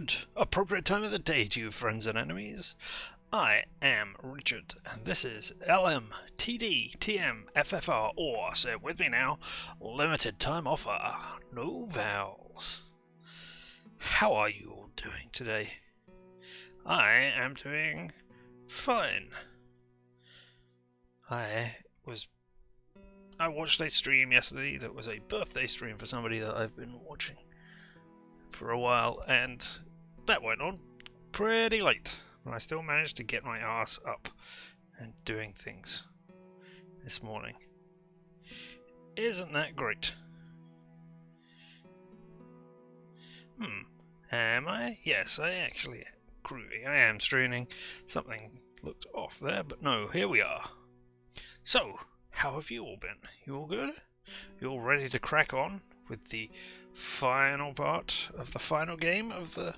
good, appropriate time of the day to you, friends and enemies. I am Richard, and this is LMTDTMFFR, or say it with me now, limited time offer, no vowels. How are you all doing today? I am doing fine. I watched a stream yesterday that was a birthday stream for somebody that I've been watching for a while, and that went on pretty late, but I still managed to get my ass up and doing things this morning. Isn't that great? Am I? Yes, I actually am. Groovy. I am streaming. Something looked off there, but no, here we are. So, how have you all been? You all good? You all ready to crack on with the final part of the final game of the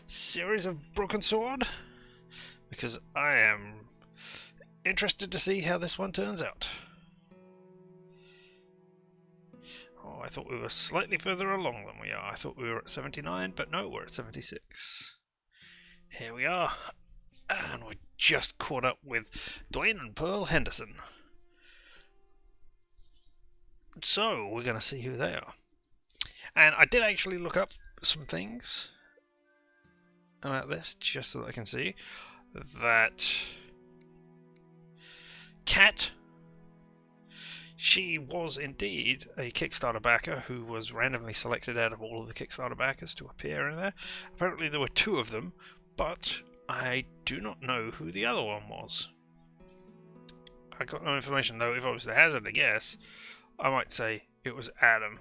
series of Broken Sword? Because I am interested to see how this one turns out. Oh, I thought we were slightly further along than we are. I thought we were at 79, but no, we're at 76. Here we are, and we're just caught up with Dwayne and Pearl Henderson. So, we're going to see who they are. And I did actually look up some things about this, just so that I can see that Kat, she was indeed a Kickstarter backer who was randomly selected out of all of the Kickstarter backers to appear in there. Apparently there were 2 of them, but I do not know who the other one was. I got no information, though. If I was to hazard a guess, I might say it was Adam.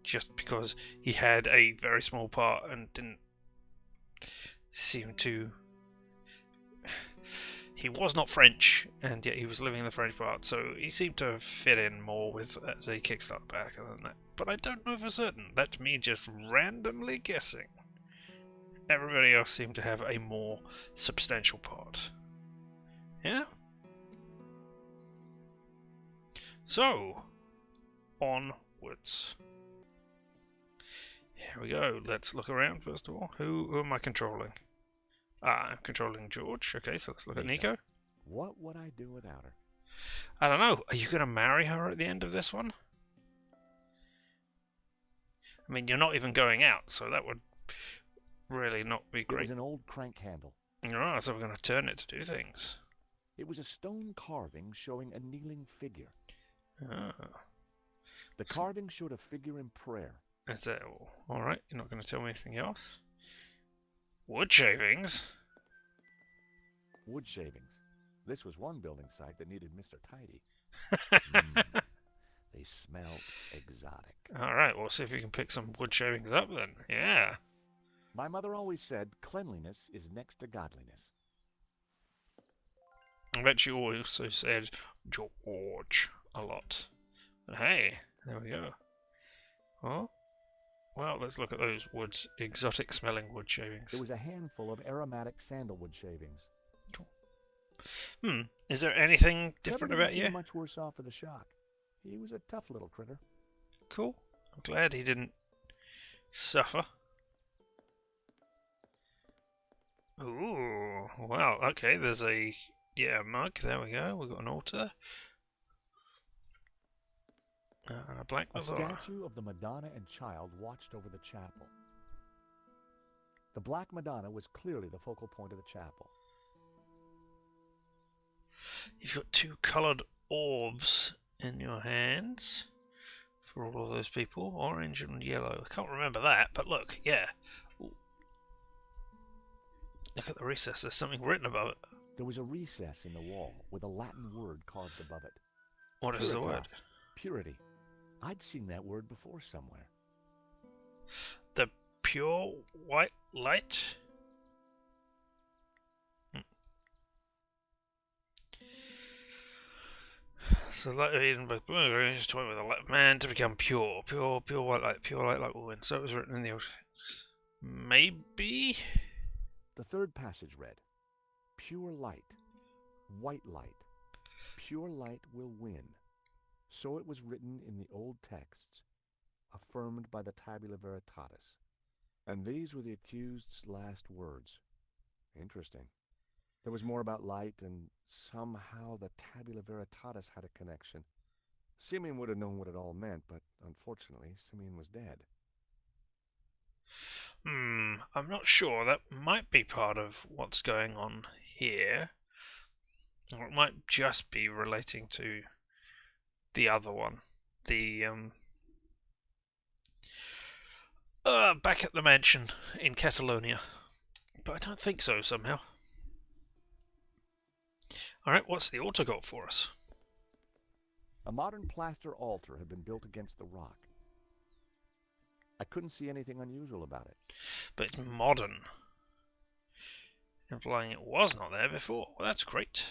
Just because he had a very small part and didn't seem to... He was not French, and yet he was living in the French part, so he seemed to fit in more with as a Kickstarter backer than that. But I don't know for certain. That's me just randomly guessing. Everybody else seemed to have a more substantial part. Yeah? So, onwards. Here we go. Let's look around first of all. Who am I controlling? I'm controlling George. Okay, so let's look at Nico. What would I do without her? I don't know. Are you going to marry her at the end of this one? I mean, you're not even going out, so that would really not be great. It was an old crank handle. Alright, so we're going to turn it to do things. It was a stone carving showing a kneeling figure. Ah. The carving showed a figure in prayer. Is that all? Alright, you're not going to tell me anything else? Wood shavings? Wood shavings. This was one building site that needed Mr. Tidy. They smelled exotic. Alright, we'll see if we can pick some wood shavings up then. Yeah. My mother always said cleanliness is next to godliness. I bet you also said George a lot. But hey, there we go. Oh, well, let's look at those woods, exotic smelling wood shavings. There was a handful of aromatic sandalwood shavings. Cool. Is there anything different about you? Much worse off for the shock. He was a tough little critter. Cool. I'm glad he didn't suffer. Ooh, well, okay, there's a mug, there we go, we've got an altar. And a black A Madonna. statue of the Madonna and Child watched over the chapel. The Black Madonna was clearly the focal point of the chapel. You've got 2 coloured orbs in your hands for all of those people, orange and yellow. I can't remember that, but look, yeah. Ooh. Look at the recess, there's something written above it. There was a recess in the wall with a Latin word carved above it. What is the word? Purity. I'd seen that word before somewhere. The pure white light? So light of Eden both blue and green is toying with a man to become pure white light, pure light like woman. So it was written in the old text. Maybe? The third passage read, pure light, white light, pure light will win. So it was written in the old texts, affirmed by the Tabula Veritatis. And these were the accused's last words. Interesting. There was more about light, and somehow the tabula veritatis had a connection. Simeon would have known what it all meant, but unfortunately, Simeon was dead. I'm not sure. That might be part of what's going on here. Or it might just be relating to the other one. The, back at the mansion in Catalonia. But I don't think so somehow. Alright, what's the altar got for us? A modern plaster altar had been built against the rock. I couldn't see anything unusual about it. But it's modern. Implying it was not there before. Well, that's great.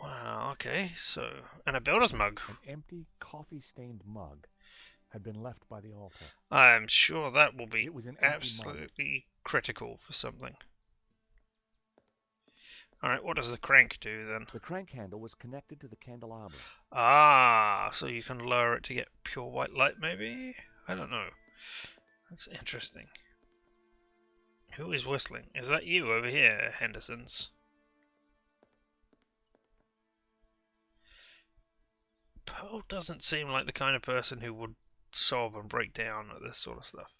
Wow, okay, so... And a builder's mug. An empty, coffee-stained mug had been left by the altar. I'm sure that will be It was an empty absolutely critical for something. Alright, what does the crank do then? The crank handle was connected to the candelabra. Ah, so you can lower it to get pure white light maybe? I don't know. That's interesting. Who is whistling? Is that you over here, Henderson's? Pearl doesn't seem like the kind of person who would sob and break down at this sort of stuff.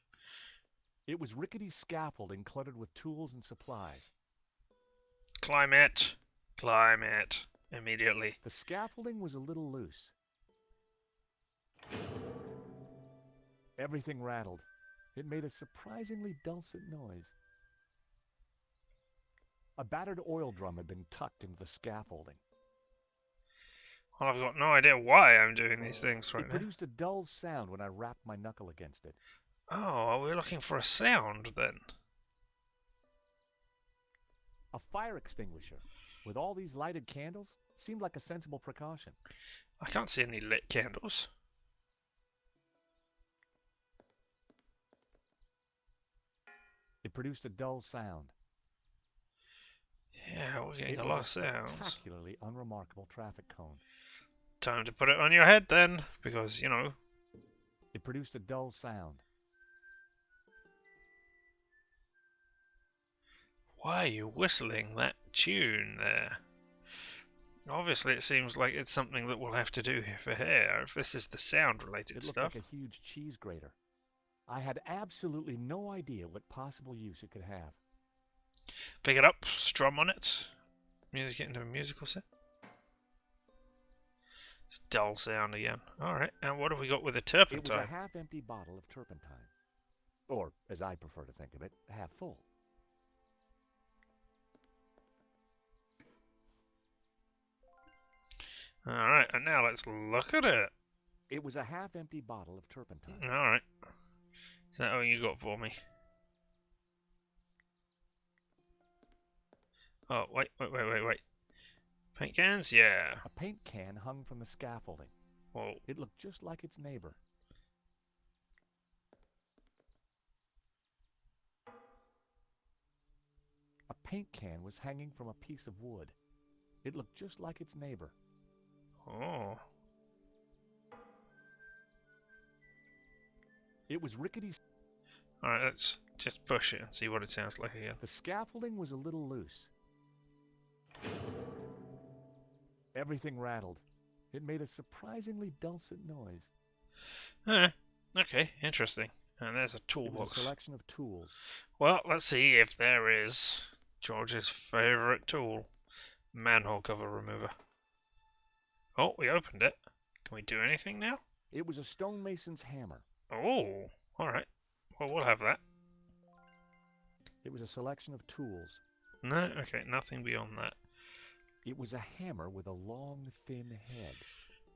It was rickety scaffolding cluttered with tools and supplies. Climb it! Climb it! Immediately. The scaffolding was a little loose. Everything rattled. It made a surprisingly dulcet noise. A battered oil drum had been tucked into the scaffolding. Well, I've got no idea why I'm doing these things right It now. produced a dull sound when I rapped my knuckle against it. Oh, we're looking for a sound then. A fire extinguisher. With all these lighted candles, seemed like a sensible precaution. I can't see any lit candles. It produced a dull sound. Yeah, we're getting It a lot of was a sounds. spectacularly unremarkable traffic cone. Time to put it on your head then, because, you know. It produced a dull sound. Why are you whistling that tune there? Obviously it seems like it's something that we'll have to do for hair, if this is the sound-related It looked stuff. like a huge cheese grater. I had absolutely no idea what possible use it could have. Pick it up, strum on it. Music, get into a musical set. It's dull sound again. Alright, and what have we got with the It was turpentine? a half-empty bottle of turpentine. Or, as I prefer to think of it, half full. Alright, and now let's look at it. It was a half-empty bottle of turpentine. Alright. Is that all you got for me? Oh, wait. Paint cans? Yeah. A paint can hung from the scaffolding. Whoa. It looked just like its neighbor. A paint can was hanging from a piece of wood. It looked just like its neighbor. Oh. It was rickety. Alright, let's just push it and see what it sounds like again. The scaffolding was a little loose. Everything rattled. It made a surprisingly dulcet noise. Okay, interesting. And there's a It was toolbox. a selection of tools. Well, let's see if there is George's favourite tool. Manhole cover remover. Oh, we opened it. Can we do anything now? It was a stonemason's hammer. Oh, alright. Well, we'll have that. It was a selection of tools. No, okay, nothing beyond that. It was a hammer with a long, thin head,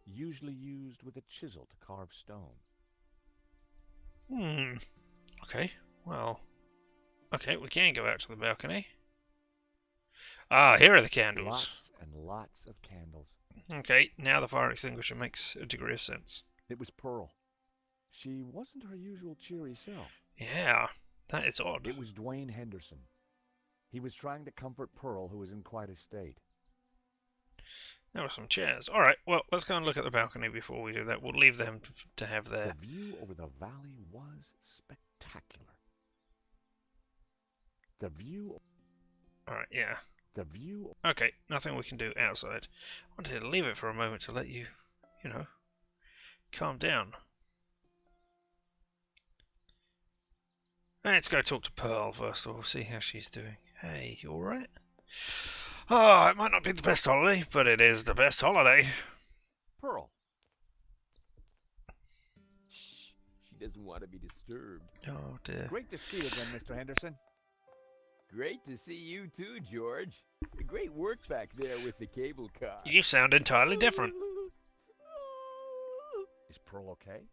usually used with a chisel to carve stone. Okay, well. Okay, we can go out to the balcony. Ah, here are the candles. Lots and lots of candles. Okay, now the fire extinguisher makes a degree of sense. It was Pearl. She wasn't her usual cheery self. Yeah, that is odd. It was Dwayne Henderson. He was trying to comfort Pearl, who was in quite a state. There were some chairs. Alright, well, let's go and look at the balcony before we do that. We'll leave them to have The their... view over the valley was spectacular. The view... Alright, yeah. The view... Okay, nothing we can do outside. I wanted to leave it for a moment to let you, you know, calm down. Let's go talk to Pearl first of all, see how she's doing. Hey, you alright? Oh, it might not be the best holiday, but it is the best holiday. Pearl. Shh. She doesn't want to be disturbed. Oh dear. Great to see you again, Mr. Henderson. Great to see you too, George. Great work back there with the cable car. You sound entirely different. Is Pearl okay?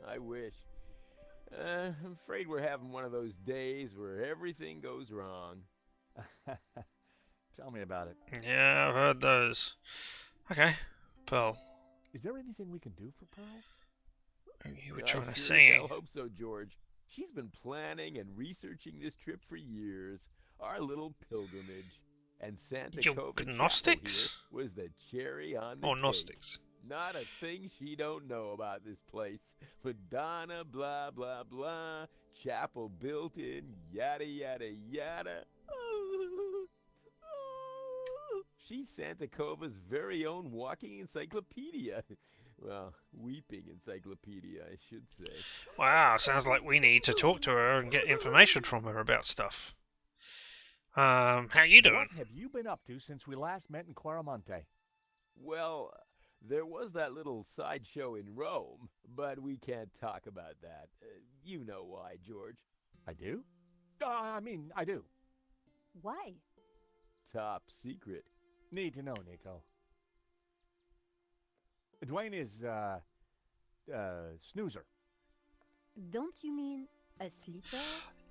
I wish. I'm afraid we're having one of those days where everything goes wrong. Tell me about it. Yeah, I've heard those. Okay, Pearl. Is there anything we can do for Pearl? You were I trying to sure sing. as hell hope so, George. She's been planning and researching this trip for years. Our little pilgrimage. And Santa You Cova Chapel Gnostics? here was the cherry on the Or cake. Gnostics. Not a thing she don't know about this place. Madonna, blah, blah, blah. Chapel built in, yada, yada, yada. She's Santa Cova's very own walking encyclopedia. Well, weeping encyclopedia, I should say. Wow, sounds like we need to talk to her and get information from her about stuff. How you doing? What have you been up to since we last met in Quaramonte? Well, there was that little sideshow in Rome, but we can't talk about that. You know why, George. I do? I do. Why? Top secret. Need to know, Nico. Dwayne is, snoozer. Don't you mean a sleeper?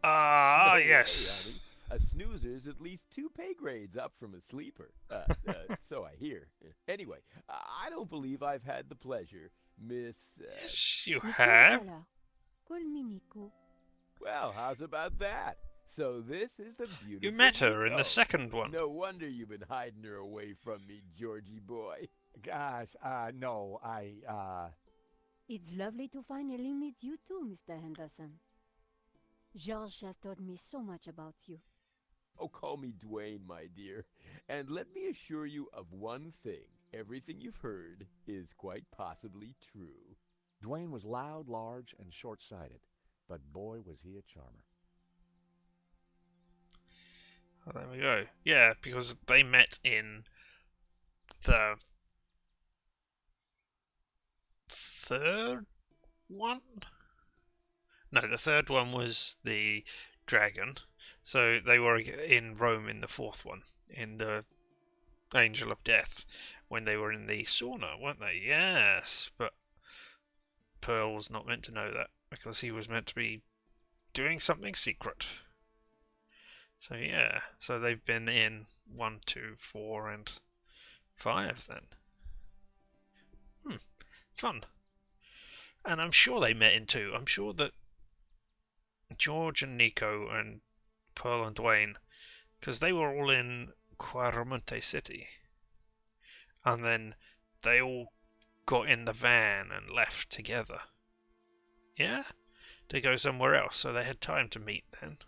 Ah, No way, yes. honey. A snoozer's at least 2 pay grades up from a sleeper. So I hear. Anyway, I don't believe I've had the pleasure, Miss... Yes, you Nico have. Gala. Call me Nico. Well, how's about that? So this is the beautiful You met her in Nico. the second one. No wonder you've been hiding her away from me, Georgie boy. Gosh, no, It's lovely to finally meet you too, Mr. Henderson. George has told me so much about you. Oh, call me Dwayne, my dear. And let me assure you of one thing. Everything you've heard is quite possibly true. Dwayne was loud, large, and short-sighted, but boy was he a charmer. Oh, there we go. Yeah, because they met in the third one? No, the third one was the dragon. So they were in Rome in the fourth one, in the Angel of Death, when they were in the sauna, weren't they? Yes, but Pearl was not meant to know that because he was meant to be doing something secret. So yeah, so they've been in 1, 2, 4, and 5 then. Fun. And I'm sure they met in 2. I'm sure that George and Nico and Pearl and Dwayne, because they were all in Quaramonte City, and then they all got in the van and left together. Yeah? To go somewhere else, so they had time to meet then.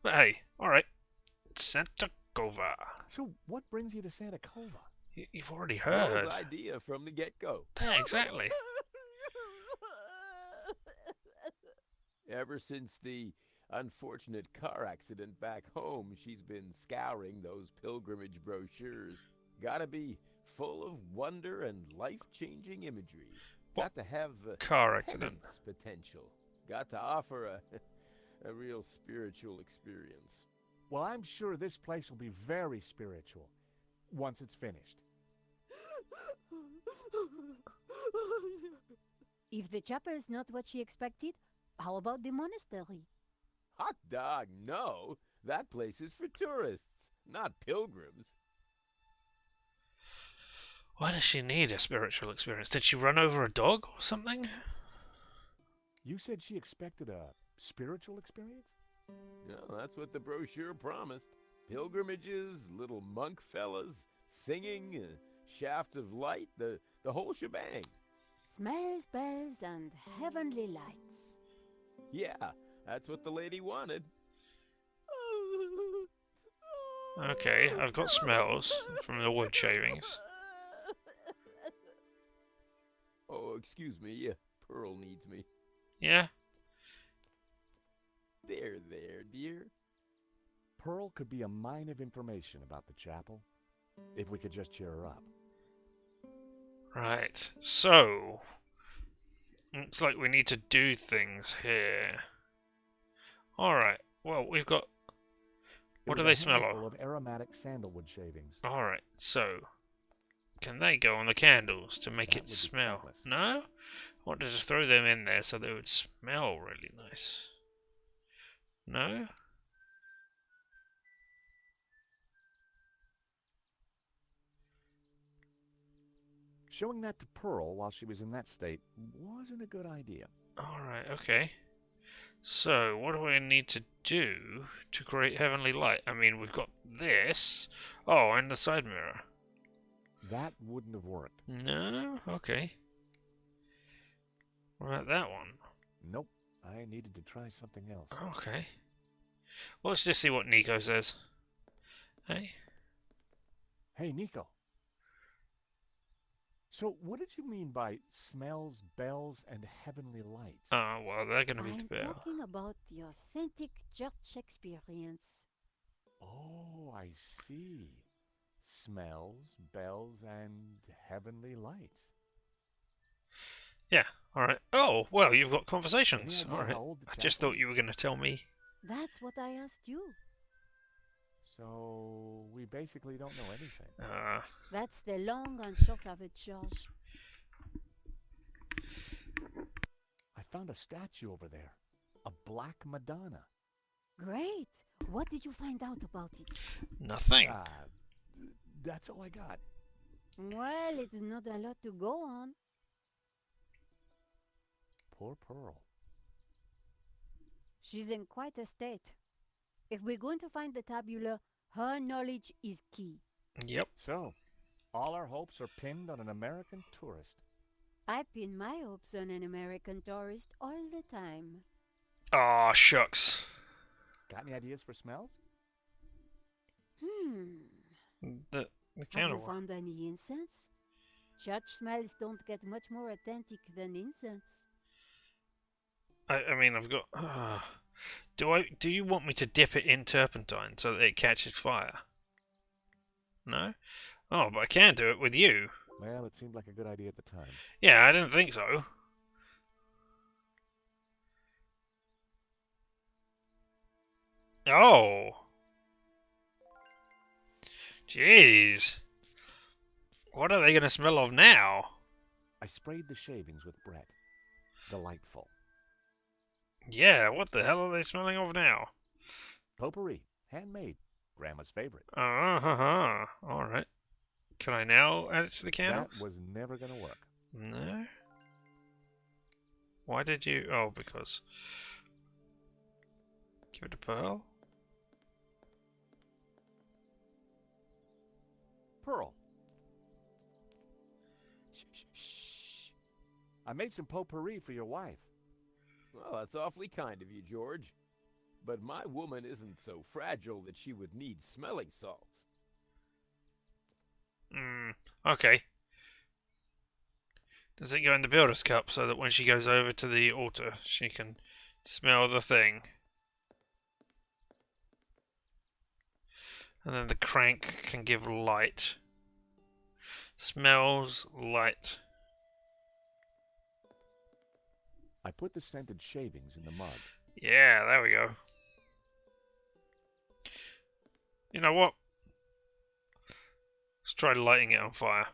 But hey, alright. Santa Cova. So what brings you to Santa Cova? You've already heard. Pearl's idea from the get-go. Yeah, exactly. Ever since the unfortunate car accident back home, she's been scouring those pilgrimage brochures. Gotta be full of wonder and life-changing imagery. What Got to have car accident? penance potential. Got to offer a real spiritual experience. Well, I'm sure this place will be very spiritual once it's finished. If the chapel is not what she expected, how about the monastery? Hot dog, no. That place is for tourists, not pilgrims. Why does she need a spiritual experience? Did she run over a dog or something? You said she expected a spiritual experience? No, that's what the brochure promised. Pilgrimages, little monk fellas, singing, shafts of light, the whole shebang. Smells, bells, and heavenly lights. Yeah, that's what the lady wanted. Okay, I've got smells from the wood shavings. Oh, excuse me. Pearl needs me. Yeah? There, dear. Pearl could be a mine of information about the chapel, if we could just cheer her up. Right, so... looks like we need to do things here. Alright, well, we've got... What do they smell Full of? of aromatic sandalwood shavings. Alright, so... Can they go on the candles to make That it would be smell? pointless. No? I wanted to throw them in there so they would smell really nice. No? Showing that to Pearl while she was in that state wasn't a good idea. Alright, okay. So, what do I need to do to create heavenly light? I mean, we've got this. Oh, and the side mirror. That wouldn't have worked. No? Okay. What about that one? Nope. I needed to try something else. Okay. Well, let's just see what Nico says. Hey? Hey, Nico. So, what did you mean by smells, bells, and heavenly lights? Well, they're gonna be I'm the bell. talking about the authentic church experience. Oh, I see. Smells, bells, and heavenly lights. Yeah, alright. Oh, well, you've got conversations. Any idea Alright. how old the I just chapel thought you were gonna tell me. That's what I asked you. So, we basically don't know anything. That's the long and short of it, George. I found a statue over there. A black Madonna. Great. What did you find out about it? Nothing. That's all I got. Well, it's not a lot to go on. Poor Pearl. She's in quite a state. If we're going to find the tabula, her knowledge is key. Yep. So, all our hopes are pinned on an American tourist. I pin my hopes on an American tourist all the time. Aw, shucks. Got any ideas for smells? The Have counter you found any incense? Church smells don't get much more authentic than incense. I mean, I've got... Do you want me to dip it in turpentine so that it catches fire? No? Oh, but I can do it with you. Well, it seemed like a good idea at the time. Yeah, I didn't think so. Oh! Jeez! What are they going to smell of now? I sprayed the shavings with Brett. Delightful. Yeah, what the hell are they smelling of now? Potpourri. Handmade. Grandma's favorite. Alright. Can I now add it to the candles? That was never going to work. No? Why did you... Oh, because... Give it a pearl? Pearl. Shh. I made some potpourri for your wife. Well, that's awfully kind of you, George. But my woman isn't so fragile that she would need smelling salts. Okay. Does it go in the builder's cup so that when she goes over to the altar, she can smell the thing? And then the crank can give light. Smells, light. I put the scented shavings in the mug. Yeah, there we go. You know what? Let's try lighting it on fire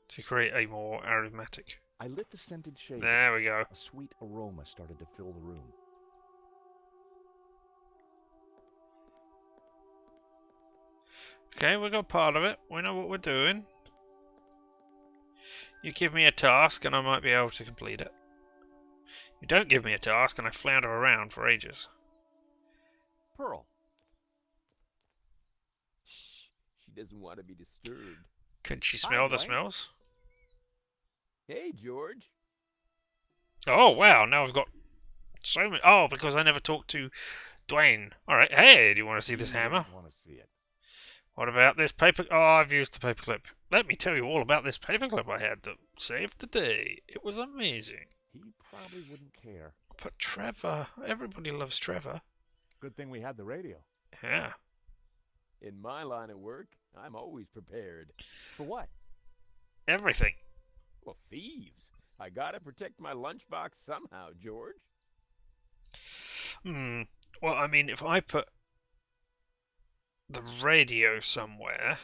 to create a more aromatic. I lit the scented shavings. There we go. A sweet aroma started to fill the room. Okay, we got part of it. We know what we're doing. You give me a task and I might be able to complete it. You don't give me a task and I flounder around for ages. Pearl. doesn't want to be disturbed. Can she Hi, smell the Dwayne. smells? Hey, George. Oh, wow, now I've got so many. Oh, because I never talked to Dwayne. Alright, hey, do you want to see this hammer? Want to see it. What about this paper? Oh, I've used the paperclip. Let me tell you all about this paperclip I had that saved the day. It was amazing. He probably wouldn't care. But Trevor, everybody loves Trevor. Good thing we had the radio. Yeah. In my line of work, I'm always prepared. For what? Everything. Well, thieves. I gotta protect my lunchbox somehow, George. Well, I mean, if I put the radio somewhere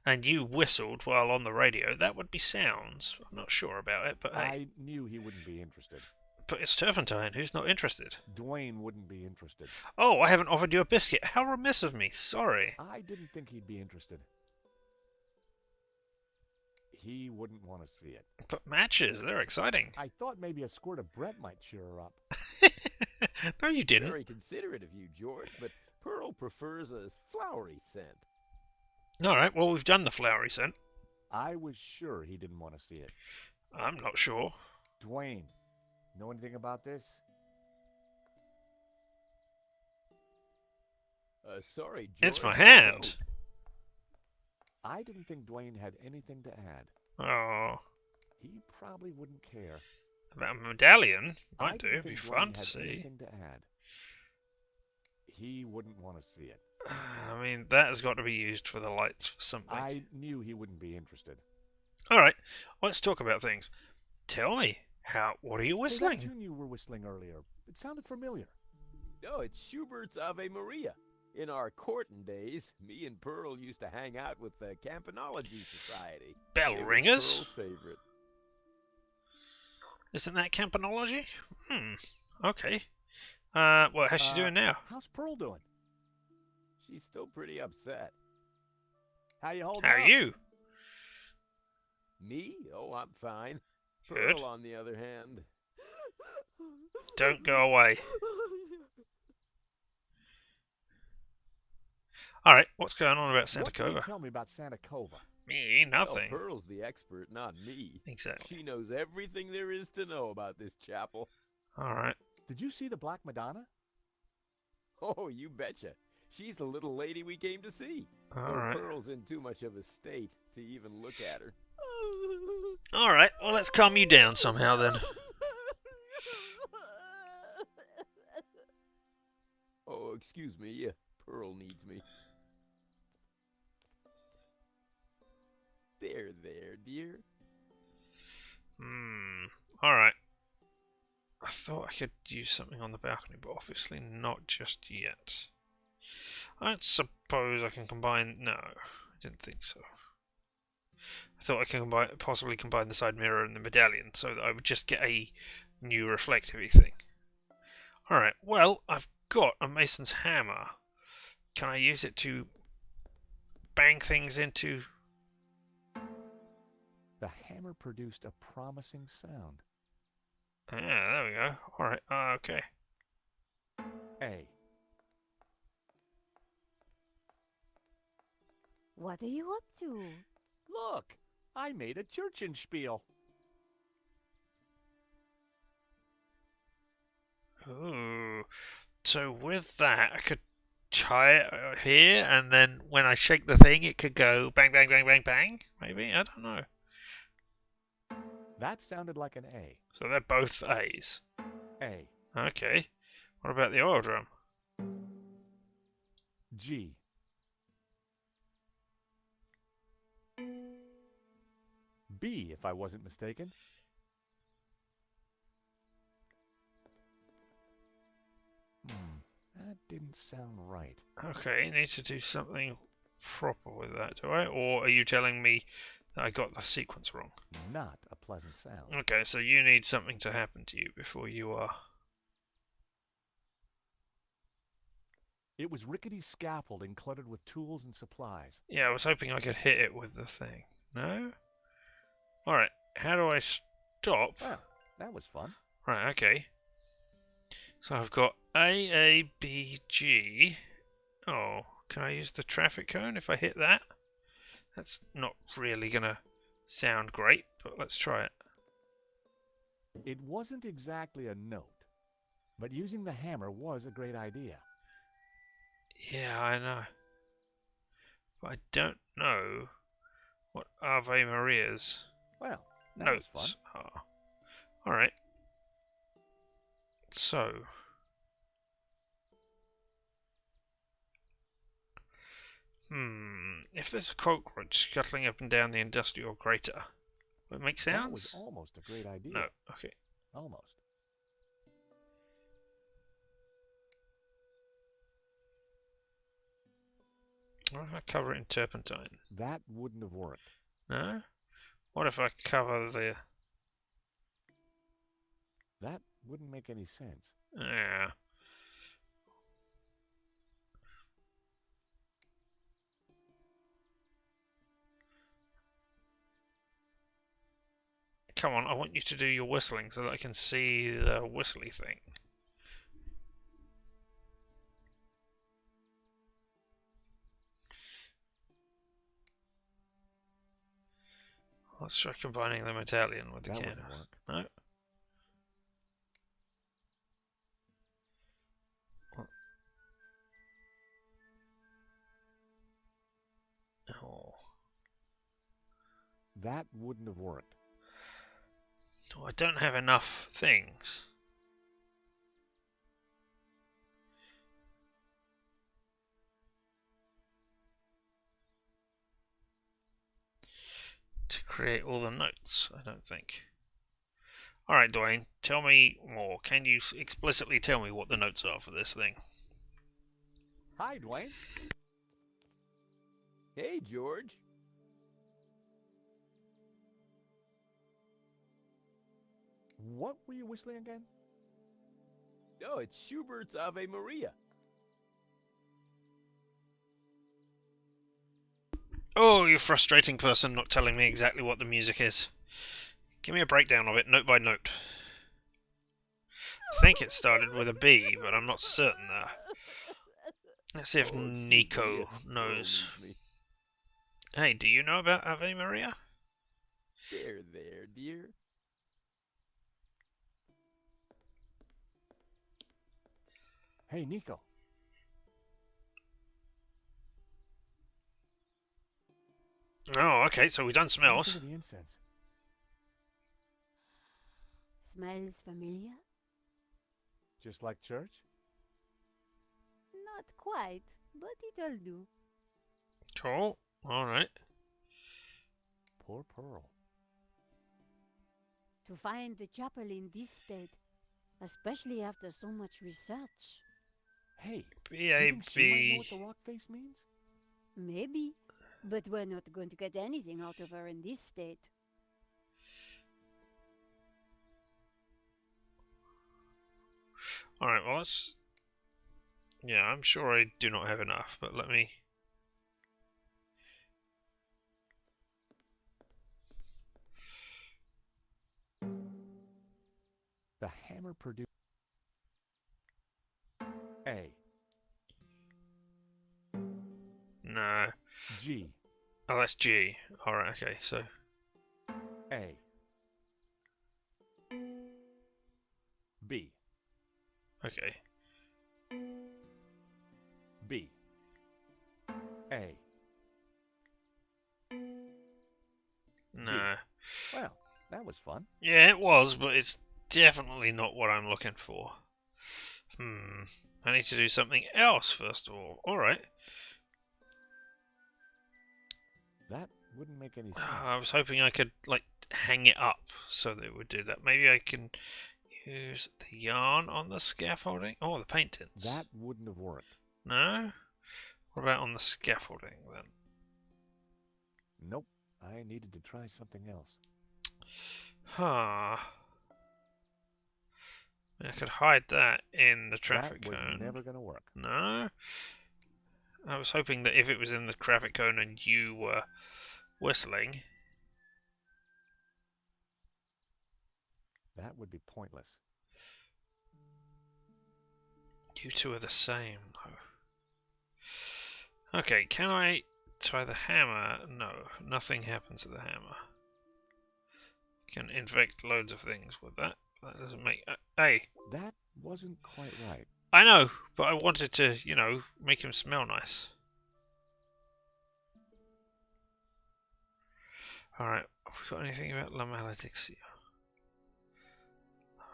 and you whistled while on the radio, that would be sounds. I'm not sure about it, but hey. I knew he wouldn't be interested. But it's Turpentine. Who's not interested? Dwayne wouldn't be interested. Oh, I haven't offered you a biscuit. How remiss of me. Sorry. I didn't think he'd be interested. He wouldn't want to see it. But matches, they're exciting. I thought maybe a squirt of Brett might cheer her up. No, you didn't. Very considerate of you, George, but Pearl prefers a flowery scent. Alright, well, we've done the flowery scent. I was sure he didn't want to see it. I'm not sure. Dwayne, know anything about this? Sorry, George. It's my I hand. don't. I didn't think Dwayne had anything to add. Oh, He probably wouldn't care. about a medallion? I Might do. didn't It'd be think fun Dwayne to had see. anything to add. He wouldn't want to see it. I mean, that has got to be used for the lights for something. I knew he wouldn't be interested. Alright, let's talk about things. Tell me, what are you Hey, whistling? that tune you were whistling earlier, it sounded familiar. Oh, it's Schubert's Ave Maria. In our courting days, me and Pearl used to hang out with the Campanology Society. Bell It was ringers? Pearl's favorite. Isn't that campanology? Okay. What's she doing now? How's Pearl doing? She's still pretty upset. How you holding How up? are you? Me? Oh, I'm fine. Good. Pearl, on the other hand. Don't go away. Alright, what's going on about Santa What can you Cova? tell me about Santa Cova? Me, nothing. Well, Pearl's the expert, not me. Exactly. She knows everything there is to know about this chapel. Alright. Did you see the Black Madonna? Oh, you betcha. She's the little lady we came to see. Though Alright. Pearl's in too much of a state to even look at her. Alright, well, let's calm you down somehow then. Oh, excuse me. Pearl needs me. There, dear. Alright. I thought I could use something on the balcony, but obviously not just yet. I don't suppose I can combine... No, I didn't think so. I thought I can possibly combine the side mirror and the medallion so that I would just get a new reflectivity thing. Alright, well, I've got a mason's hammer. Can I use it to bang things into... The hammer produced a promising sound. Ah, there we go. Alright, okay. A. What are you up to? Look, I made a Churchenspiel. Ooh. So with that, I could tie it here, and then when I shake the thing, it could go bang, bang, bang, bang, bang? Maybe? I don't know. That sounded like an A. So they're both A's. A. Okay. What about the oil drum? G. B, if I wasn't mistaken. That didn't sound right. Okay, need to do something proper with that, do I? Or are you telling me that I got the sequence wrong? Not a pleasant sound. Okay, so you need something to happen to you before you are... It was rickety scaffolding cluttered with tools and supplies. Yeah, I was hoping I could hit it with the thing. No? Alright, how do I stop? Well, that was fun. Right, okay. So I've got A, B, G. Oh, Can I use the traffic cone if I hit that? That's not really gonna sound great, but let's try it. It wasn't exactly a note, but using the hammer was a great idea. Yeah, I know. But I don't know what Ave Maria's Well, that was fun. notes are. Alright. So. If there's a cockroach scuttling up and down the industrial crater, will it make sounds? That was almost a great idea. No, okay. Almost. What if I cover it in turpentine? That wouldn't have worked. No? What if I cover the... That wouldn't make any sense. Yeah. Come on, I want you to do your whistling so that I can see the whistly thing. Let's try combining the medallion with the That canvas. wouldn't work. No? Oh. That wouldn't have worked. Oh, I don't have enough things. To create all the notes, I don't think. Alright, Dwayne, tell me more. Can you explicitly tell me what the notes are for this thing? Hi, Dwayne. Hey, George. What were you whistling again? Oh, it's Schubert's Ave Maria. Oh, you frustrating person not telling me exactly what the music is. Give me a breakdown of it, note by note. I think it started with a B, but I'm not certain there. Let's see if Oh, excuse me, Nico a girl knows. needs me. Hey, do you know about Ave Maria? There, dear. Hey, Nico. Oh, okay, so we've done What do you think smells. of the incense? Smells familiar? Just like church? Not quite, but it'll do. Cool. Alright. Poor Pearl. To find the chapel in this state, especially after so much research. Hey, do you think she might know what the rock face means? Maybe, but we're not going to get anything out of her in this state. Alright, well let's... Yeah, I'm sure I do not have enough, but let me... The hammer produced A, No. G, Oh, that's G. Alright, okay, so... A, B, Okay. B, A. No. Well, that was fun. Yeah, it was, but it's definitely not what I'm looking for. I need to do something else first of all. Alright. That wouldn't make any sense. I was hoping I could, like, hang it up so that it would do that. Maybe I can use the yarn on the scaffolding? Oh, the paintings. That wouldn't have worked. No? What about on the scaffolding then? Nope. I needed to try something else. Huh. I could hide that in the traffic That was cone. never going to work. No? I was hoping that if it was in the traffic cone and you were whistling... That would be pointless. You two are the same, though. Okay, can I try the hammer? No, nothing happens to the hammer. Can infect loads of things with that. That doesn't make... hey! That wasn't quite right. I know, but I wanted to, you know, make him smell nice. Alright, have we got anything about La Maledictio? La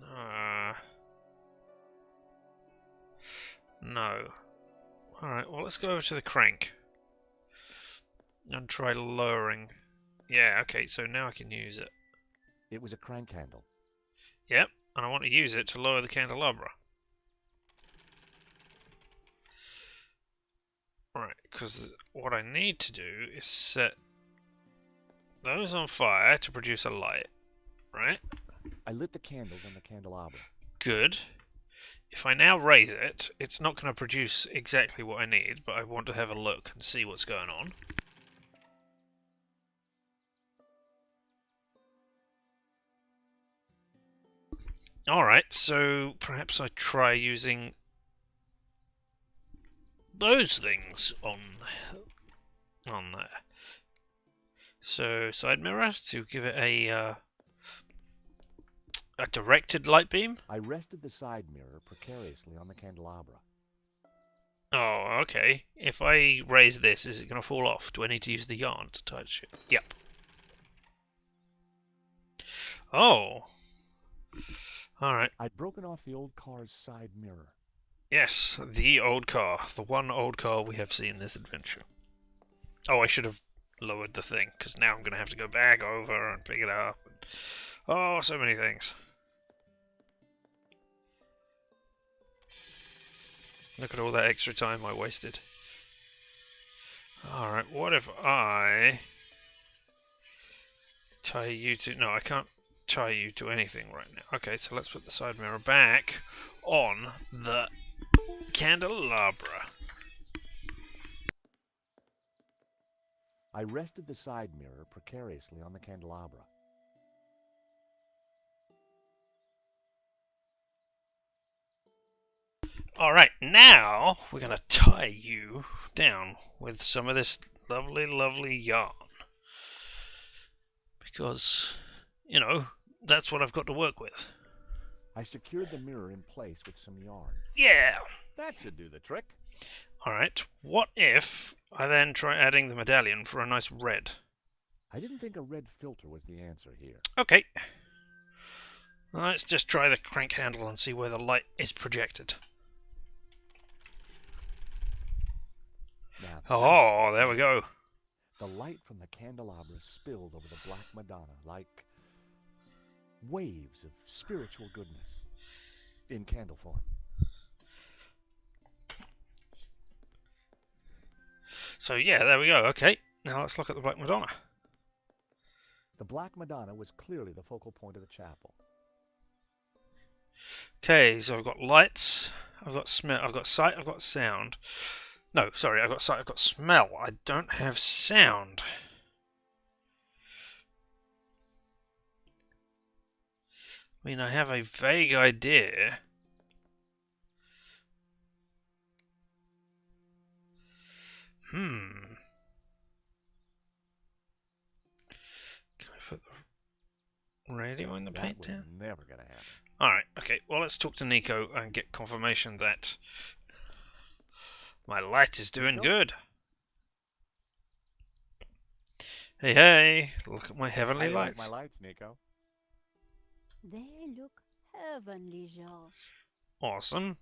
Maledictio. No. Alright, well let's go over to the crank. And try lowering. Yeah, okay, so now I can use it. It was a crank handle. Yep, and I want to use it to lower the candelabra. Right, because what I need to do is set those on fire to produce a light, right? I lit the candles on the candelabra. Good. If I now raise it, it's not going to produce exactly what I need, but I want to have a look and see what's going on. Alright, so perhaps I try using those things on there. So side mirror to give it a directed light beam. I rested the side mirror precariously on the candelabra. Oh, okay. If I raise this, is it going to fall off? Do I need to use the yarn to touch it? Yep. Oh. Alright. I'd broken off the old car's side mirror. Yes, the old car. The one old car we have seen this adventure. Oh, I should have lowered the thing, because now I'm going to have to go back over and pick it up. And, oh, so many things. Look at all that extra time I wasted. Alright, what if I tie you to... No, I can't tie you to anything right now. Okay, so let's put the side mirror back on the candelabra. I rested the side mirror precariously on the candelabra. Alright, now we're going to tie you down with some of this lovely, lovely yarn. Because, you know, that's what I've got to work with. I secured the mirror in place with some yarn. Yeah! That should do the trick. Alright, what if I then try adding the medallion for a nice red? I didn't think a red filter was the answer here. Okay. Let's just try the crank handle and see where the light is projected. Now Oh, there we go. The light from the candelabra spilled over the Black Madonna like waves of spiritual goodness in candle form. So yeah, there we go. Okay, now let's look at the Black Madonna. The Black Madonna was clearly the focal point of the chapel. Okay, so I've got lights, I've got smell, I've got sight, I've got sound. No, sorry, I've got sight, I've got smell. I don't have sound. I mean, I have a vague idea. Can I put the radio in the paint That was down? never gonna happen. Alright, okay, well let's talk to Nico and get confirmation that my light is doing Nico? good. Hey, hey, look at my heavenly How do you like lights. my lights, Nico? They look heavenly, George. Awesome.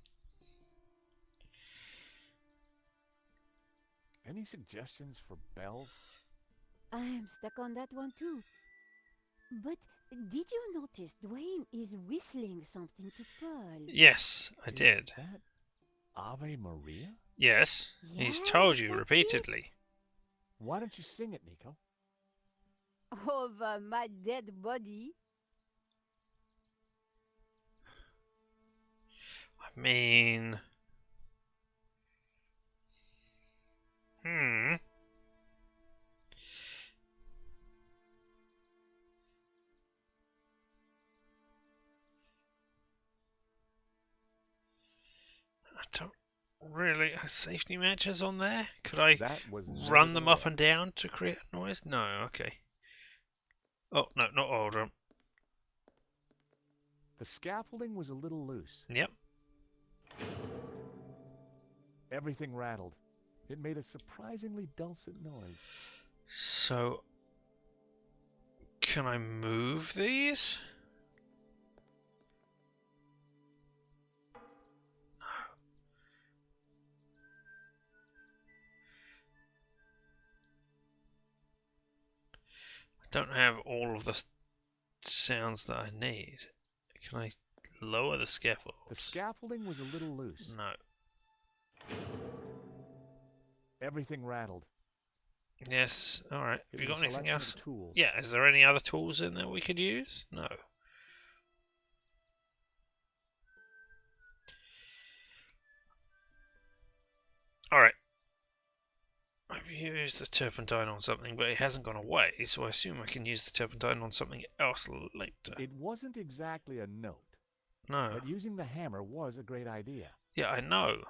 Any suggestions for bells? I'm stuck on that one too. But did you notice Dwayne is whistling something to Pearl? Yes, I did. Is that Ave Maria? Yes, he's Yes, told you that's repeatedly. Why don't you sing it, Nico? Over my dead body. I mean... don't really have safety matches on there. Could I That was never run them gonna up work. and down to create noise? No, okay. Oh, no, not oil drum. The scaffolding was a little loose. Yep. Everything rattled. It made a surprisingly dulcet noise. So, can I move these? I don't have all of the sounds that I need. Can I lower the scaffold? The scaffolding was a little loose. No. Everything rattled. Yes, alright. Have It you was got a anything selection else? of tools. Yeah, is there any other tools in there we could use? No. Alright. I've used the turpentine on something, but it hasn't gone away, so I assume I can use the turpentine on something else later. It wasn't exactly a note, No. but using the hammer was a great idea. Yeah, I know.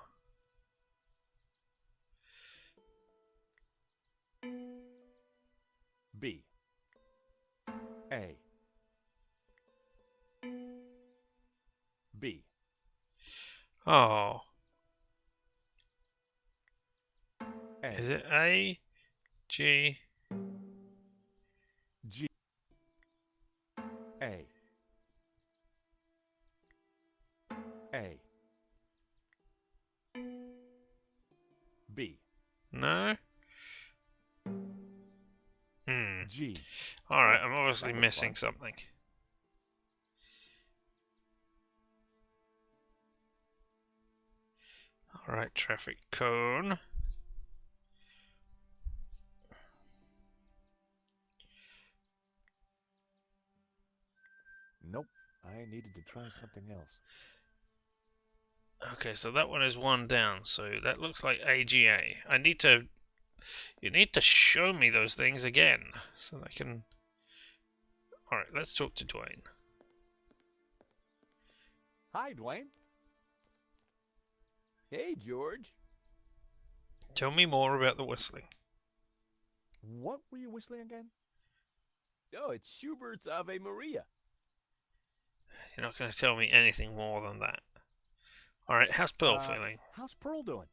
B. A. B. Oh. A. Is it A? G? G. A. A. B. No? G. Alright, Oh, I'm obviously that was missing fun. something. Alright, traffic cone. Nope. I needed to try something else. Okay, so that one is one down, so that looks like AGA. You need to show me those things again, so that I can... Alright, let's talk to Dwayne. Hi, Dwayne. Hey, George. Tell me more about the whistling. What were you whistling again? Oh, it's Schubert's Ave Maria. You're not going to tell me anything more than that. Alright, how's Pearl feeling? How's Pearl doing?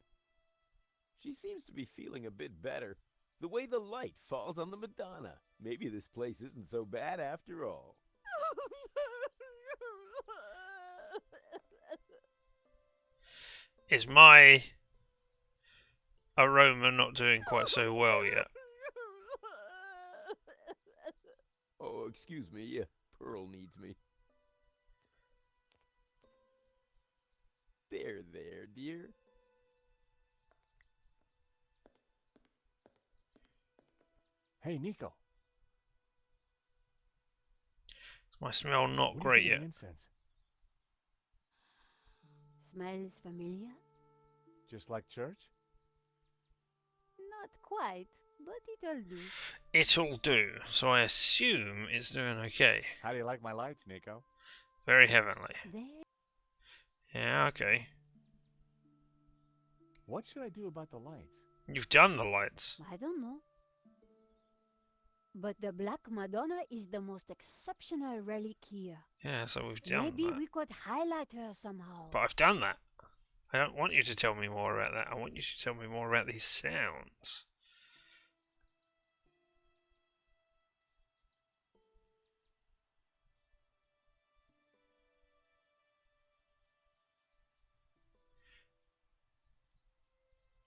She seems to be feeling a bit better. The way the light falls on the Madonna. Maybe this place isn't so bad after all. Is my aroma not doing quite so well yet? Oh, excuse me. Pearl needs me. There, dear. Hey, Nico. Is my smell not What do you great think of yet? the incense? Smells familiar? Just like church? Not quite, but it'll do. It'll do, so I assume it's doing okay. How do you like my lights, Nico? Very heavenly. There. Yeah, okay. What should I do about the lights? You've done the lights. I don't know. But the Black Madonna is the most exceptional relic here. Yeah, so we've done Maybe that. we could highlight her somehow. But I've done that. I don't want you to tell me more about that. I want you to tell me more about these sounds.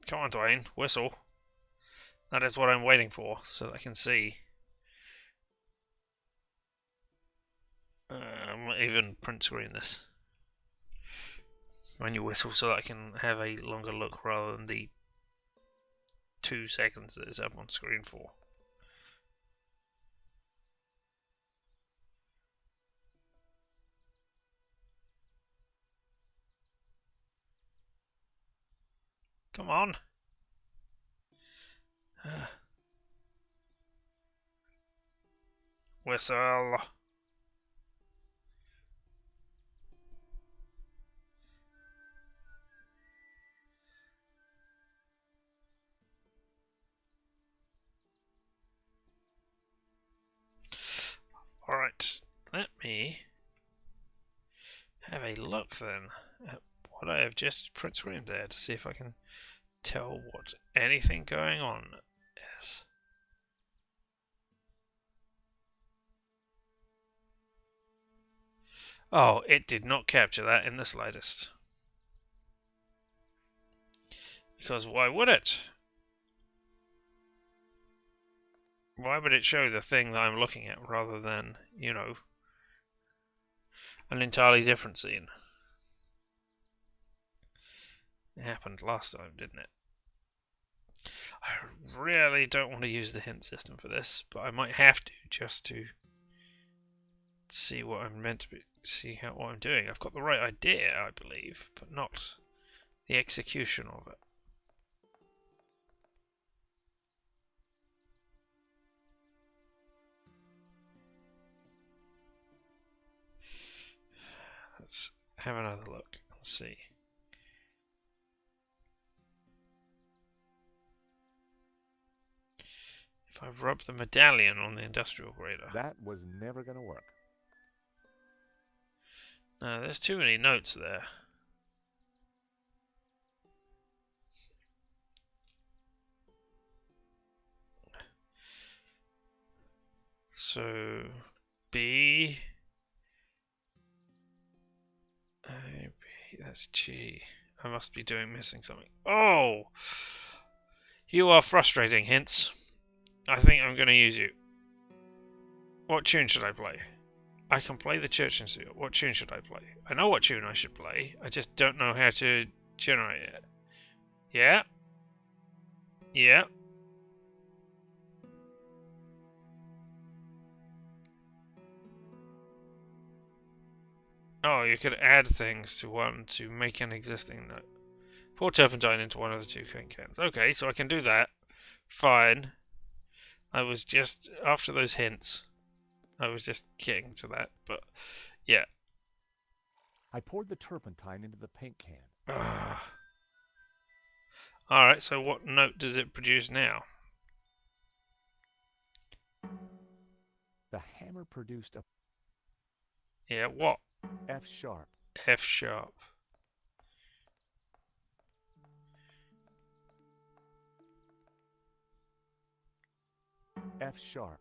Come on, Dwayne, whistle. That is what I'm waiting for, so that I can see. I might even print screen this when you whistle, so that I can have a longer look rather than the 2 seconds that it's up on screen for. Come on. Whistle. let me have a look then at what I have just print screened there to see if I can tell what anything going on is. Oh, it did not capture that in the slightest. Because why would it? Why would it show the thing that I'm looking at rather than, you know, an entirely different scene? It happened last time, didn't it? I really don't want to use the hint system for this, but I might have to just to see what I'm meant to be, what I'm doing. I've got the right idea, I believe, but not the execution of it. Let's have another look and see. If I rub the medallion on the industrial grader. That was never going to work. No, there's too many notes there. So, B, A, B, that's G. I must be missing something. Oh! You are frustrating, hints. I think I'm going to use you. What tune should I play? I can play the church in suit. What tune should I play? I know what tune I should play. I just don't know how to generate it. Yeah? Yeah? Oh, you could add things to one to make an existing note. Pour turpentine into one of the two cans. Okay, so I can do that. Fine. I was just, after those hints, I was just getting to that, but yeah. I poured the turpentine into the paint can. Alright, so what note does it produce now? The hammer produced a Yeah, what? F sharp. F sharp. F sharp.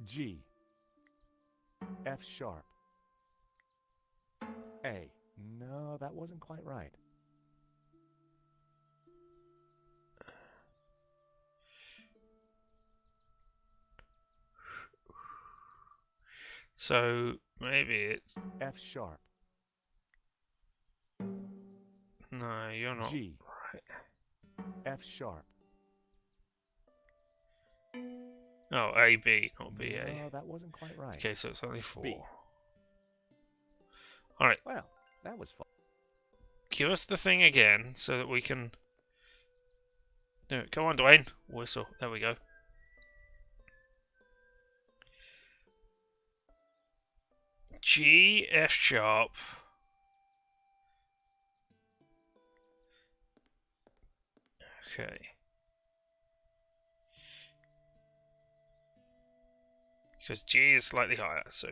G. F sharp. A. No, that wasn't quite right. So maybe it's F sharp. no, you're not G. right. F sharp. Oh, A B, not B A. No, that wasn't quite right. Okay, so it's only 4. B. Alright. Well, that was fun. Give us the thing again so that we can do it. Come on, Dwayne. Whistle. There we go. G, F sharp. Okay. Because G is slightly higher, so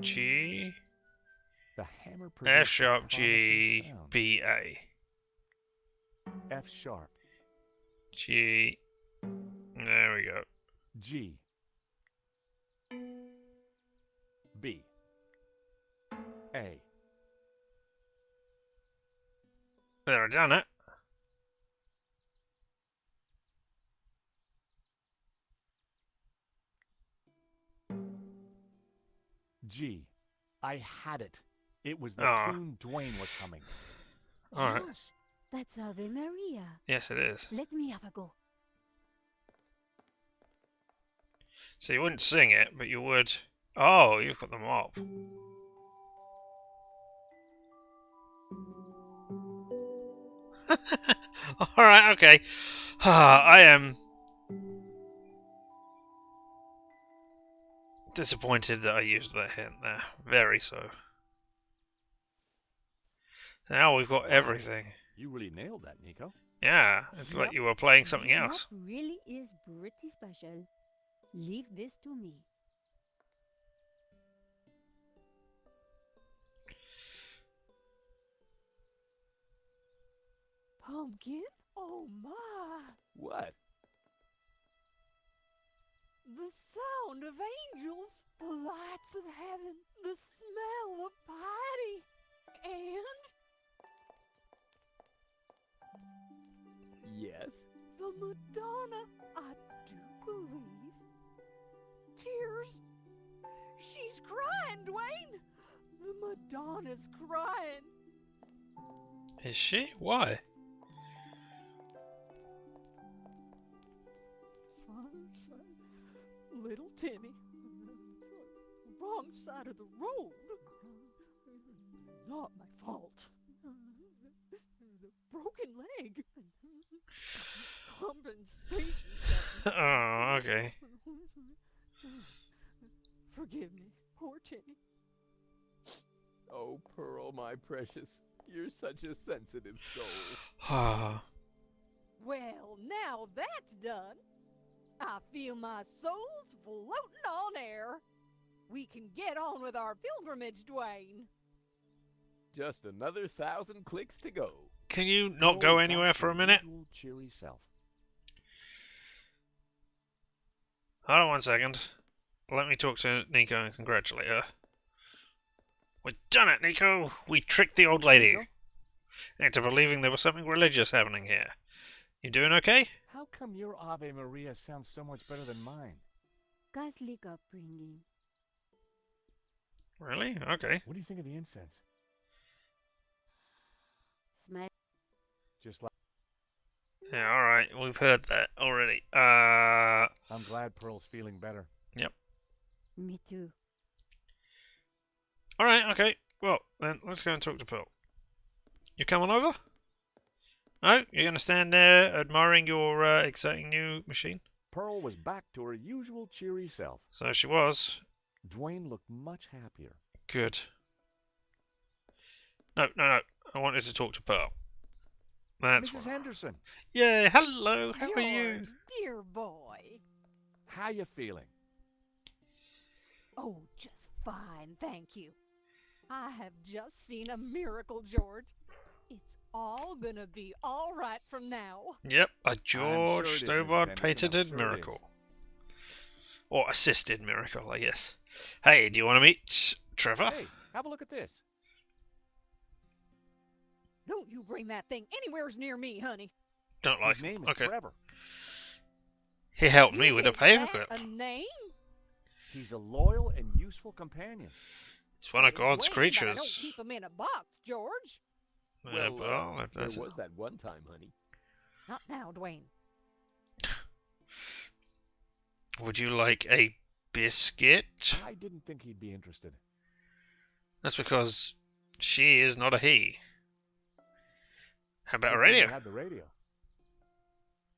G, The hammer produced F sharp, a G, promising sound. B, A. F sharp. G. There we go. G. B. A. There, I done it. G. I had it. It was the Ah. tune Dwayne was humming. Alright. Yes, that's Ave Maria. Yes, it is. Let me have a go. So you wouldn't sing it, but you would. Oh, you've got the mop. Alright, okay. I am disappointed that I used that hint there. Very so. Now we've got everything. You really nailed that, Nico. Yeah, it's like Yep, you were playing something this else. map really is pretty special. Leave this to me. Pumpkin? Oh my! What? The sound of angels, the lights of heaven, the smell of piety, and Yes? the Madonna, I do believe. Tears. She's crying, Dwayne. The Madonna's crying. Is she? Why? Little Timmy. Wrong side of the road. Not my fault. The broken leg. Compensation. Oh, okay. Forgive me, poor Timmy. Oh, Pearl, my precious. You're such a sensitive soul. Ah. Well, now that's done. I feel my soul's floating on air. We can get on with our pilgrimage, Dwayne. Just another 1,000 clicks to go. Can you not go Pearl's anywhere back to for a her minute? usual cheery self. Hold on 1 second. Let me talk to Nico and congratulate her. We've done it, Nico! We tricked the old lady Nico? into believing there was something religious happening here. You doing okay? How come your Ave Maria sounds so much better than mine? Catholic upbringing. Really? Okay. What do you think of the incense? Smell. Just like Yeah, alright. We've heard that already. I'm glad Pearl's feeling better. Me too. Alright, okay. Well, then let's go and talk to Pearl. You coming over? No? You're going to stand there admiring your exciting new machine? Pearl was back to her usual cheery self. So she was. Dwayne looked much happier. Good. No, no, no. I wanted to talk to Pearl. That's Mrs. what. Henderson, Yeah, hello. How are George, you? dear boy. how you feeling? Oh, just fine, thank you. I have just seen a miracle, George. It's all gonna be all right from now. Yep, a George sure it is, Mrs. Stobart Henderson, patented I'm sure it miracle. Or assisted miracle, I guess. Hey, do you want to meet Trevor? Hey, have a look at this. Don't you bring that thing anywheres near me, honey. Don't like His him. name is Okay. Trevor. He helped You me with a give paperclip. that a name? He's a loyal and useful companion. He's one of Says God's Dwayne, but I creatures. don't keep 'em in a box, George. Yeah, well, if there that's was that one time, honey. Not now, Dwayne. Would you like a biscuit? I didn't think he'd be interested. That's because she is not a he. How about a Good thing radio? we had the radio.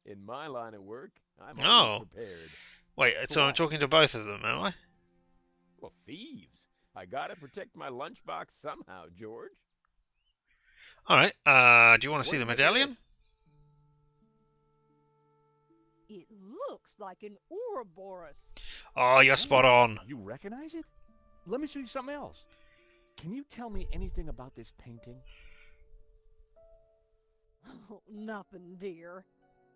In my line of work, I'm Oh. always prepared. Wait, so I'm what? talking to both of them, am I? Well, thieves. I gotta protect my lunchbox somehow, George. Alright, do you want to see What the do you think it medallion? is? It looks like an Ouroboros. Oh, you're spot on. You recognize it? Let me show you something else. Can you tell me anything about this painting? Oh, nothing, dear.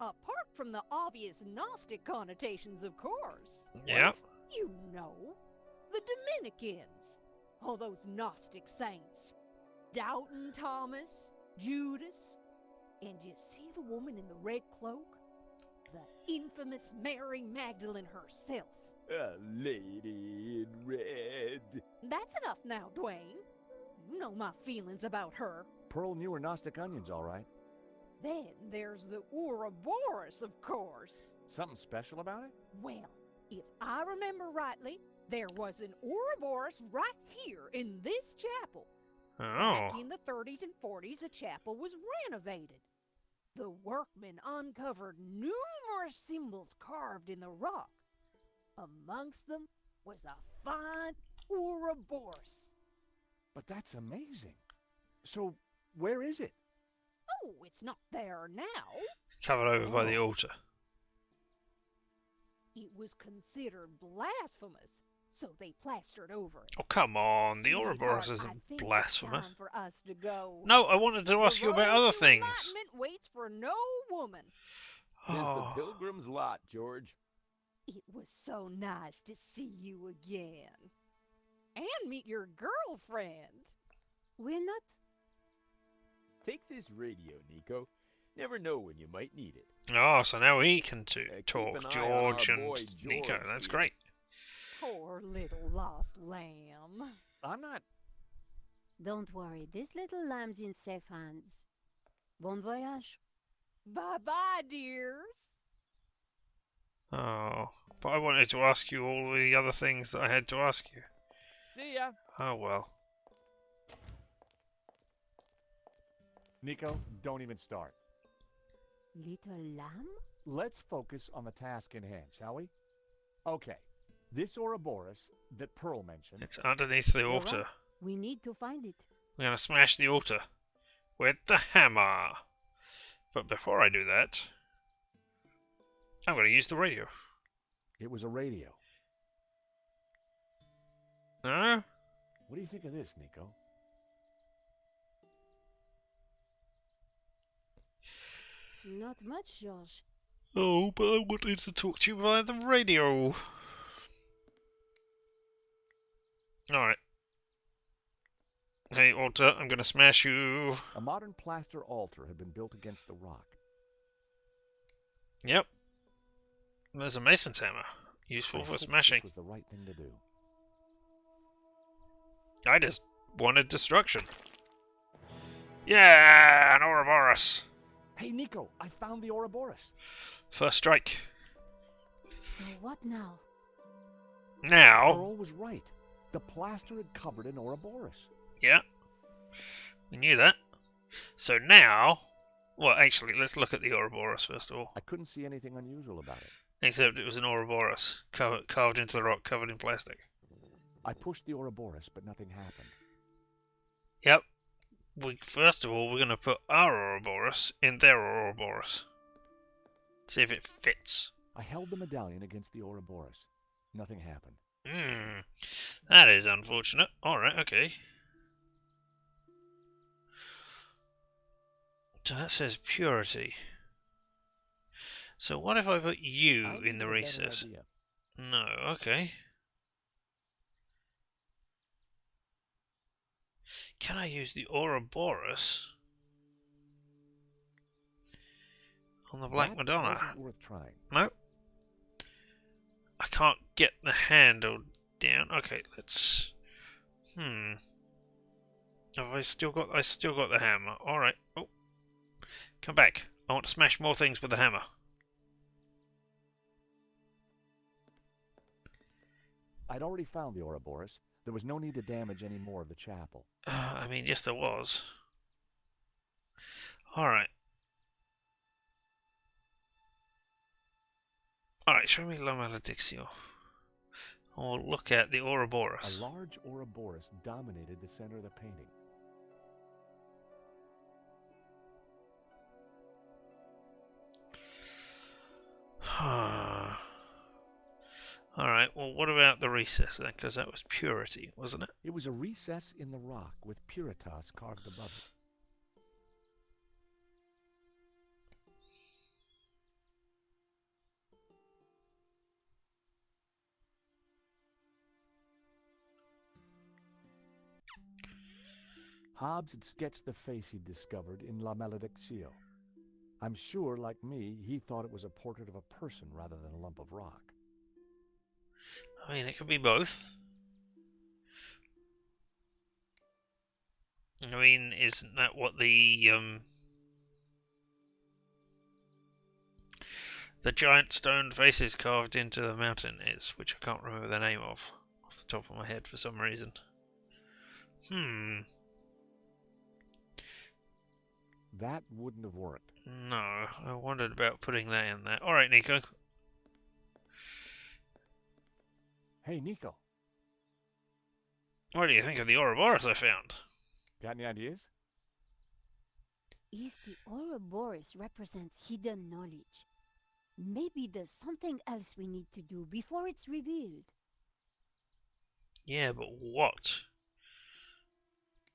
Apart from the obvious Gnostic connotations, of course. Yep. You know, the Dominicans. All those Gnostic saints. Doubting Thomas, Judas, and you see the woman in the red cloak? The infamous Mary Magdalene herself. A lady in red. That's enough now, Dwayne. You know my feelings about her. Pearl knew her Gnostic onions, all right. Then there's the Ouroboros, of course. Something special about it? Well, if I remember rightly, there was an Ouroboros right here in this chapel. Oh. Back in the 30s and 40s, the chapel was renovated. The workmen uncovered numerous symbols carved in the rock. Amongst them was a fine Ouroboros. But that's amazing. So, where is it? Oh, it's not there now. It's covered over by the Oh. altar. It was considered blasphemous, so they plastered over it. Oh, come on. The Ouroboros Sweetheart, I isn't think it's blasphemous. time for us to go. No, I wanted to ask The you about road other to things. enlightenment waits for no woman. 'Tis the Oh, pilgrim's lot, George. It was so nice to see you again. And meet your girlfriend. We're not. Take this radio, Nico. Never know when you might need it. oh, so now we can Keep talk, an eye on George our and boy Nico. George That's here. great. Poor little lost lamb. I'm not. Don't worry, this little lamb's in safe hands. Bon voyage. Bye-bye, dears. Oh, but I wanted to ask you all the other things that I had to ask you. See ya. Oh well. Nico, don't even start. Little lamb? Let's focus on the task in hand, shall we? Okay. This Ouroboros that Pearl mentioned. It's underneath the You're altar. right. We need to find it. We're going to smash the altar with the hammer. But before I do that, I'm going to use the radio. It was a radio. No? What do you think of this, Nico? Not much, George. Oh, but I wanted to talk to you via the radio. Alright. Hey, altar, I'm going to smash you. A modern plaster altar had been built against the rock. Yep. There's a mason's hammer. Useful I for hoped smashing. This was the right thing to do. I just wanted destruction. Yeah, an Ouroboros. Hey, Nico, I found the Ouroboros. First strike. So what now? Now, Pearl was right. The plaster had covered an Ouroboros. yeah, we knew that. So now, well, actually, let's look at the Ouroboros first of all. I couldn't see anything unusual about it. Except it was an Ouroboros carved into the rock, covered in plastic. I pushed the Ouroboros, but nothing happened. Yep. First of all, we're going to put our Ouroboros in their Ouroboros. See if it fits. I held the medallion against the Ouroboros. Nothing happened. That is unfortunate. Alright, okay. So that says purity. So what if I put you I in needed the a better recess? idea. No, okay. Can I use the Ouroboros on the Black That Madonna? wasn't worth trying. No. I can't get the handle down. Okay, let's. Have I still got the hammer. Alright. Oh. Come back. I want to smash more things with the hammer. I'd already found the Ouroboros. There was no need to damage any more of the chapel. I mean, yes there was. Alright. Alright, show me La Maledictio. I'll look at the Ouroboros. A large Ouroboros dominated the center of the painting. Alright, well what about the recess then? Because that was purity, wasn't it? It was a recess in the rock with Puritas carved above it. Hobbes had sketched the face he'd discovered in La Maledictio. I'm sure, like me, he thought it was a portrait of a person rather than a lump of rock. I mean, it could be both. I mean, isn't that what the giant stone faces carved into the mountain is, which I can't remember the name of off the top of my head for some reason. That wouldn't have worked. No, I wondered about putting that in there. Alright, Nico. Hey, Nico, What do you think of the Ouroboros I found? got any ideas? If the Ouroboros represents hidden knowledge, Maybe there's something else we need to do before it's revealed. Yeah, but what?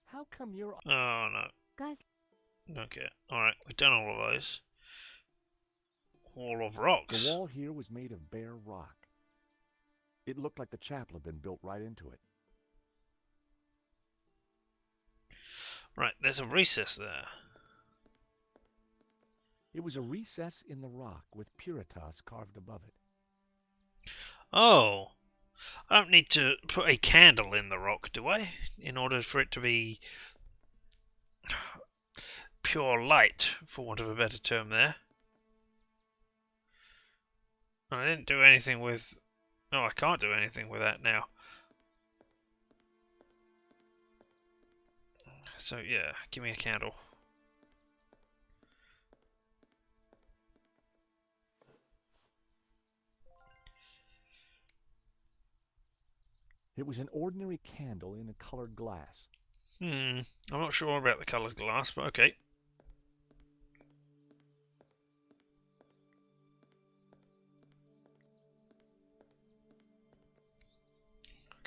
How come you're... Oh no. Guys, Okay. Alright, we've done all of those. Wall of The rocks. wall here was made of bare rock. It looked like the chapel had been built right into it. Right, there's a recess there. It was a recess in the rock with Puritas carved above it. Oh! I don't need to put a candle in the rock, do I? In order for it to be pure light, for want of a better term there. I didn't do anything with... Oh, I can't do anything with that now. So yeah, give me a candle. It was an ordinary candle in a colored glass. I'm not sure about the coloured glass, but okay.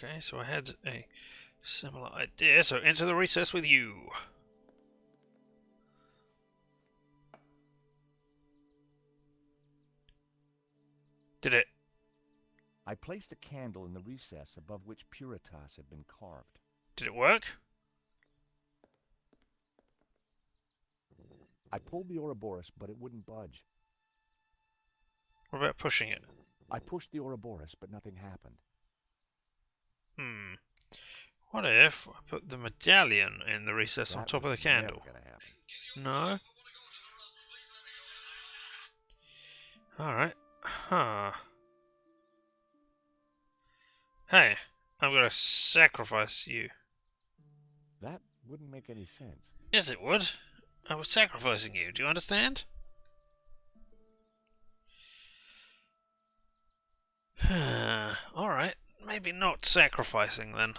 Okay, so I had a similar idea, so enter the recess with you. Did it? I placed a candle in the recess above which Puritas had been carved. Did it work? I pulled the Ouroboros, but it wouldn't budge. What about pushing it? I pushed the Ouroboros, but nothing happened. What if I put the medallion in the recess on That top of the was candle? never gonna happen. No? Alright. Huh. Hey, I'm gonna sacrifice you. That wouldn't make any sense. Yes, it would. I was sacrificing you. Do you understand? Alright. Maybe not sacrificing then.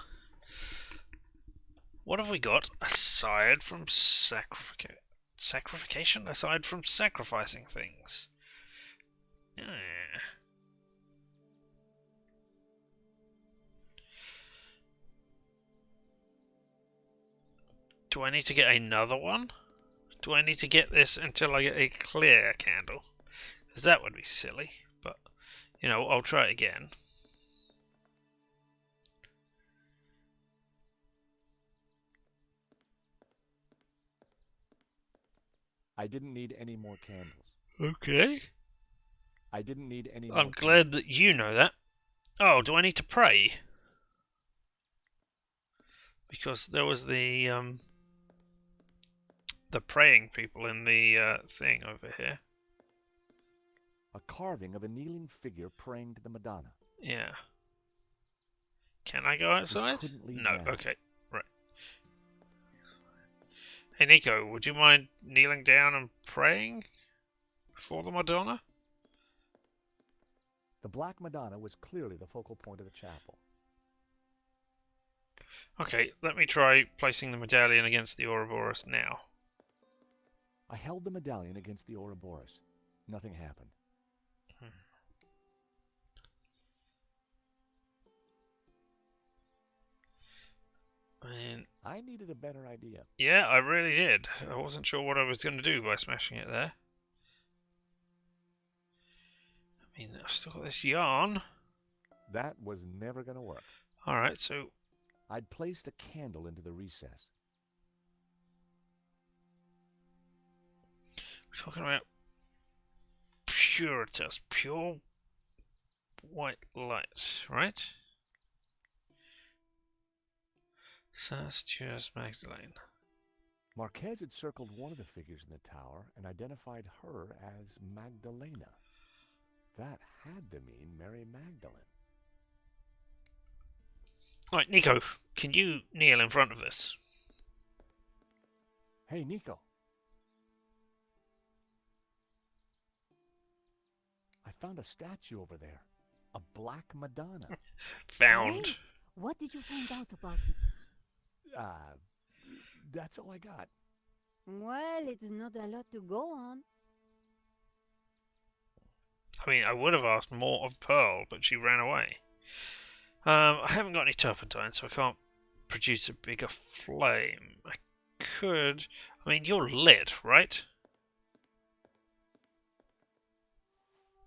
What have we got aside from sacrification? Aside from sacrificing things? Do I need to get another one? Do I need to get this until I get a clear candle? Because that would be silly. But, you know, I'll try it again. I didn't need any more candles. Okay. I didn't need any more I'm glad that you know that. Oh, do I need to pray? Because there was the praying people in the thing over here. A carving of a kneeling figure praying to the Madonna. Yeah. Can I go outside? couldn't leave No, now. okay. Right. Hey Nico, would you mind kneeling down and praying for the Madonna? The Black Madonna was clearly the focal point of the chapel. Okay, let me try placing the medallion against the Ouroboros now. I held the medallion against the Ouroboros. Nothing happened. I needed a better idea. Yeah, I really did. I wasn't sure what I was going to do by smashing it there. I mean, I've still got this yarn. That was never going to work. Alright, so... I'd placed a candle into the recess. We're talking about puritas, pure white light, right? Sastius Magdalene. Marquez had circled one of the figures in the tower and identified her as Magdalena. That had to mean Mary Magdalene. Alright, Nico, can you kneel in front of this? Hey, Nico. I found a statue over there. A Black Madonna. Found. Great. What did you find out about it? That's all I got. Well, it's not a lot to go on. I mean, I would have asked more of Pearl, but she ran away. I haven't got any turpentine, so I can't produce a bigger flame. I could... I mean, you're lit, right?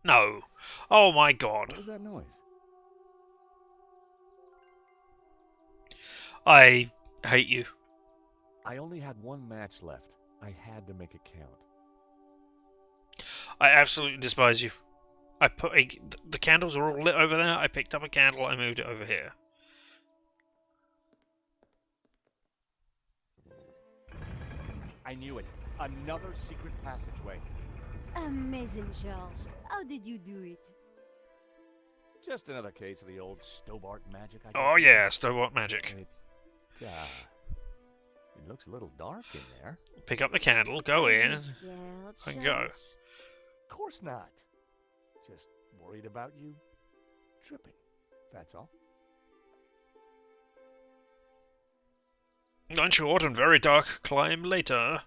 No. Oh my god. What was that noise? I hate you. I only had one match left. I had to make it count. I absolutely despise you. I put the candles are all lit over there. I picked up a candle. I moved it over here. I knew it. Another secret passageway. Amazing, Charles. How did you do it? Just another case of the old Stobart magic, I guess. Oh yeah, Stobart magic. It looks a little dark in there. Pick up the candle, go in, Scared, and go. Charles? Of course not. Just worried about you tripping. That's all. Unshort and very dark climb later.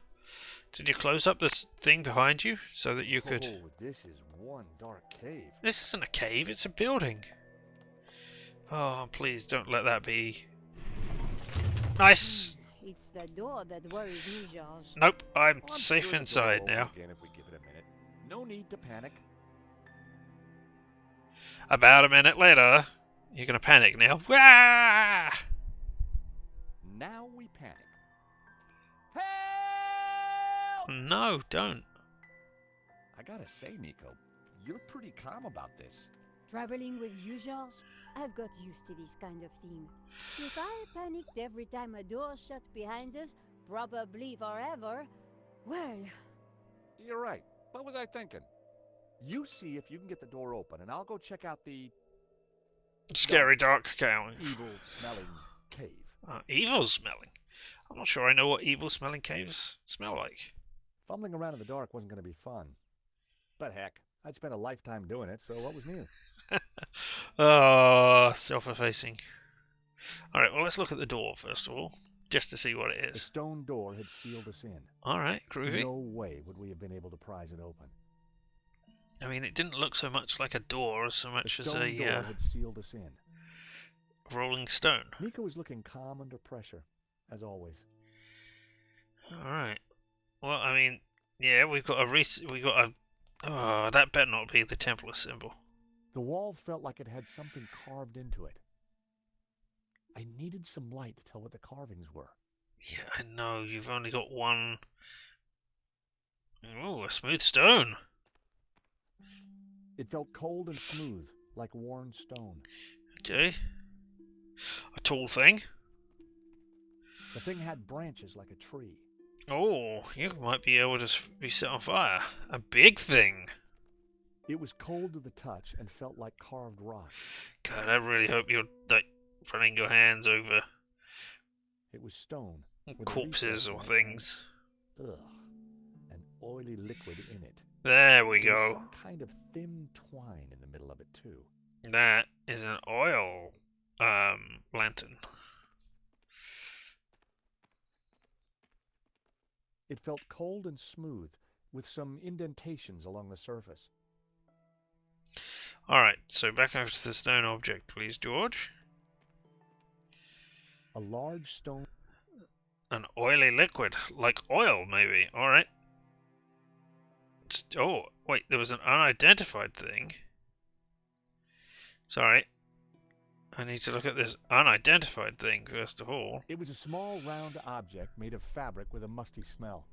Did you close up this thing behind you so that you could... Oh, this is one dark cave. This isn't a cave, it's a building. Oh, please don't let that be... Nice! It's the door that worries me, George. Nope, I'm I'm safe sure the door inside will open now. Again if we give it a minute. No need to panic. About a minute later, you're gonna panic now. Wah! Now we panic. Help! No, don't. I gotta say, Nico, you're pretty calm about this. Traveling with you, George, I've got used to this kind of thing. If I panicked every time a door shut behind us, probably forever, well... You're right. What was I thinking? You see if you can get the door open, and I'll go check out the Scary dark cave. evil-smelling cave. Evil smelling? I'm not sure I know what evil smelling caves smell like. Fumbling around in the dark wasn't going to be fun. But heck, I'd spent a lifetime doing it, so what was new? Oh, self-effacing. Alright, well let's look at the door first of all, just to see what it The is. stone door had sealed us in. Alright, groovy. No way would we have been able to prise it open. I mean, it didn't look so much like a door as so The much as stone a door had sealed us in. rolling stone. Nico was looking calm under pressure, as always. Alright. Well, I mean, yeah, we got a... Oh, that better not be the Templar symbol. The wall felt like it had something carved into it. I needed some light to tell what the carvings were. Yeah, I know, you've only got one... Ooh, a smooth stone. It felt cold and smooth, like worn stone. Okay. A tall thing. The thing had branches like a tree. Oh, you might be able to be set on fire. A big thing. It was cold to the touch and felt like carved rock. God, I really hope you're like running your hands over It was stone. with a corpses recess or in it things. and, ugh, an oily liquid in it. There we There was go. some kind of thin twine in the middle of it too. That is an oil lantern. It felt cold and smooth, with some indentations along the surface. Alright, so back over to the stone object, please, George. A large stone. An oily liquid, like oil, maybe. Alright. Oh, wait, there was an unidentified thing. Sorry. I need to look at this unidentified thing, first of all. It was a small round object made of fabric with a musty smell.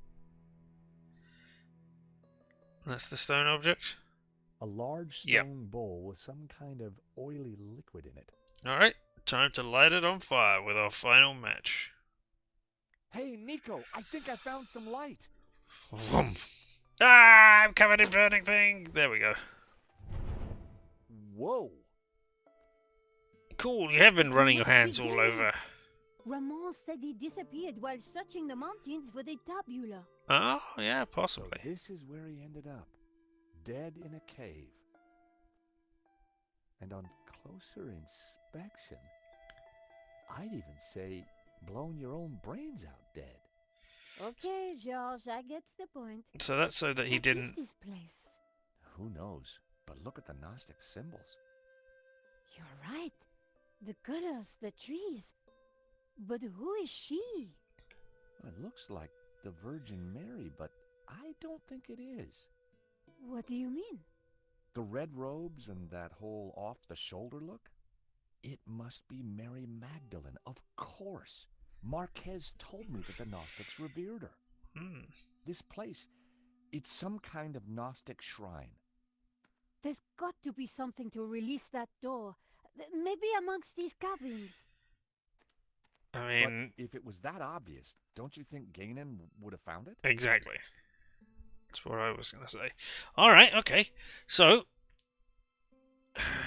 That's the stone object? A large Yep. stone bowl with some kind of oily liquid in it. Alright, time to light it on fire with our final match. Hey, Nico, I think I found some light. Vroom. Ah, I'm covered in burning thing. There we go. Whoa. Cool, you have been running your must be hands all dead. over. Ramon said he disappeared while searching the mountains for the tabula. Oh, yeah, So possibly. this is where he ended up. Dead in a cave. And on closer inspection, I'd even say blown your own brains out dead. Okay, George, I get the point. So that's so that he What is didn't... this place? Who knows? But look at the Gnostic symbols. You're right. The colors, the trees. But who is she? It looks like the Virgin Mary, but I don't think it is. What do you mean? The red robes and that whole off-the-shoulder look? It must be Mary Magdalene, of course. Marquez told me that the Gnostics revered her. This place, it's some kind of Gnostic shrine. There's got to be something to release that door. Maybe amongst these caverns. I mean, but if it was that obvious, don't you think Ganon would have found it? exactly. That's what I was going to say. Alright, okay. So,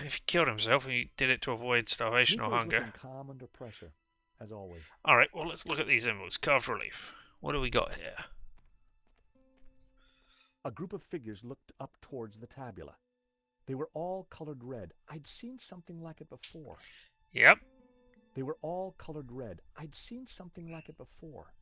if he killed himself, he did it to avoid starvation or Nico's hunger. looking calm under pressure, as always. Alright, well, let's look at these symbols. Carved relief. What do we got here? A group of figures looked up towards the tabula. They were all colored red. I'd seen something like it before. Yep. They were all colored red. I'd seen something like it before.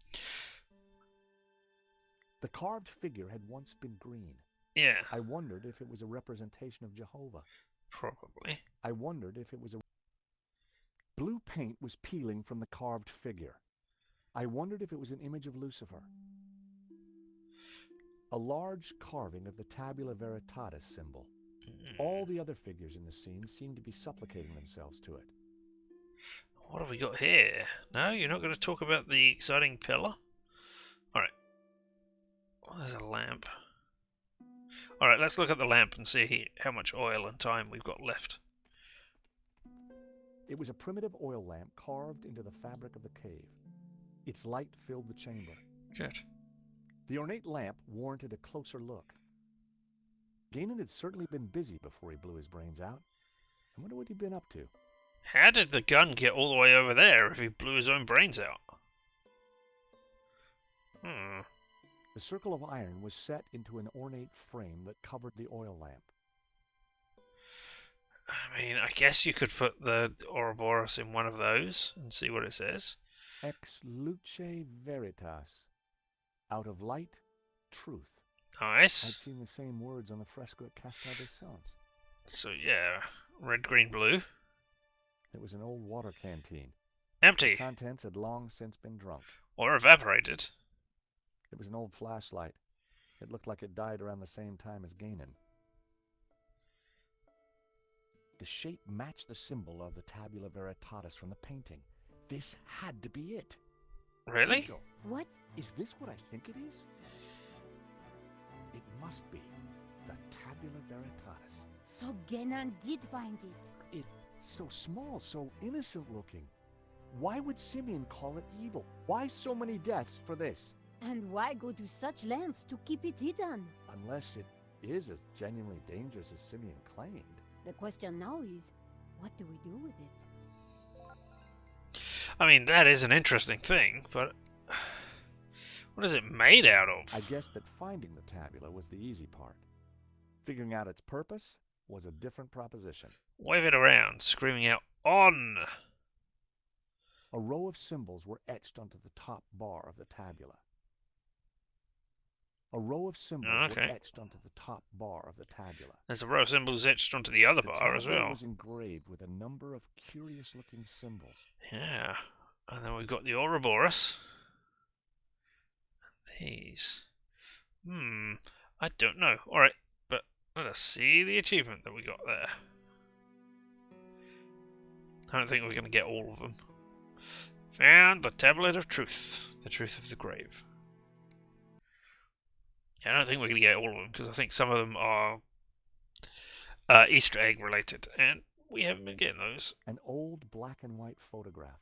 The carved figure had once been green. Yeah. I wondered if it was a representation of Jehovah. Probably. I wondered if it was a... Blue paint was peeling from the carved figure. I wondered if it was an image of Lucifer. A large carving of the Tabula Veritatis symbol. All the other figures in the scene seemed to be supplicating themselves to it. What have we got here? No, you're not going to talk about the exciting pillar? Alright. Well, there's a lamp. Alright, let's look at the lamp and see how much oil and time we've got left. It was a primitive oil lamp carved into the fabric of the cave. Its light filled the chamber. Good. The ornate lamp warranted a closer look. Ganon had certainly been busy before he blew his brains out. I wonder what he'd been up to. How did the gun get all the way over there if he blew his own brains out? The circle of iron was set into an ornate frame that covered the oil lamp. I mean, I guess you could put the Ouroboros in one of those and see what it says. Ex luce veritas. Out of light, truth. Nice. I'd seen the same words on the fresco at Castel des Saints. So yeah, red, green, blue. It was an old water canteen. Empty. The contents had long since been drunk. Or evaporated. It was an old flashlight. It looked like it died around the same time as Ganon. The shape matched the symbol of the Tabula Veritatis from the painting. This had to be it. Really? Nico, What? is this what I think it is? It must be the Tabula Veritatis. So Genan did find it. It's so small, so innocent looking. Why would Simeon call it evil? Why so many deaths for this? And why go to such lengths to keep it hidden? Unless it is as genuinely dangerous as Simeon claimed. The question now is, what do we do with it? I mean, that is an interesting thing, but what is it made out of? I guess that finding the tabula was the easy part. Figuring out its purpose was a different proposition. Wave it around, screaming out, "On!" A row of symbols were etched onto the top bar of the tabula. A row of symbols were etched onto the top bar of the tabula. There's a row of symbols etched onto the other The bar as tabula well. was engraved with a number of curious-looking symbols. Yeah. And then we've got the Ouroboros. And these. I don't know. Alright, but let us see the achievement that we got there. I don't think we're going to get all of them. Found the Tablet of Truth. The truth of the grave. I don't think we're going to get all of them, because I think some of them are Easter egg related, and we haven't been getting those. An old black and white photograph.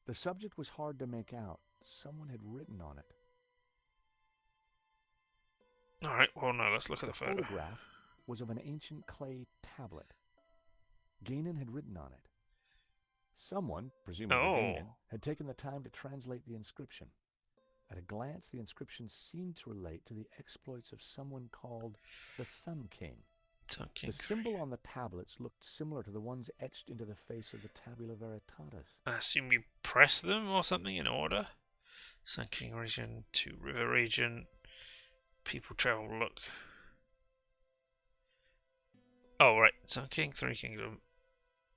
The subject was hard to make out. Someone had written on it. Alright, well no, let's look at the photo. photograph was of an ancient clay tablet. Ganon had written on it. Someone, presumably Ganon, had taken the time to translate the inscription. At a glance, the inscription seemed to relate to the exploits of someone called the Sun King. The symbol on the tablets looked similar to the ones etched into the face of the Tabula Veritatis. I assume you press them or something in order. Sun King region to River region. People travel look. Oh, right. Sun King, Three Kingdom.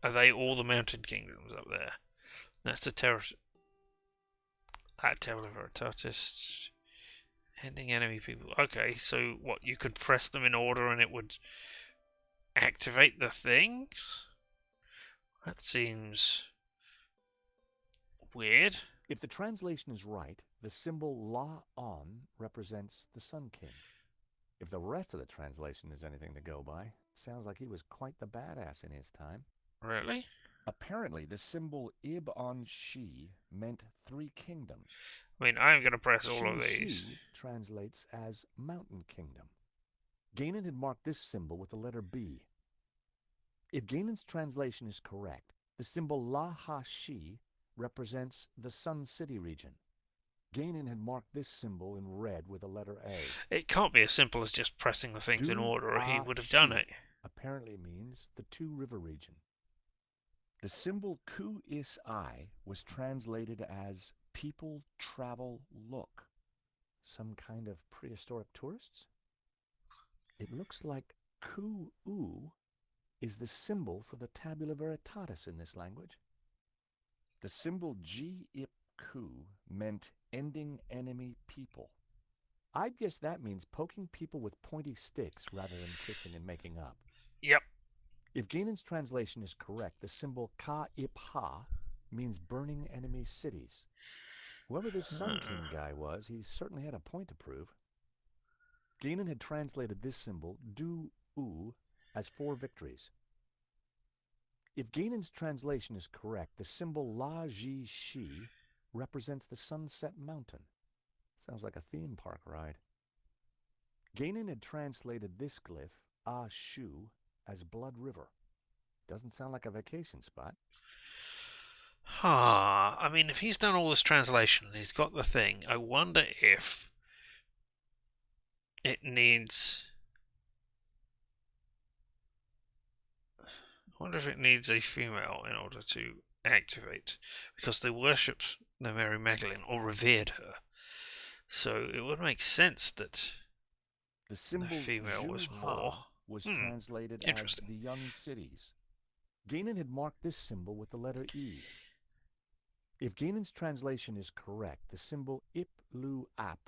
Are they all the mountain kingdoms up there? That's the that Tabula Veritatis. Ending enemy people. Okay, so what? You could press them in order and it would activate the things? That seems weird. If the translation is right, the symbol La-On represents the Sun King. If the rest of the translation is anything to go by, sounds like he was quite the badass in his time. Really? Apparently, the symbol Ib-On-Shi meant 3 kingdoms. I mean, I'm going to press all of these. Shi translates as Mountain Kingdom. Gainan had marked this symbol with the letter B. If Gainan's translation is correct, the symbol La-Ha-Shi represents the Sun City region. Gainan had marked this symbol in red with the letter A. It can't be as simple as just pressing the things in order, or he would have done it. Apparently means the Two River region. The symbol Ku-Is-I was translated as people, travel, look. Some kind of prehistoric tourists? It looks like Ku-U is the symbol for the Tabula Veritatis in this language. The symbol G-Ip-Ku meant ending enemy people. I'd guess that means poking people with pointy sticks rather than kissing and making up. Yep. If Gainan's translation is correct, the symbol Ka-Ip-Ha means burning enemy cities. Whoever this Sun King guy was, he certainly had a point to prove. Gainan had translated this symbol, Du-U, as 4 victories. If Gainan's translation is correct, the symbol La-Ji-Shi represents the Sunset Mountain. Sounds like a theme park ride. Gainan had translated this glyph, Ah-Shu, as Blood River. Doesn't sound like a vacation spot. I mean, if he's done all this translation and he's got the thing, I wonder if it needs... I wonder if it needs a female in order to activate, because they worshipped the Mary Magdalene or revered her. So it would make sense that the symbol female was more translated as the young cities. Gainan had marked this symbol with the letter E. If Gainan's translation is correct, the symbol Ip-Lu-Ap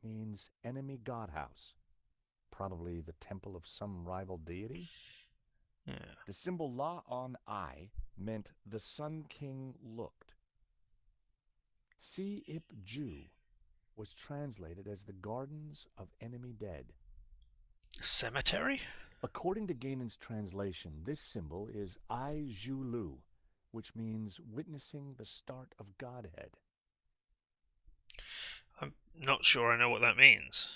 means enemy godhouse. Probably the temple of some rival deity? Yeah. The symbol La-On-I meant the Sun King looked. Si-Ip-Ju was translated as the gardens of enemy dead. Cemetery? According to Gainan's translation, this symbol is I-Ju-Lu, which means witnessing the start of Godhead. I'm not sure I know what that means.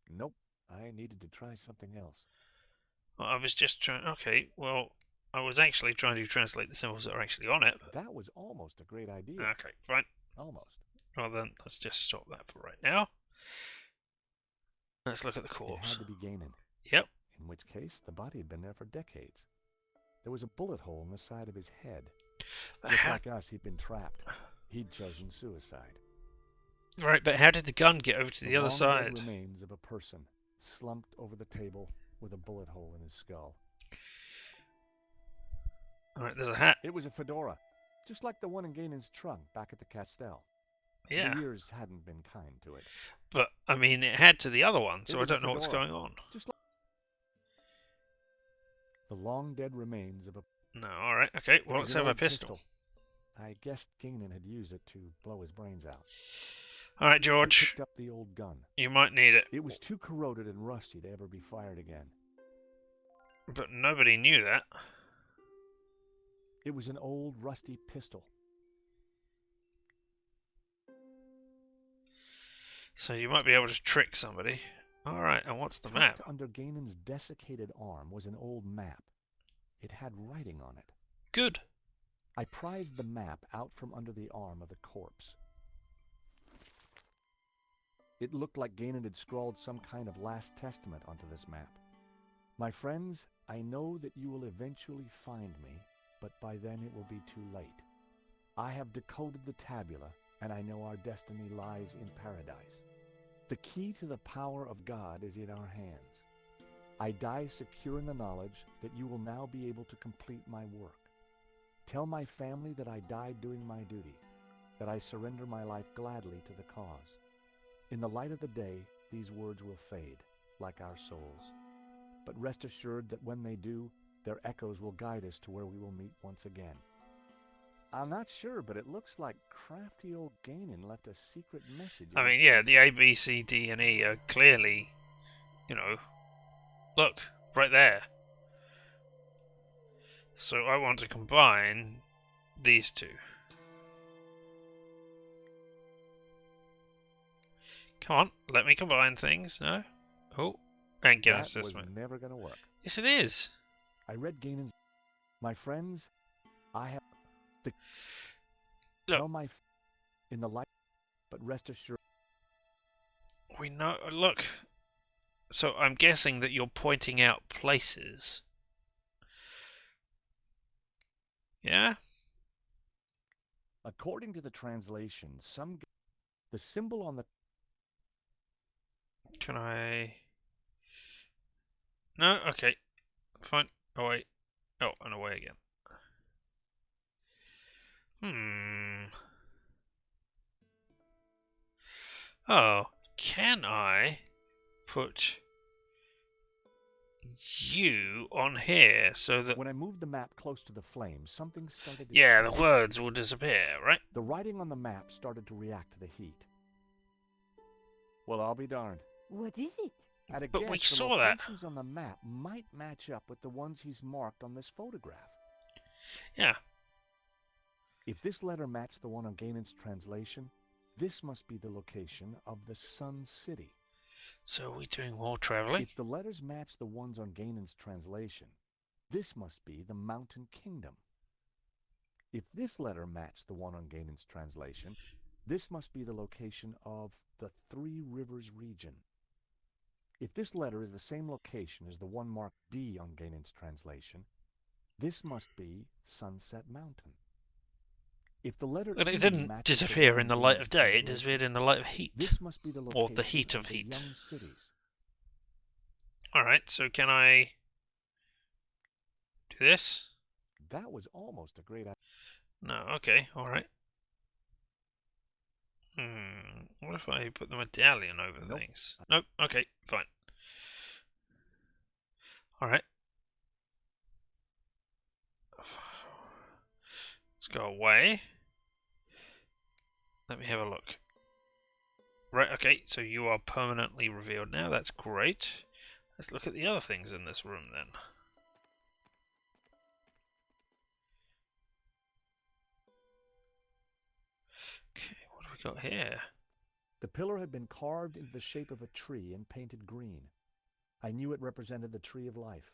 Nope, I needed to try something else. Well, I was just trying... Okay, well, I was actually trying to translate the symbols that are actually on it. That was almost a great idea. Okay, fine. Almost. Well then, let's just stop that for right now. Let's look at the corpse. It had to be Gainan. Yep. In which case, the body had been there for decades. There was a bullet hole in the side of his head. Just like us, he'd been trapped. He'd chosen suicide. Right, but how did the gun get over to the other side? The remains of a person slumped over the table with a bullet hole in his skull. Alright, there's a hat. It was a fedora, just like the one in Gainan's trunk back at the Castell. Yeah. The years hadn't been kind to it. But, I mean, it had to the other one, so I don't know what's going on. Just like the long dead remains of a... No, alright, okay, well, let's have a pistol. I guessed Gainan had used it to blow his brains out. Alright, George. He picked up the old gun. You might need it. It was too corroded and rusty to ever be fired again. But nobody knew that. It was an old, rusty pistol. So you might be able to trick somebody. Alright, and what's the map? Under Gainan's desiccated arm was an old map. It had writing on it. Good. I prized the map out from under the arm of the corpse. It looked like Gainan had scrawled some kind of last testament onto this map. My friends, I know that you will eventually find me, but by then it will be too late. I have decoded the tabula, and I know our destiny lies in paradise. The key to the power of God is in our hands. I die secure in the knowledge that you will now be able to complete my work. Tell my family that I died doing my duty, that I surrender my life gladly to the cause. In the light of the day, these words will fade, like our souls. But rest assured that when they do, their echoes will guide us to where we will meet once again. I'm not sure, but it looks like crafty old Ganon left a secret message. I mean, yeah, the A, B, C, D, and E are clearly, look, right there. So I want to combine these two. Come on, let me combine things. No? Oh, and get us That this was one. never going to work. Yes, it is. I read Ganon's... My friends, I have... Look. Tell my... In the light... But rest assured... We know. Look. So I'm guessing that you're pointing out places. Yeah? According to the translation, the symbol on the... Can I... No? Okay. Fine. Oh, wait. Oh, and away again. Oh, can I put you on here so that... When I moved the map close to the flame, something started to Yeah, the change. words will disappear, right? The writing on the map started to react to the heat. Well, I'll be darned. What is it? At a But guess, we the saw that. locations on the map might match up with the ones he's marked on this photograph. Yeah. If this letter matched the one on Ganon's translation, this must be the location of the Sun City. So are we doing more traveling? If the letters match the ones on Ganon's translation, this must be the Mountain Kingdom. If this letter matched the one on Ganon's translation, this must be the location of the Three Rivers region. If this letter is the same location as the one marked D on Ganon's translation, this must be Sunset Mountain. If the letter But E it didn't matches disappear one in on the light Ganon's of day, it translation, disappeared in the light of heat. this must be the location Or the heat of the heat. Young Cities. Alright, so can I do this? That was almost a great idea. No, okay, alright. What if I put the medallion over Nope. things? Nope, okay, fine. Alright. Let's go away. Let me have a look. Right, okay, so you are permanently revealed now, that's great. Let's look at the other things in this room then. Okay, what have we got here? The pillar had been carved into the shape of a tree and painted green. I knew it represented the Tree of Life.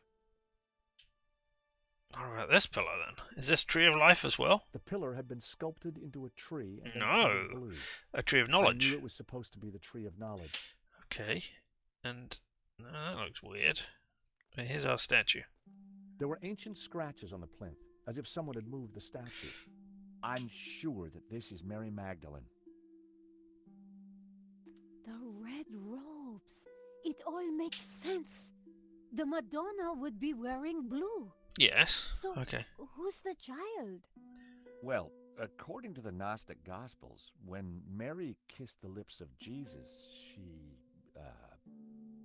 What about this pillar then? Is this Tree of Life as well? The pillar had been sculpted into a tree and then No, painted blue. a Tree of I Knowledge. knew it was supposed to be the Tree of Knowledge. Okay, and that looks weird. But here's our statue. There were ancient scratches on the plinth, as if someone had moved the statue. I'm sure that this is Mary Magdalene. The red robes. It all makes sense. The Madonna would be wearing blue. Yes. So, Okay. who's the child? Well, according to the Gnostic Gospels, when Mary kissed the lips of Jesus, she,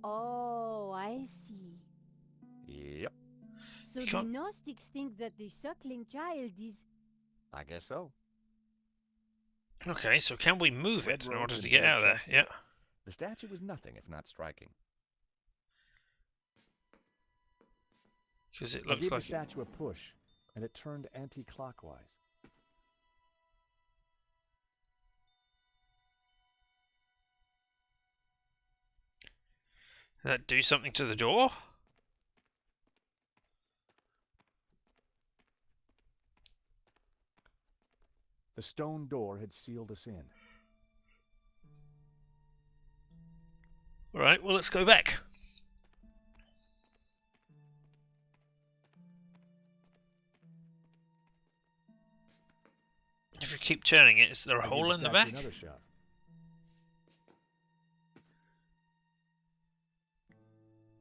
Oh, I see. Yep, So the Can't- Gnostics think that the suckling child is... I guess so. Okay, so can we move Red it in robes order and to get red out of there? chest. Yeah. The statue was nothing if not striking. Because it I looks gave like the statue a push, and it turned anti-clockwise. Did that do something to the door? The stone door had sealed us in. Alright, well let's go back. If you keep turning it, is there a I gave hole in the statue back? another shove.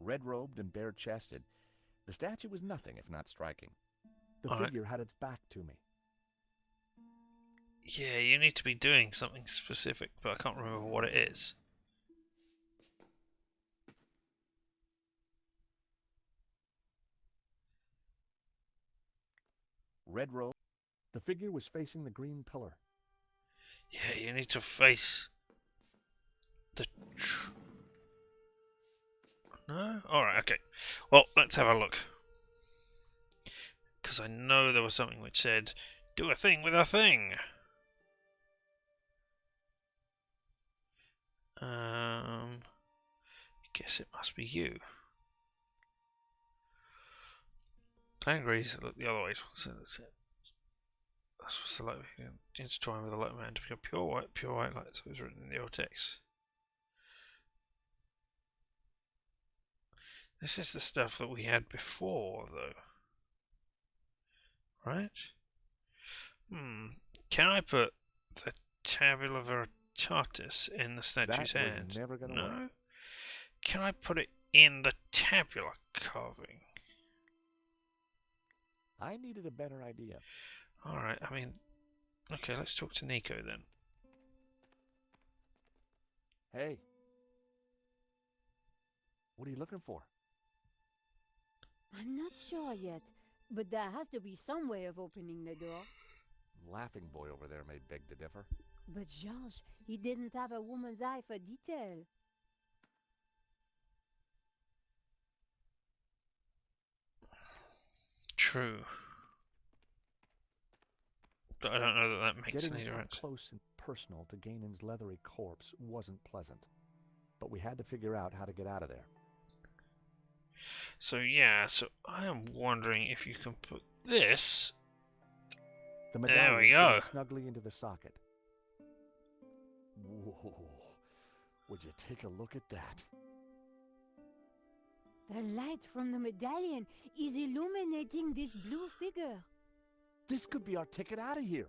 Red-robed and bare-chested, the statue was nothing if not striking. The All right. figure had its back to me. Yeah, you need to be doing something specific, but I can't remember what it is. Red-robed, the figure was facing the green pillar. Yeah, you need to face the... No? Alright, okay. Well, let's have a look. Because I know there was something which said, do a thing with a thing. Guess it must be you. Clangries look the other way. So that's it. That's what's the light. Intertwine with the light man to become pure white light. So it's written in the old text. This is the stuff that we had before, though. Right? Can I put the tabula veritatis in the statue's That was hand? never gonna No? work. Can I put it in the tabular carving? I needed a better idea. Alright, I mean... Okay, let's talk to Nico then. Hey. What are you looking for? I'm not sure yet, but there has to be some way of opening the door. Laughing boy over there may beg to differ. But Georges, he didn't have a woman's eye for detail. True. But I don't know that that makes Getting any up difference. close and personal to Ganon's leathery corpse wasn't pleasant. But we had to figure out how to get out of there. So yeah, so I am wondering if you can put this... The There medallion we go. fitted snugly into the socket. Whoa. Would you take a look at that? The light from the medallion is illuminating this blue figure. This could be our ticket out of here.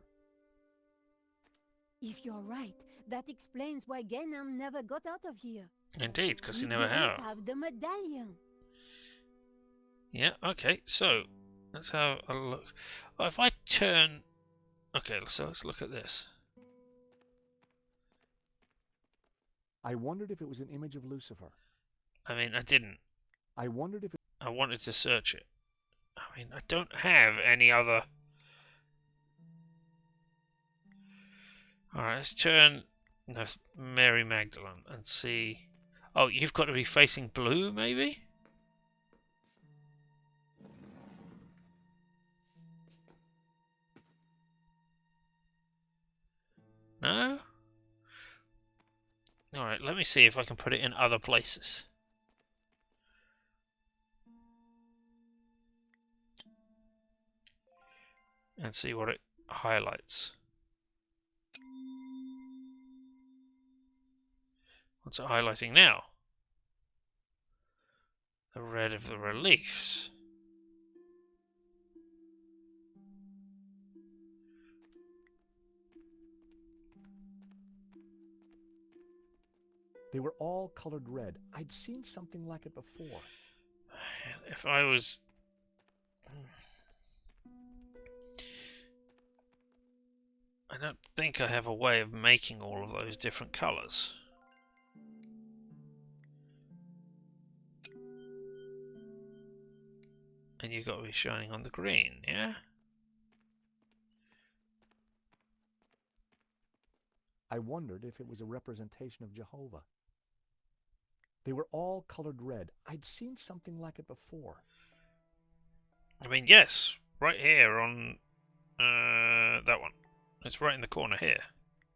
If you're right, that explains why Ganon never got out of here. Indeed, because he He never didn't had. have the medallion. Yeah, okay, so let's have a look. Well, if I turn... Okay, so let's look at this. I wondered if it was an image of Lucifer. I mean, I didn't. I wondered if it... I wanted to search it. I mean, I don't have any other... Alright, let's turn the Mary Magdalene and see... Oh, you've got to be facing blue, maybe? No? Alright, let me see if I can put it in other places. And see what it highlights. What's it highlighting now? The red of the reliefs. They were all colored red. I'd seen something like it before. If I was... I don't think I have a way of making all of those different colours. And you've got to be shining on the green, yeah? I wondered if it was a representation of Jehovah. They were all colored red. I'd seen something like it before. I mean, yes, right here on that one. It's right in the corner here.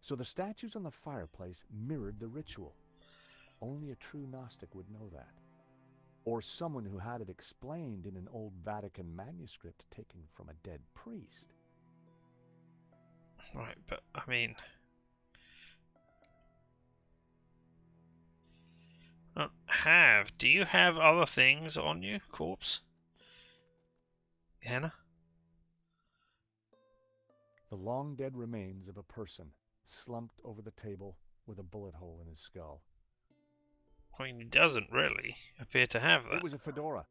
So the statues on the fireplace mirrored the ritual. Only a true Gnostic would know that. Or someone who had it explained in an old Vatican manuscript taken from a dead priest. Right, but I mean... I don't have... Do you have other things on you, corpse? Hannah? The long dead remains of a person slumped over the table with a bullet hole in his skull. I mean, he doesn't really appear to have that. It was a fedora.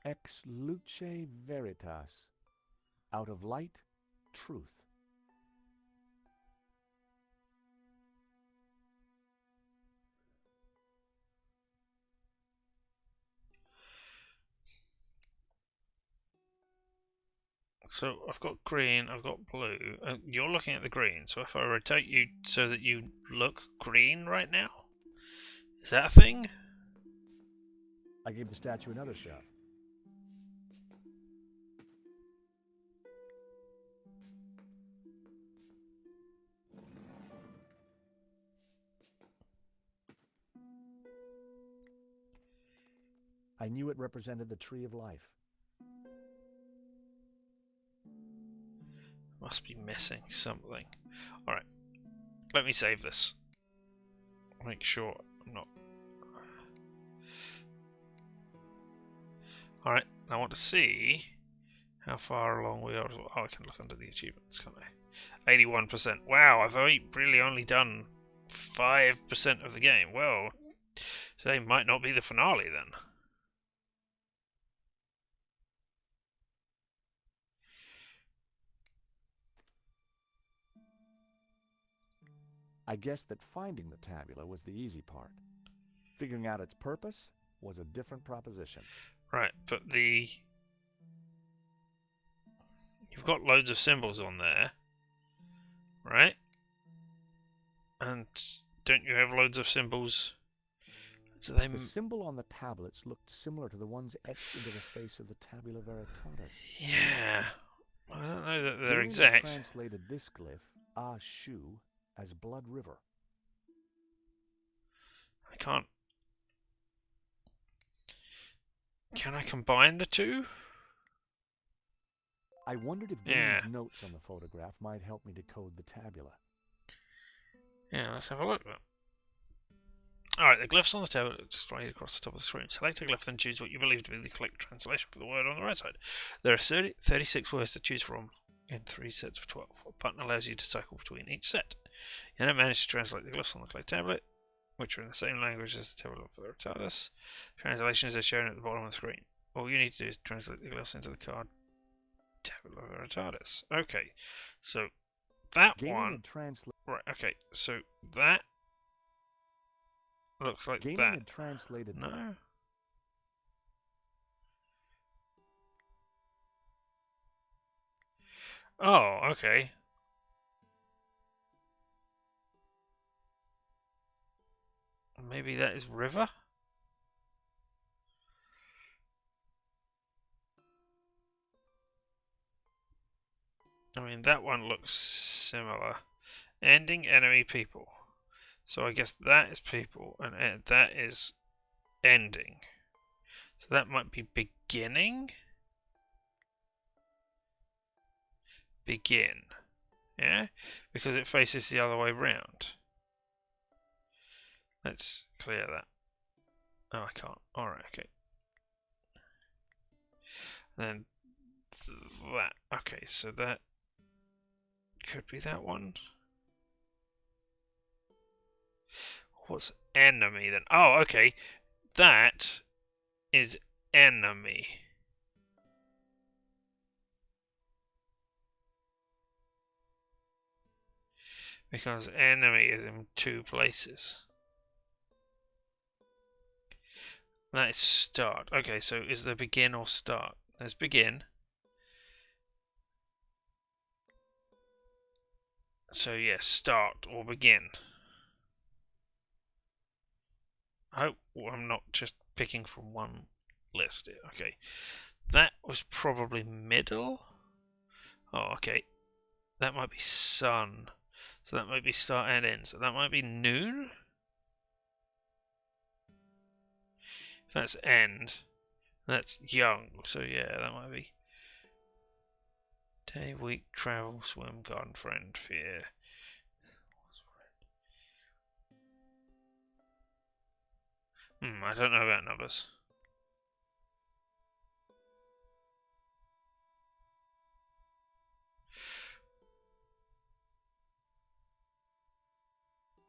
Ex luce veritas. Out of light, truth. So I've got green, I've got blue. You're looking at the green, so if I rotate you so that you look green right now, is that a thing? I gave the statue another shove. I knew it represented the tree of life. Must be missing something. Alright, let me save this. Make sure I'm not... Alright, I want to see how far along we are. Oh, I can look under the achievements, can't I? 81%. Wow, I've really only done 5% of the game. Well, today might not be the finale then. I guessed that finding the tabula was the easy part. Figuring out its purpose was a different proposition. Right, but you've got loads of symbols on there, right? And don't you have loads of symbols? Do they... The symbol on the tablets looked similar to the ones etched into the face of the tabula veritatis. Yeah, I don't know that they're Galen exact. translated this glyph, Shu, as Blood River. I can't... Can I combine the two? I wondered if Yeah. Galen's notes on the photograph might help me decode the tabula. Yeah, let's have a look then. Alright, the glyphs on the tablet are displayed across the top of the screen. Select a glyph, then choose what you believe to be the correct translation for the word on the right side. There are 36 words to choose from in 3 sets of 12. A button allows you to cycle between each set. You don't manage to translate the glyphs on the clay tablet, which are in the same language as the tablet of Veritatis. Translations are shown at the bottom of the screen. All you need to do is translate the glyphs into the card tablet of Veritatis. Okay, so that Galen one... had translated. Right, okay, so that looks like Galen that. had translated. No? Oh, okay. Maybe that is river? I mean, that one looks similar. Ending enemy people. So I guess that is people, and that is ending. So that might be beginning? Begin. Yeah? Because it faces the other way round. Let's clear that. Oh, I can't. Alright, okay. Then that. Okay, so that could be that one. What's enemy then? Oh, okay. That is enemy. Because enemy is in 2 places. That is start. Okay, so is there begin or start? There's begin. So yes, start or begin. I hope I'm not just picking from one list here. Okay, that was probably middle. Oh, okay. That might be sun. So that might be start and end. So that might be noon. If that's end, that's young. So yeah, that might be day, week, travel, swim, garden, friend, fear. I don't know about numbers.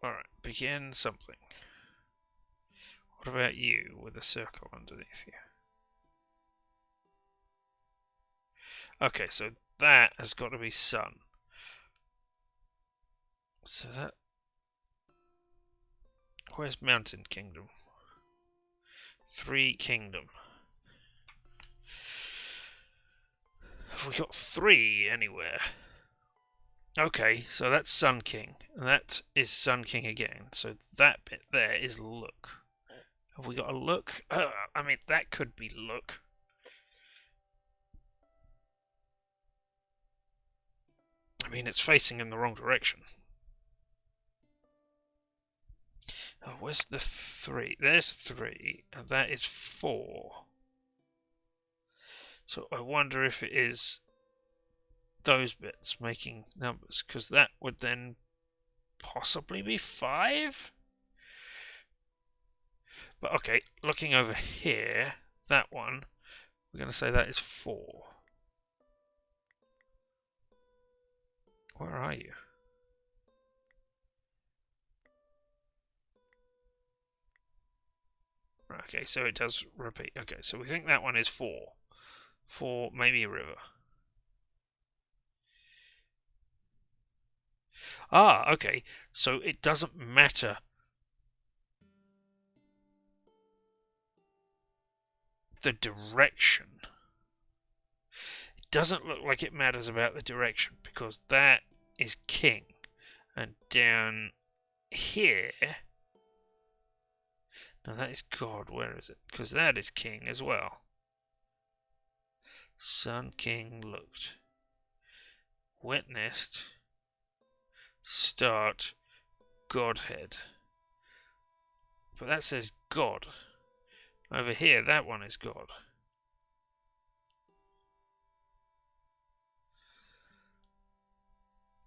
Alright, begin something. What about you with a circle underneath you? Okay, so that has got to be sun. So that... Where's Mountain Kingdom? 3 Kingdom. Have we got 3 anywhere? Okay, so that's Sun King, and that is Sun King again. So that bit there is look. Have we got a look? I mean, that could be look. I mean, it's facing in the wrong direction. Oh, where's the 3? There's 3, and that is 4. So I wonder if it is those bits making numbers, because that would then possibly be 5? But okay, looking over here, that one, we're going to say that is 4. Where are you? Okay, so it does repeat. Okay, so we think that one is 4. 4, maybe a river. Ah, okay, so it doesn't matter the direction. It doesn't look like it matters about the direction, because that is king. And down here... Now that is God, where is it? Because that is king as well. Sun King looked. Witnessed. Start. Godhead. But that says God. Over here, that one is God.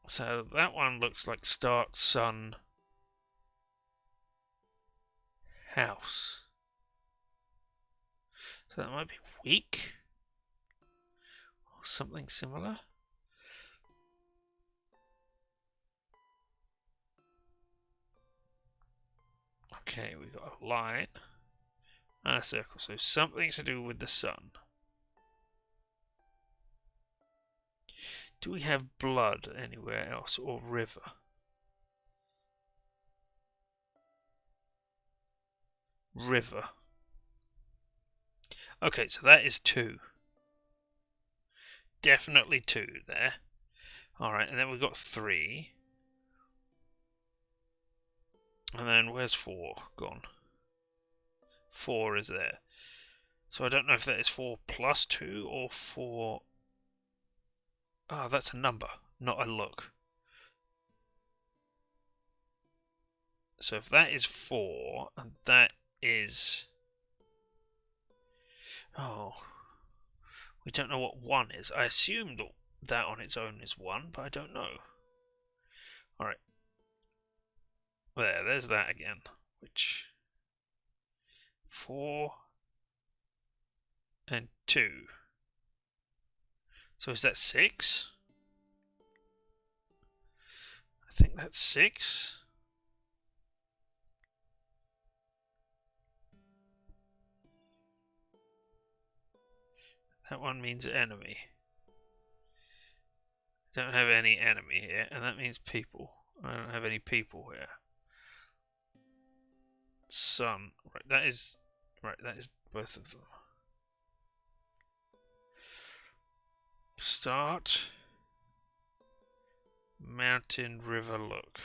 So that one looks like start, sun, house. So that might be weak. Or something similar. Okay, we've got a line and a circle. So something to do with the sun. Do we have blood anywhere else, or river? River. Okay, so that is 2. Definitely 2 there. Alright, and then we've got 3. And then where's 4 gone? 4 is there. So I don't know if that is 4 plus 2 or 4... Ah, that's a number, not a look. So if that is 4, and that is... Oh, we don't know what 1 is. I assume that on its own is 1, but I don't know. Alright. There's that again. Which... 4 and 2. So is that 6? I think that's 6. That one means enemy. Don't have any enemy here, and that means people. I don't have any people here. Sun. Right, that is both of them. Start. Mountain, river, look.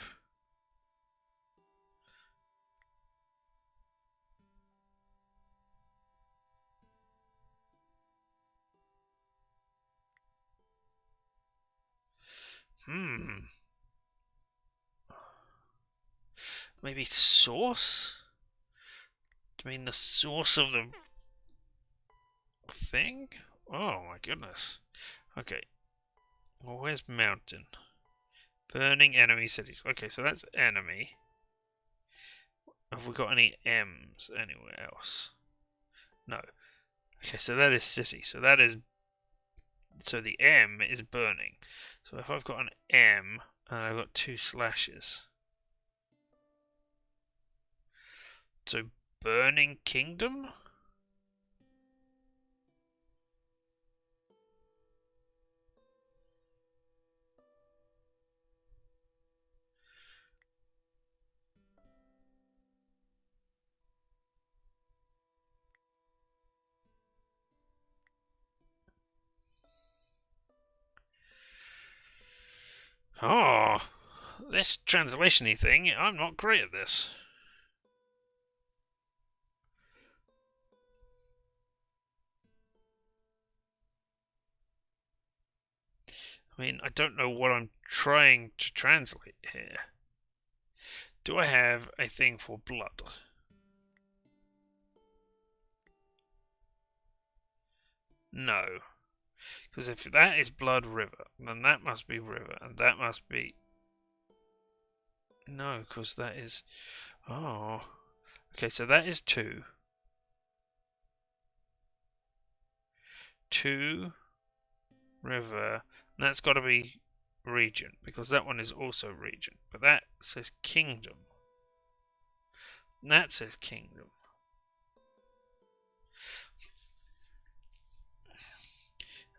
Maybe source? Do you mean the source of the thing? Oh my goodness. Okay. Well, where's mountain? Burning enemy cities. Okay, so that's enemy. Have we got any M's anywhere else? No. Okay, so that is city. So that is... So the M is burning. So if I've got an M and I've got 2 slashes. So Burning Kingdom? Oh, this translation-y thing, I'm not great at this. I mean, I don't know what I'm trying to translate here. Do I have a thing for blood? No. Because if that is Blood River, then that must be River, and that must be... No, because that is... Oh. Okay, so that is 2. 2, River, and that's got to be region, because that one is also region. But that says Kingdom. And that says Kingdom.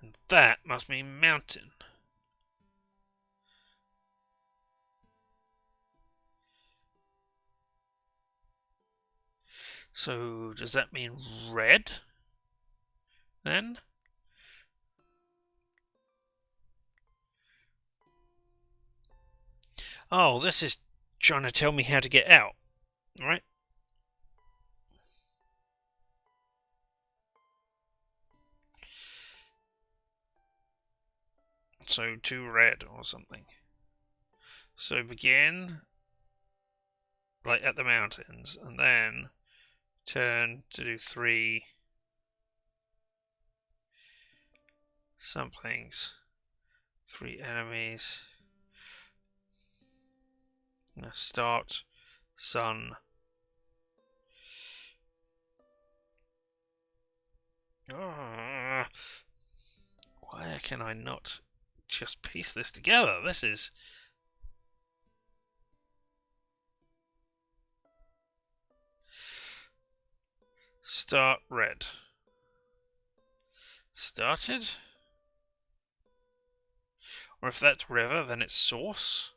And that must mean mountain. So, does that mean red? Then? Oh, this is trying to tell me how to get out, right? So 2 red or something. So begin like at the mountains and then turn to do 3 somethings. 3 enemies. Now start sun. Why can I not just piece this together? This is... Start red. Started? Or if that's river, then it's source?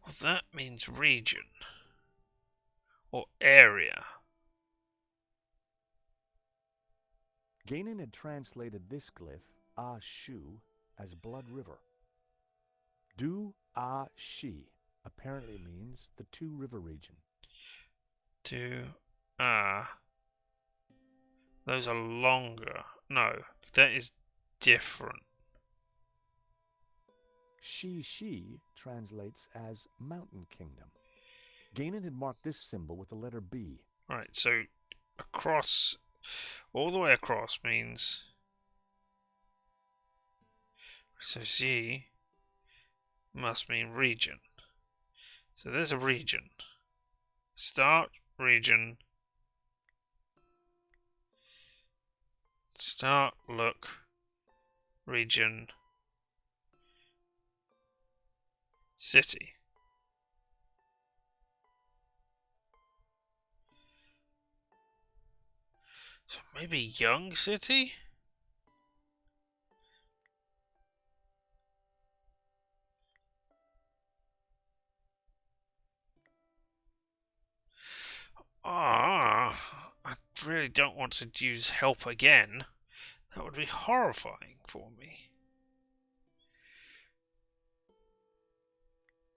Well, that means region. Or area. Ganon had translated this glyph, Ah-Shu, as Blood River. Du-Ah-Shi apparently means the Two River region. Those are longer. No, that is different. Shi-Shi translates as Mountain Kingdom. Ganon had marked this symbol with the letter B. Right, so across, all the way across means... So Z must mean region. So there's a region. Start region. Start look region. City. So maybe young city? I really don't want to use help again. That would be horrifying for me.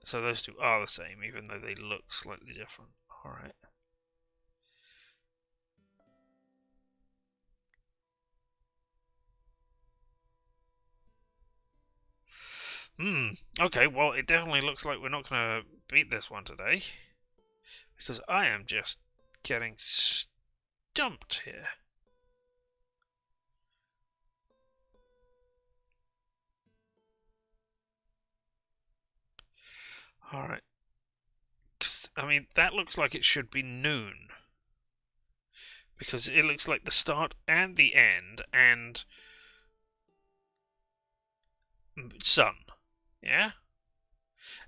So those two are the same, even though they look slightly different. Alright. Okay, well, it definitely looks like we're not going to beat this one today. Because I am just getting stumped here. Alright. I mean, that looks like it should be noon. because it looks like the start and the end and sun. Yeah?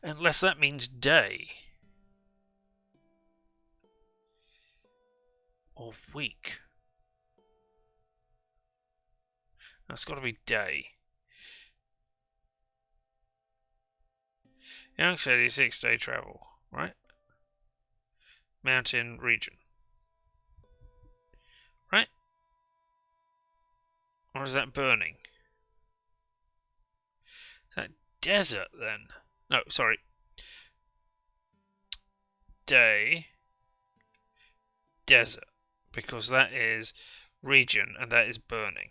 Unless that means day. Or week. That's got to be day. Young City, 6-day travel, right? Mountain region. Right? Or is that burning? Is that desert then? No, sorry. Day. Desert. Because that is region and that is burning.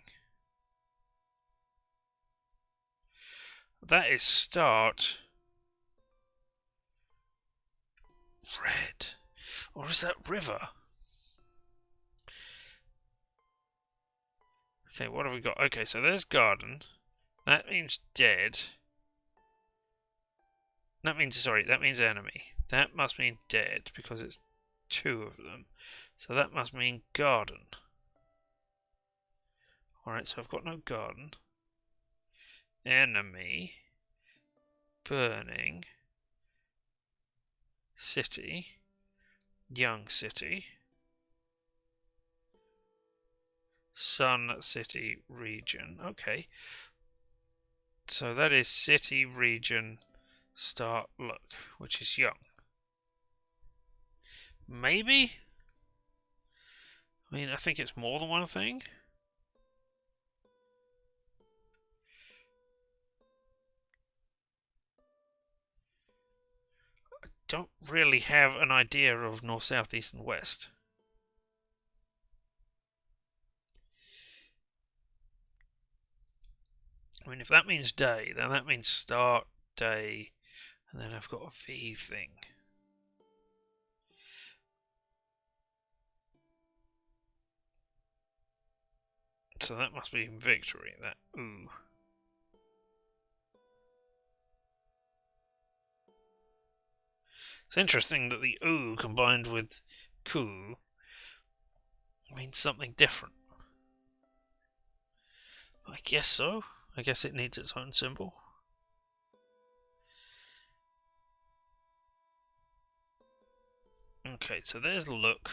That is start. Red. Or is that river? Okay, what have we got? Okay, so there's garden. That means dead. That means, sorry, that means enemy. That must mean dead because it's two of them. So that must mean garden. Alright, so I've got no garden. Enemy. Burning. City. Young city. Sun city region. Okay. So that is city region start look, which is young. Maybe? I mean, I think it's more than one thing. I don't really have an idea of north, south, east, and west. I mean, if that means day, then that means start, day, and then I've got a V thing. So that must be victory, that ooh. It's interesting that the ooh combined with ku means something different. I guess so. I guess it needs its own symbol. Okay, so there's look.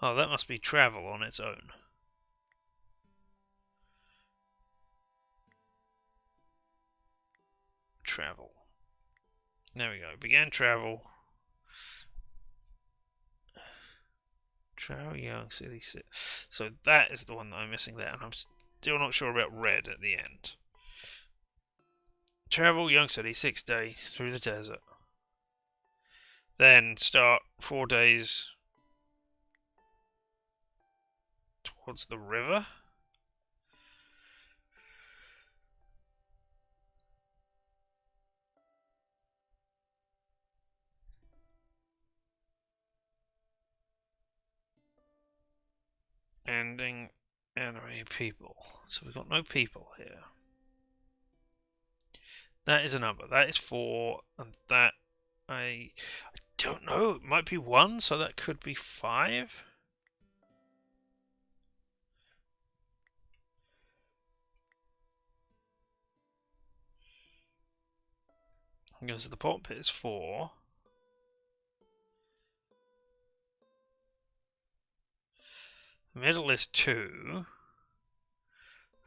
Oh, that must be travel on its own. Travel. There we go. Began travel. Travel Young City. So that is the one that I'm missing there, and I'm still not sure about red at the end. Travel Young City 6 days through the desert. Then start 4 days towards the river. Ending enemy people. So we've got no people here. That is a number. That is 4, and that I don't know. It might be 1, so that could be 5. Because the bottom bit is 4. The middle is 2. The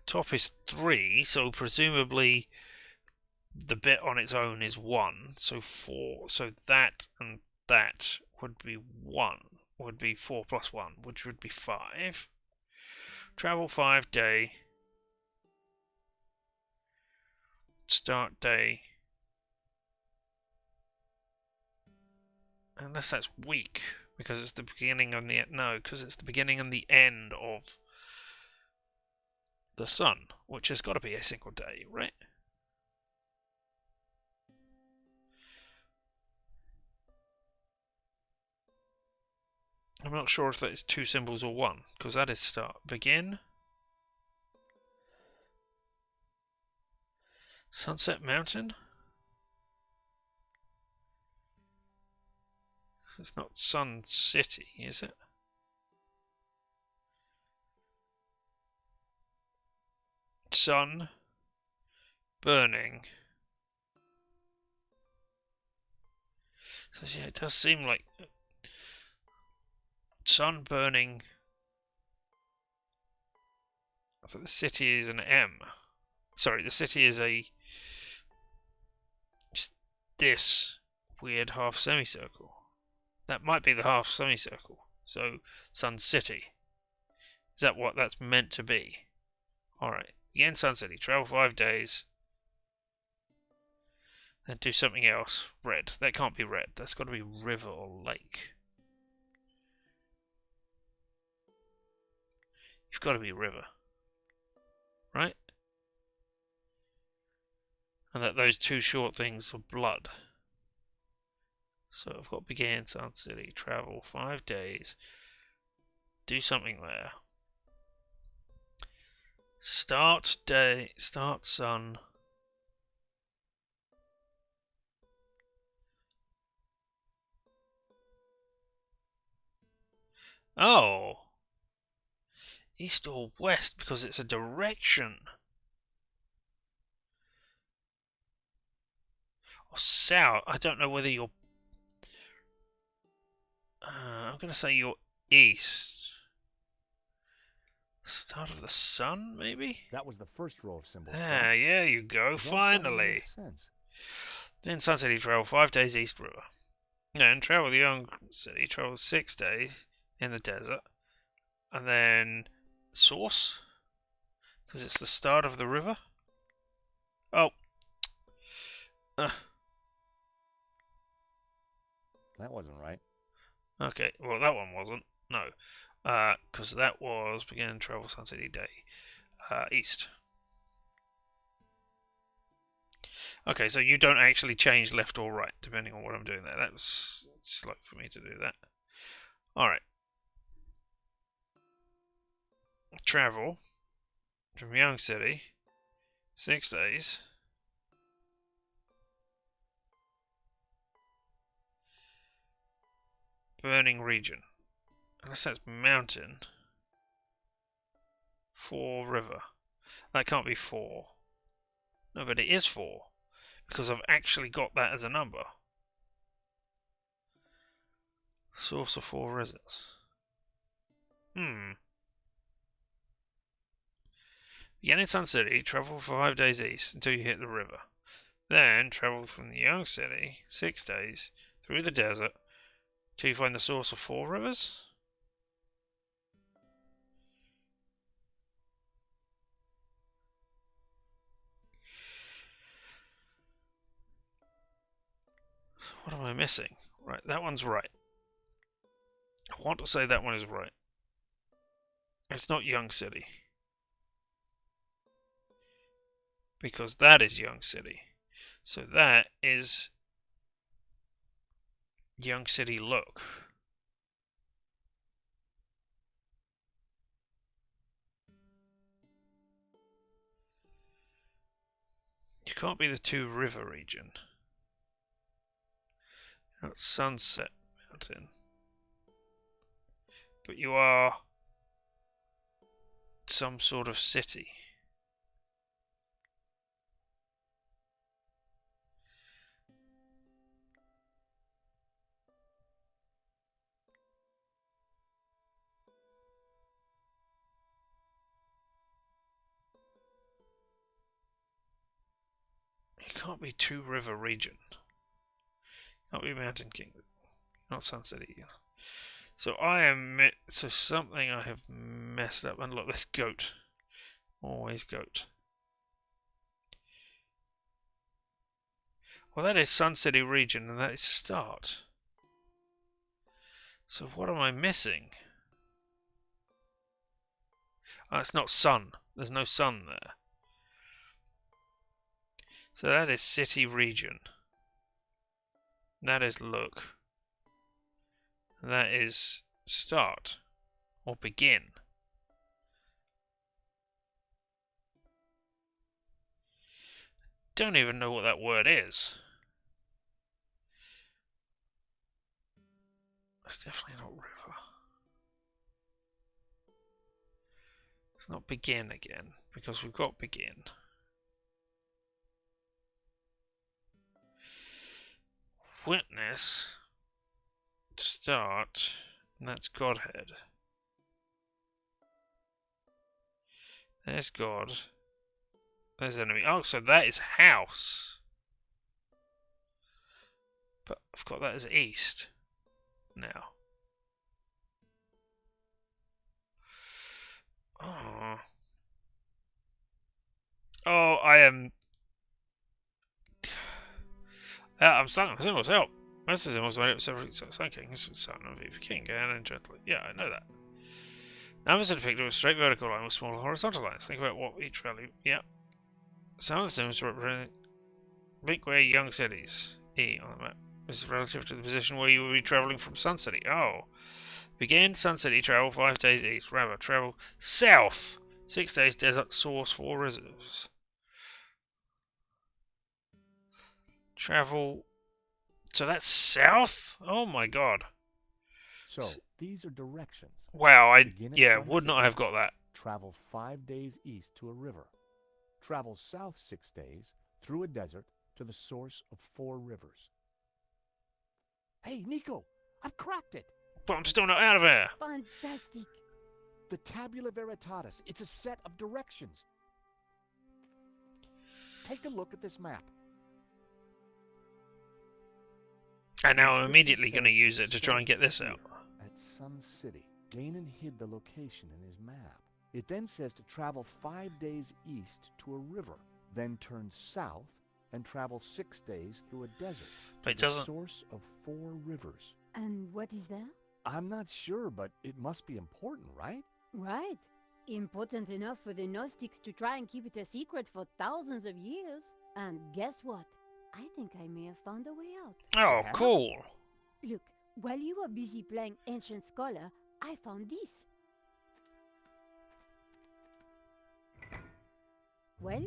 top is 3, so presumably the bit on its own is 1. So 4. So that and that would be 1. Would be 4 plus 1, which would be 5. Travel 5 day. Start day. Unless that's week, because it's the beginning and the no, because it's the beginning and the end of the sun, which has got to be a single day, right? I'm not sure if that is 2 symbols or 1, because that is start. Begin. Sunset Mountain. It's not Sun City, is it? sun burning. So yeah, it does seem like sun burning. So the city is an M. Sorry, the city is a just this weird half semicircle. That might be the half semicircle. So Sun City. Is that what that's meant to be? Alright. Again, Sun City. Travel 5 days. Then do something else. Red. That can't be red. That's got to be river or lake. You've got to be river. Right? And that those two short things are blood. So I've got begin Sun City. Travel 5 days. Do something there. Start day. Start sun. Oh! East or west because it's a direction. Or south. I don't know whether you're... I'm going to say you're east. Start of the sun, maybe? That was the first row of symbols. Ah, yeah, you go. Finally. Makes sense. Then Sun City travel 5 days east river. Then travel the Young City, travel 6 days in the desert. And then source, because it's the start of the river. Oh. That wasn't right. Okay, well that one wasn't. No. Because that was begin travel Sun City day. East. Okay, so you don't actually change left or right, depending on what I'm doing there. That's slow for me to do that. Alright. Travel from Young City. 6 days. Burning region. Unless that's mountain. 4 river. That can't be 4. No, but it is 4. Because I've actually got that as a number. Source of 4 rivers. Begin in Sun City, travel for 5 days east until you hit the river. Then travel from the Young City 6 days through the desert till you find the source of 4 rivers. What am I missing? Right, that one's right. I want to say that one is right. It's not Young City. Because that is Young City. So that is Young City look. You can't be the 2 river region. You're not Sunset Mountain. But you are some sort of city. You can't be 2 river region. Can't be Mountain Kingdom. Not Sun City. So so something I have messed up. And look, this goat. Always goat. Well, that is Sun City region, and that is start. So what am I missing? Oh, it's not sun. There's no sun there. So that is city region. That is look. And that is start or begin. Don't even know what that word is. It's definitely not river. It's not begin again, because we've got begin. Witness, start, and that's Godhead. There's God. There's enemy. Oh, so that is house. But I've got that as east now. Oh. Oh, I am. I'm stuck on the symbols. Help! Most of the symbols made up several Sun King, son of Eve King, and gently. Yeah, I know that. Numbers are depicted with straight vertical line with small horizontal lines. Think about what each value. Yeah. Some of the symbols represent big where young cities. E on the map. This is relative to the position where you will be travelling from Sun City. Oh. Begin Sun City, travel 5 days east. Rather, travel south. 6 days desert, source 4 reserves. Travel. So that's south? Oh my god. So, these are directions. Wow, Begin at yeah, Sun would not City. have got that. Travel 5 days east to a river. Travel south 6 days through a desert to the source of 4 rivers. Hey, Nico, I've cracked it. But I'm still not out of here. Fantastic. The Tabula Veritatis. It's a set of directions. Take a look at this map. And now The I'm inscription immediately going to says use it to try and get this start out. here at Sun City. Ganon hid the location in his map. It then says to travel 5 days east to a river, then turn south and travel 6 days through a desert But it to the doesn't. source of 4 rivers. And what is that? I'm not sure, but it must be important, right? Right. Important enough for the Gnostics to try and keep it a secret for thousands of years. And guess what? I think I may have found a way out. Oh, Yeah? cool. Look, while you were busy playing Ancient Scholar, I found this. Well,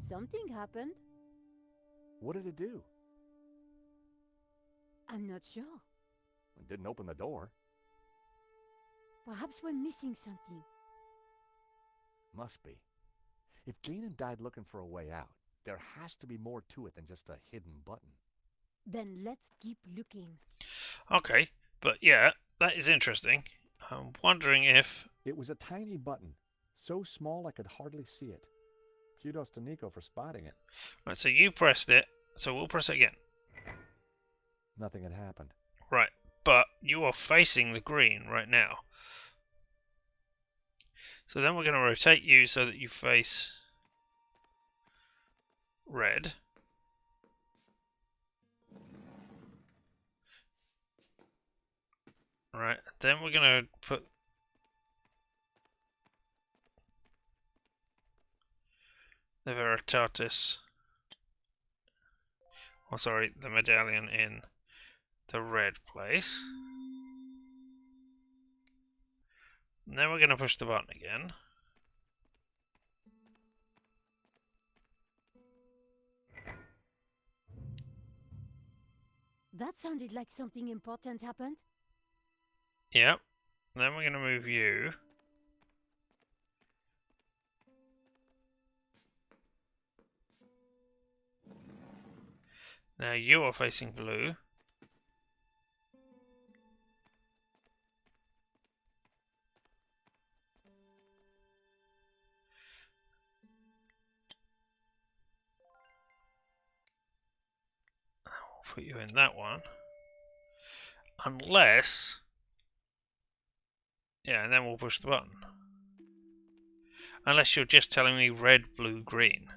something happened. What did it do? I'm not sure. It didn't open the door. Perhaps we're missing something. Must be. If Ganon died looking for a way out, there has to be more to it than just a hidden button. Then let's keep looking. Okay, but yeah, that is interesting. I'm wondering if. It was a tiny button, so small I could hardly see it. Kudos to Nico for spotting it. Right, so you pressed it, so we'll press it again. Nothing had happened. Right, but you are facing the green right now. So then we're going to rotate you so that you face red. Right, then we're going to put the Veritatis, oh sorry, the medallion in the red place. And then we're going to push the button again. That sounded like something important happened. Yep. Then we're going to move you. Now you are facing blue. We'll put you in that one. Unless... yeah, and then we'll push the button. Unless you're just telling me red, blue, green.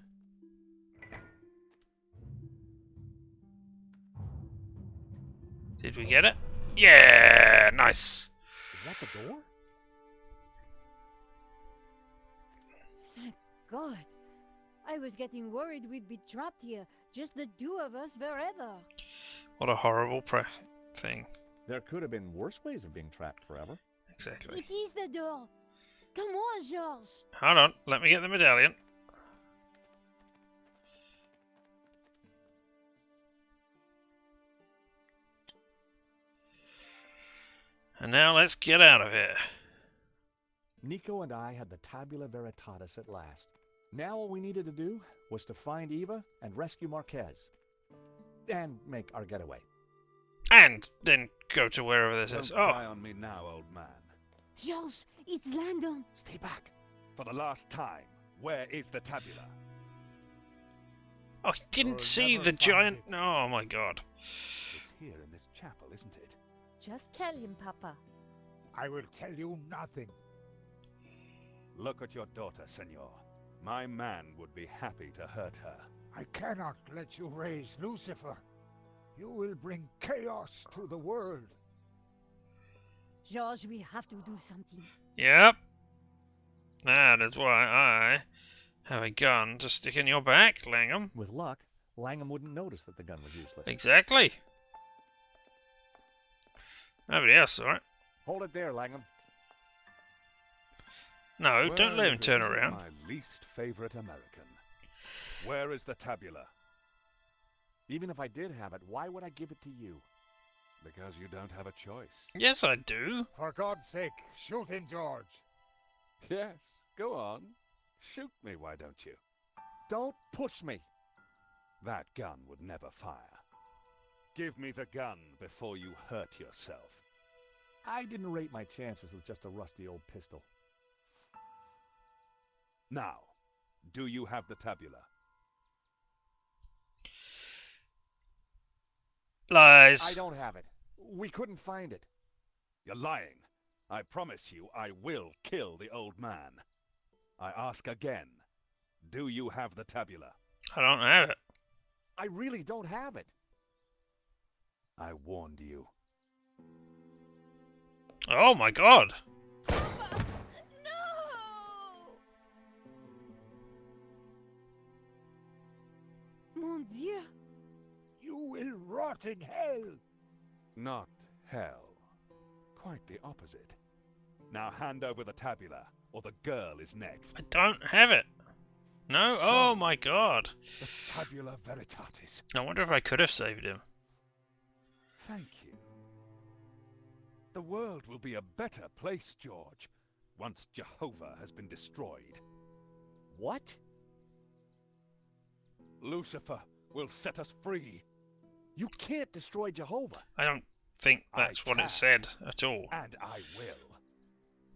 Did we get it? Yeah, nice. Is that the door? Thank God. I was getting worried we'd be trapped here, just the two of us forever. What a horrible thing. There could have been worse ways of being trapped forever. Exactly. It is the door. Come on, Georges. Hold on, let me get the medallion. And now let's get out of here. Nico and I had the Tabula Veritatis at last. Now all we needed to do was to find Eva and rescue Marquez. And make our getaway. And then go to wherever this is. Don't die on me now, old man. George, it's Langdon. Stay back. For the last time, where is the tabula? Oh, he didn't You'll see never the find giant. it. Oh my god. It's here in this chapel, isn't it? Just tell him, Papa. I will tell you nothing. Look at your daughter, senor. My man would be happy to hurt her. I cannot let you raise Lucifer. You will bring chaos to the world. George, we have to do something. Yep. That is why I have a gun to stick in your back, Langham. With luck, Langham wouldn't notice that the gun was useless. Exactly. Nobody else saw it. Hold it there, Langham. No, don't let Where him is turn it? around. My least favorite American. Where is the tabula? Even if I did have it, why would I give it to you? Because you don't have a choice. Yes, I do. For God's sake, shoot him, George. Yes, go on. Shoot me, why don't you? Don't push me. That gun would never fire. Give me the gun before you hurt yourself. I didn't rate my chances with just a rusty old pistol. Now, do you have the tabula? Lies. I don't have it. We couldn't find it. You're lying. I promise you I will kill the old man. I ask again, do you have the tabula? I don't have it. I really don't have it. I warned you. Oh my god. No! Mon Dieu. You will rot in hell. Not hell. Quite the opposite. Now hand over the tabula, or the girl is next. I don't have it. No? So- Oh my god. The Tabula Veritatis. I wonder if I could have saved him. Thank you. The world will be a better place, George, once Jehovah has been destroyed. What? Lucifer will set us free, You can't destroy Jehovah. I don't think I that's what can. it said at all. and I will.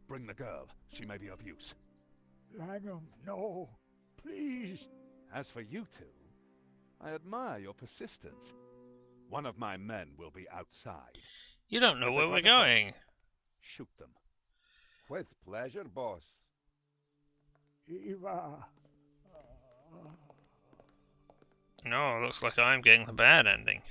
Bring the girl. She may be of use. Langham, no. Please. As for you two, I admire your persistence. One of my men will be outside. You don't know If where they we're try to fight going. me, shoot them. With pleasure, boss. Eva. No, it looks like I'm getting the bad ending.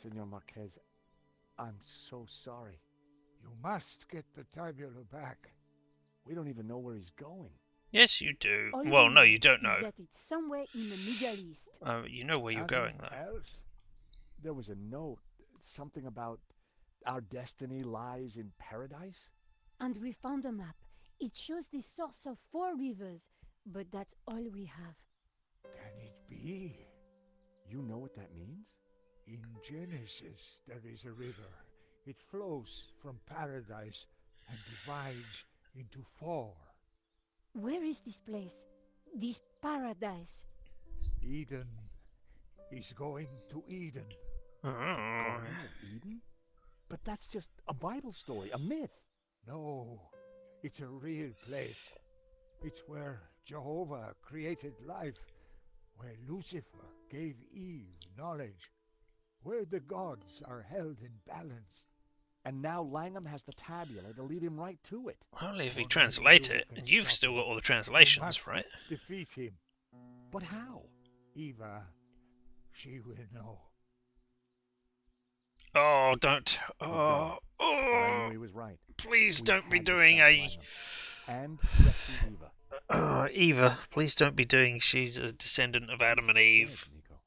Senor Marquez, I'm so sorry. You must get the tabula back. We don't even know where he's going. Yes, you do. All Well, we no, know you don't is know. that it's somewhere in the Middle East. You know where you're Nothing going, though. else? There was a note, something about our destiny lies in paradise. And we found a map. It shows the source of 4 rivers, but that's all we have. Can it be? You know what that means? In Genesis, there is a river. It flows from paradise and divides into 4. Where is this place? This paradise? Eden is going to Eden. Oh. Garden of Eden? But that's just a Bible story, a myth. No, it's a real place. It's where Jehovah created life, where Lucifer gave Eve knowledge, where the gods are held in balance. And now Langham has the tabula to lead him right to it. Only if he Only translates you it, can and you've stop still him. got all the You translations, must right? defeat him. But how? Eva, she will know. Oh, don't. God. Oh, But I oh, knew he was right. please We don't be had to doing stop a. Langham. And rescue Eva. Eva, please don't be doing. She's a descendant of Adam and Dead, Eve. Nico.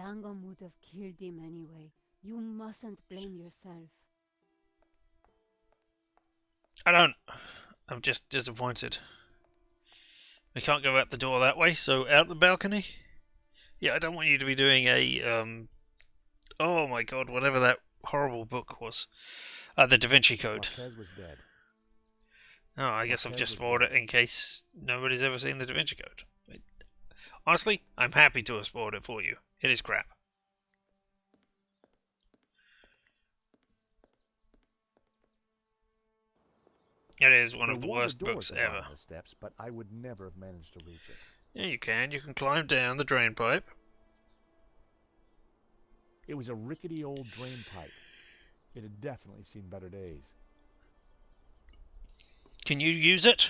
Langdon would have killed him anyway. You mustn't blame yourself. I don't. I'm just disappointed. We can't go out the door that way, so out the balcony. Yeah, I don't want you to be doing a oh my god, whatever that horrible book was. The Da Vinci Code. Marquez was dead. Oh, I guess I've Marquez just was spoiled it dead. in case nobody's ever seen the Da Vinci Code. Honestly, I'm happy to have spoiled it for you. It is crap. It is one There of the was a worst door books at the bottom ever. of the steps, but I would never have managed to reach it. Yeah, you can. You can climb down the drain pipe. It was a rickety old drain pipe. It had definitely seen better days. Can you use it?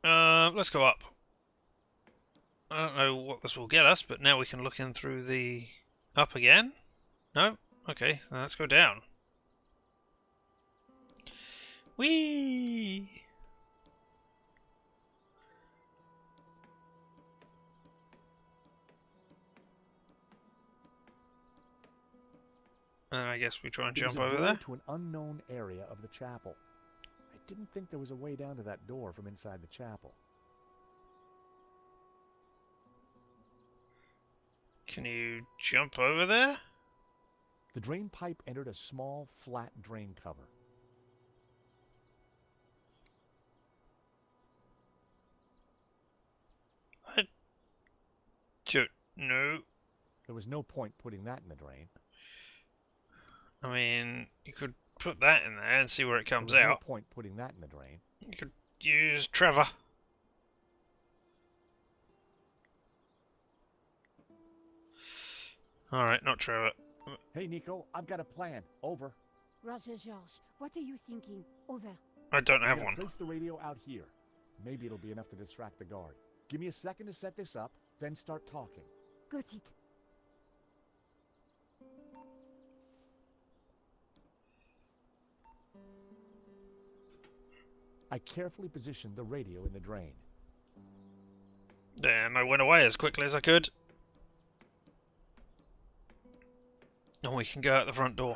Let's go up. I don't know what this will get us, but now we can look in through the... Up again? No? Okay, then let's go down. Whee! And I guess we try and It was jump a over door there. to an unknown area of the chapel. I didn't think there was a way down to that door from inside the chapel. Can you jump over there? The drain pipe entered a small, flat drain cover. I don't know. There was no point putting that in the drain. I mean, you could put that in there and see where it There comes was no out. point putting that in the drain. You could use Trevor. Alright, not Trevor. Hey, Nico, I've got a plan. Over. Roger, George, what are you thinking? Over. I don't I'm have gonna one. place the radio out here. Maybe it'll be enough to distract the guard. Give me a second to set this up, then start talking. Got it. I carefully positioned the radio in the drain. Then I went away as quickly as I could. And we can go out the front door.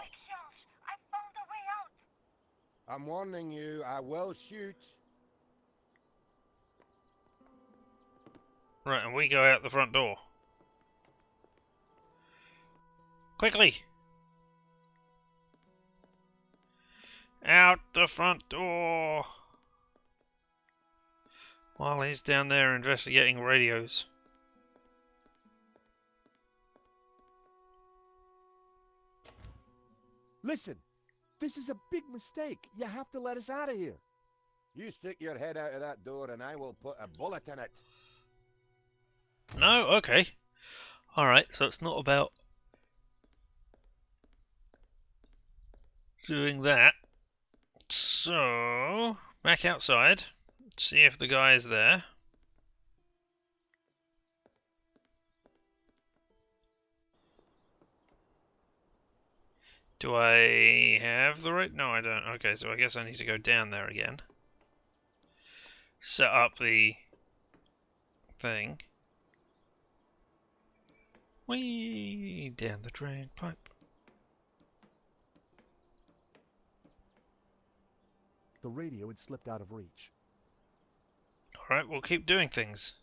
I'm warning you, I will shoot. Right, and we go out the front door. Quickly! Out the front door! While he's down there investigating radios. Listen, this is a big mistake. You have to let us out of here. You stick your head out of that door and I will put a bullet in it. No? Okay. Alright, so it's not about doing that. So, back outside. See if the guy's there. Do I have the right? No, I don't. Okay, so I guess I need to go down there again. Set up the thing. Whee! Down the drain pipe. The radio had slipped out of reach. Alright, we'll keep doing things.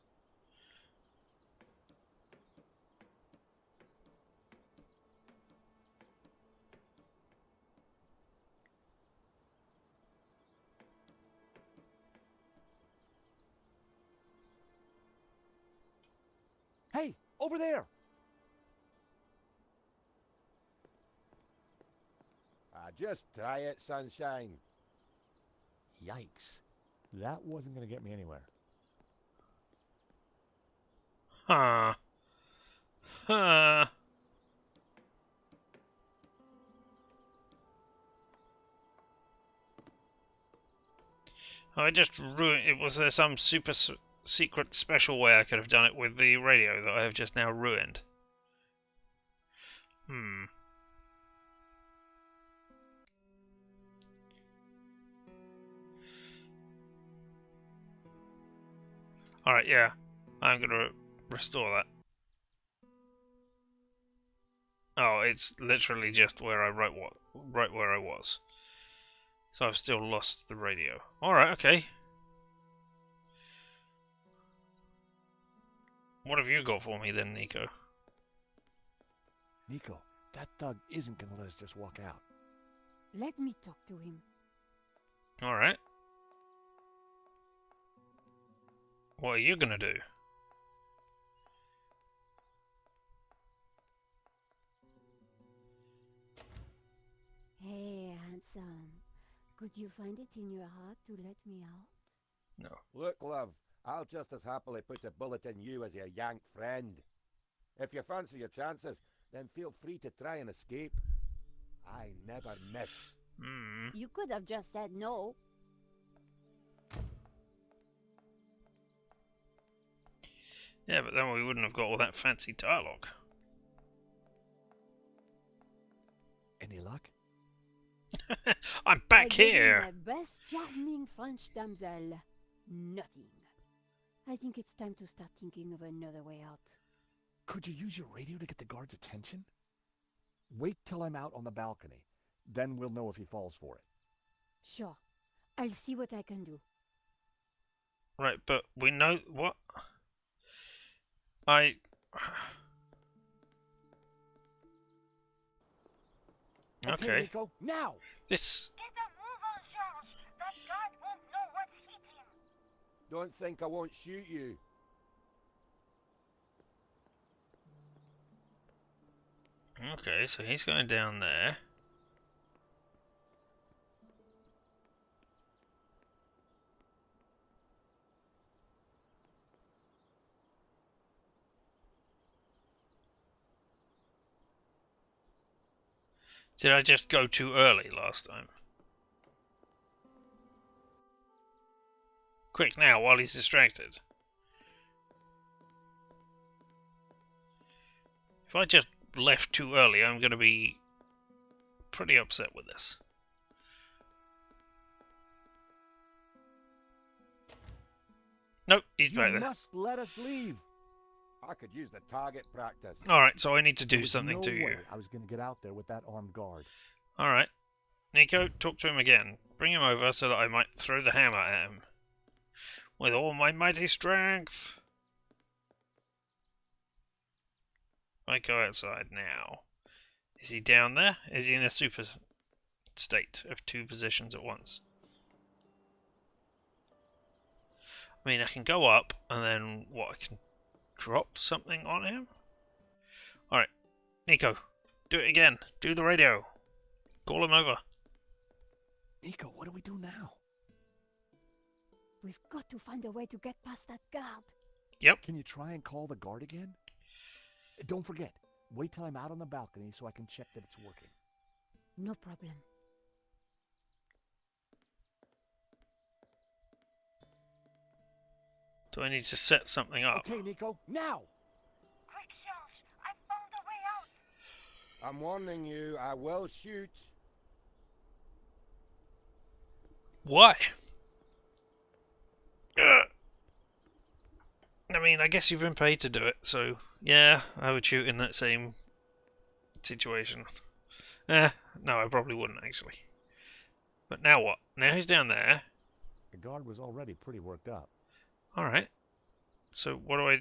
Hey, over there! Just try it, sunshine. Yikes. That wasn't going to get me anywhere. Huh. Huh. Oh, I just ruined. Was there some super secret special way I could have done it with the radio that I have just now ruined? Hmm. Alright, yeah. I'm gonna restore that. Oh, it's literally just where I right where I was. So I've still lost the radio. Alright, okay. What have you got for me then, Nico? Nico, that thug isn't gonna let us just walk out. Let me talk to him. Alright. What are you gonna do? Hey, handsome. Could you find it in your heart to let me out? No. Look, love, I'll just as happily put a bullet in you as your yank friend. If you fancy your chances, then feel free to try and escape. I never miss. Hmm. You could have just said no. Yeah, but then we wouldn't have got all that fancy dialogue. Any luck? I'm I back gave him here! my best charming French damsel. Nothing. I think it's time to start thinking of another way out. Could you use your radio to get the guard's attention? Wait till I'm out on the balcony. Then we'll know if he falls for it. Sure. I'll see what I can do. Right, but we know what? I... Okay. Nico, now! This... Get a move on, George. That guard won't know what hit him. Don't think I won't shoot you. Okay, so he's going down there. Did I just go too early last time? Quick now, while he's distracted. If I just left too early, I'm going to be pretty upset with this. Nope, he's back You there. must let us leave. I could use the target practice. Alright, so I need to There do was something no to way you. I was gonna get out there with that armed guard. Alright. Nico, talk to him again. Bring him over so that I might throw the hammer at him. With all my mighty strength. I go outside now. Is he down there? Is he in a super state of two positions at once? I mean, I can go up and then what? I can drop something on him? Alright, Nico, do it again. Do the radio. Call him over. Nico, what do we do now? We've got to find a way to get past that guard. Yep. Can you try and call the guard again? Don't forget, wait till I'm out on the balcony so I can check that it's working. No problem. Do I need to set something up? Okay, Nico, now! Quick, George. I found a way out. I'm warning you, I will shoot. Why? Ugh. I mean, I guess you've been paid to do it, so yeah, I would shoot in that same situation. No, I probably wouldn't actually. But now what? Now he's down there. The guard was already pretty worked up. Alright. So what do I...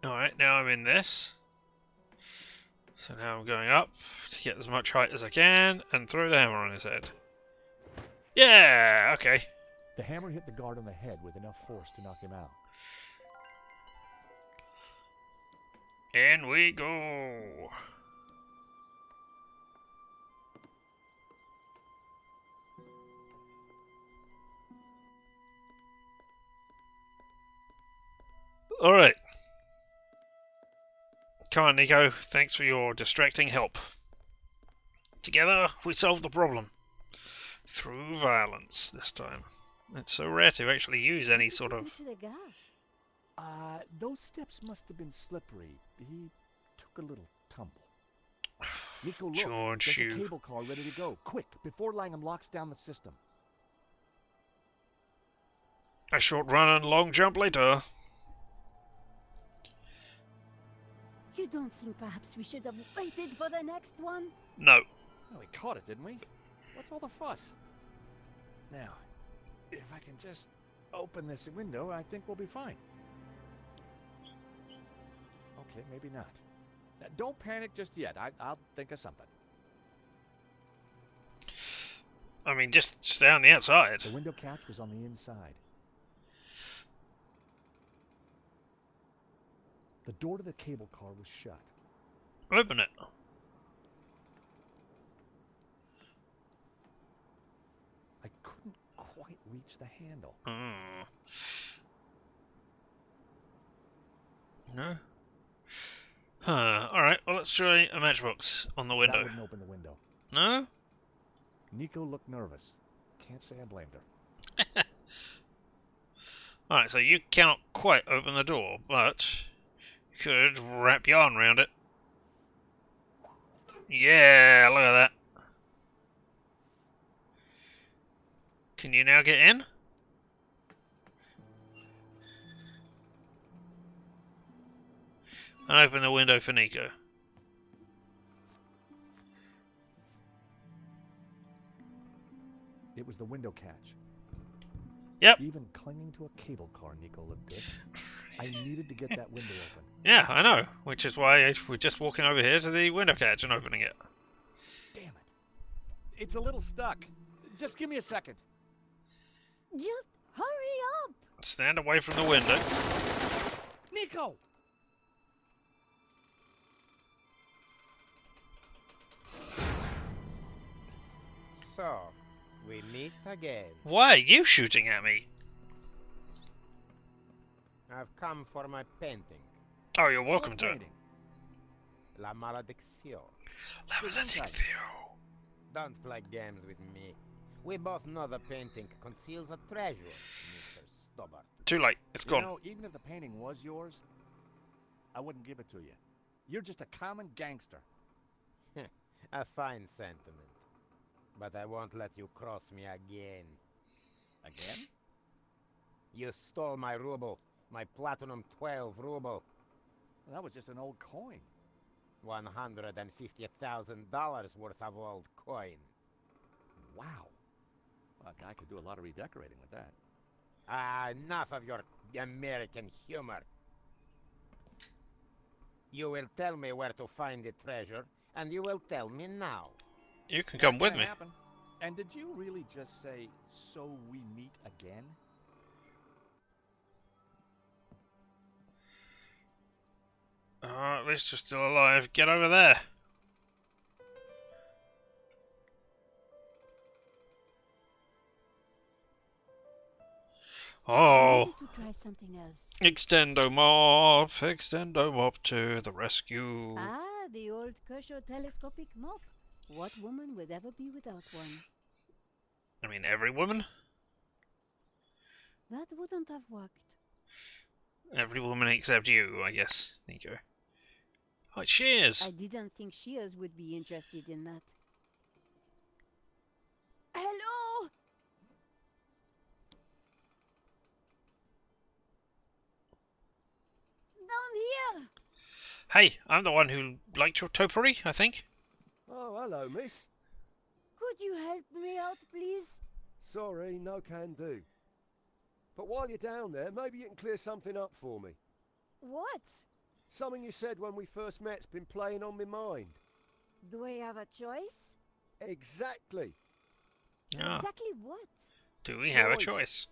Alright, now I'm in this. So now I'm going up to get as much height as I can and throw the hammer on his head. Yeah, okay. The hammer hit the guard on the head with enough force to knock him out. In we go. Alright. Come on, Nico. Thanks for your distracting help. Together, we solve the problem. Through violence, this time. It's so rare to actually use any sort of... To the guard. Those steps must have been slippery. He took a little tumble. Nico, look, George, there's you... a cable car ready to go. Quick, before Langham locks down the system. A short run and long jump later. You don't think perhaps we should have waited for the next one? No. Well, we caught it, didn't we? What's all the fuss? Now, if I can just open this window, I think we'll be fine. Okay, maybe not. Don't panic just yet. I'll think of something. I mean, just stay on the outside. The window catch was on the inside. The door to the cable car was shut. Open it. I couldn't quite reach the handle. No? Huh. Alright, well, let's try a matchbox on the window. That wouldn't open the window. No? Nico looked nervous. Can't say I blamed her. Alright, so you cannot quite open the door, but you could wrap yarn around it. Yeah, look at that. Can you now get in? And open the window for Nico. It was the window catch. Yep. Even clinging to a cable car, Nico looked good. I needed to get that window open. Yeah, I know. Which is why we're just walking over here to the window catch and opening it. Damn it. It's a little stuck. Just give me a second. Just hurry up! Stand away from the window. Nico! So, we meet again. Why are you shooting at me? I've come for my painting. Oh, you're welcome What to it. painting? La Maledicción. La Maledicción. Don't play games with me. We both know the painting conceals a treasure, Mr. Stobart. Too late. It's gone. You know, even if the painting was yours, I wouldn't give it to you. You're just a common gangster. A fine sentiment. But I won't let you cross me again. Again? You stole my ruble. My platinum 12 ruble. Well, that was just an old coin. $150,000 worth of old coin. Wow. Well, a guy could do a lot of redecorating with that. Enough of your American humor. You will tell me where to find the treasure, and you will tell me now. You can come Not with gonna me. happen. And did you really just say, so we meet again? At least you're still alive. Get over there. I Oh, needed to try something else. Extendo mop to the rescue. Ah, the old Kershaw telescopic mop. What woman would ever be without one? I mean, every woman? That wouldn't have worked. Every woman except you, I guess, Nico. Oh, cheers! I didn't think Shears would be interested in that. Hello? Down here! Hey, I'm the one who liked your topiary, I think. Oh, hello, miss. Could you help me out, please? Sorry, no can do. But while you're down there, maybe you can clear something up for me. What? Something you said when we first met's been playing on my mind. Do I have a choice? Exactly. Ah, Exactly what? do we have a choice. choice?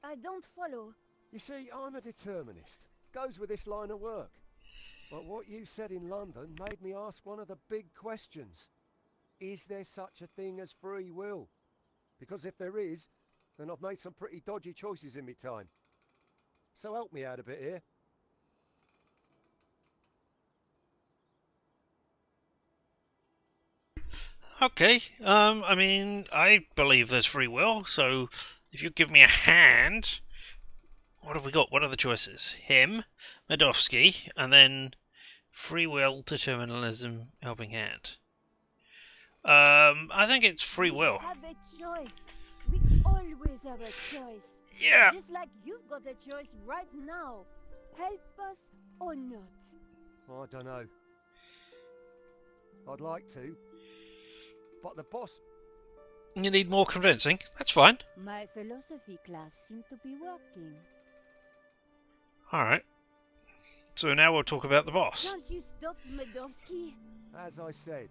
I don't follow. You see, I'm a determinist. Goes with this line of work. But what you said in London made me ask one of the big questions. Is there such a thing as free will? Because if there is, then I've made some pretty dodgy choices in my time. So help me out a bit here. Okay, I mean, I believe there's free will, so if you give me a hand... What have we got? What are the choices? Him, Medovsky, and then free will, determinism, helping hand. I think it's free will. We have a choice. We always have a choice. Yeah! Just like you've got a choice right now. Help us or not. I don't know. I'd like to, but the boss... You need more convincing. That's fine. My philosophy class seemed to be working. Alright. So now we'll talk about the boss. Can't you stop, Medovsky? As I said,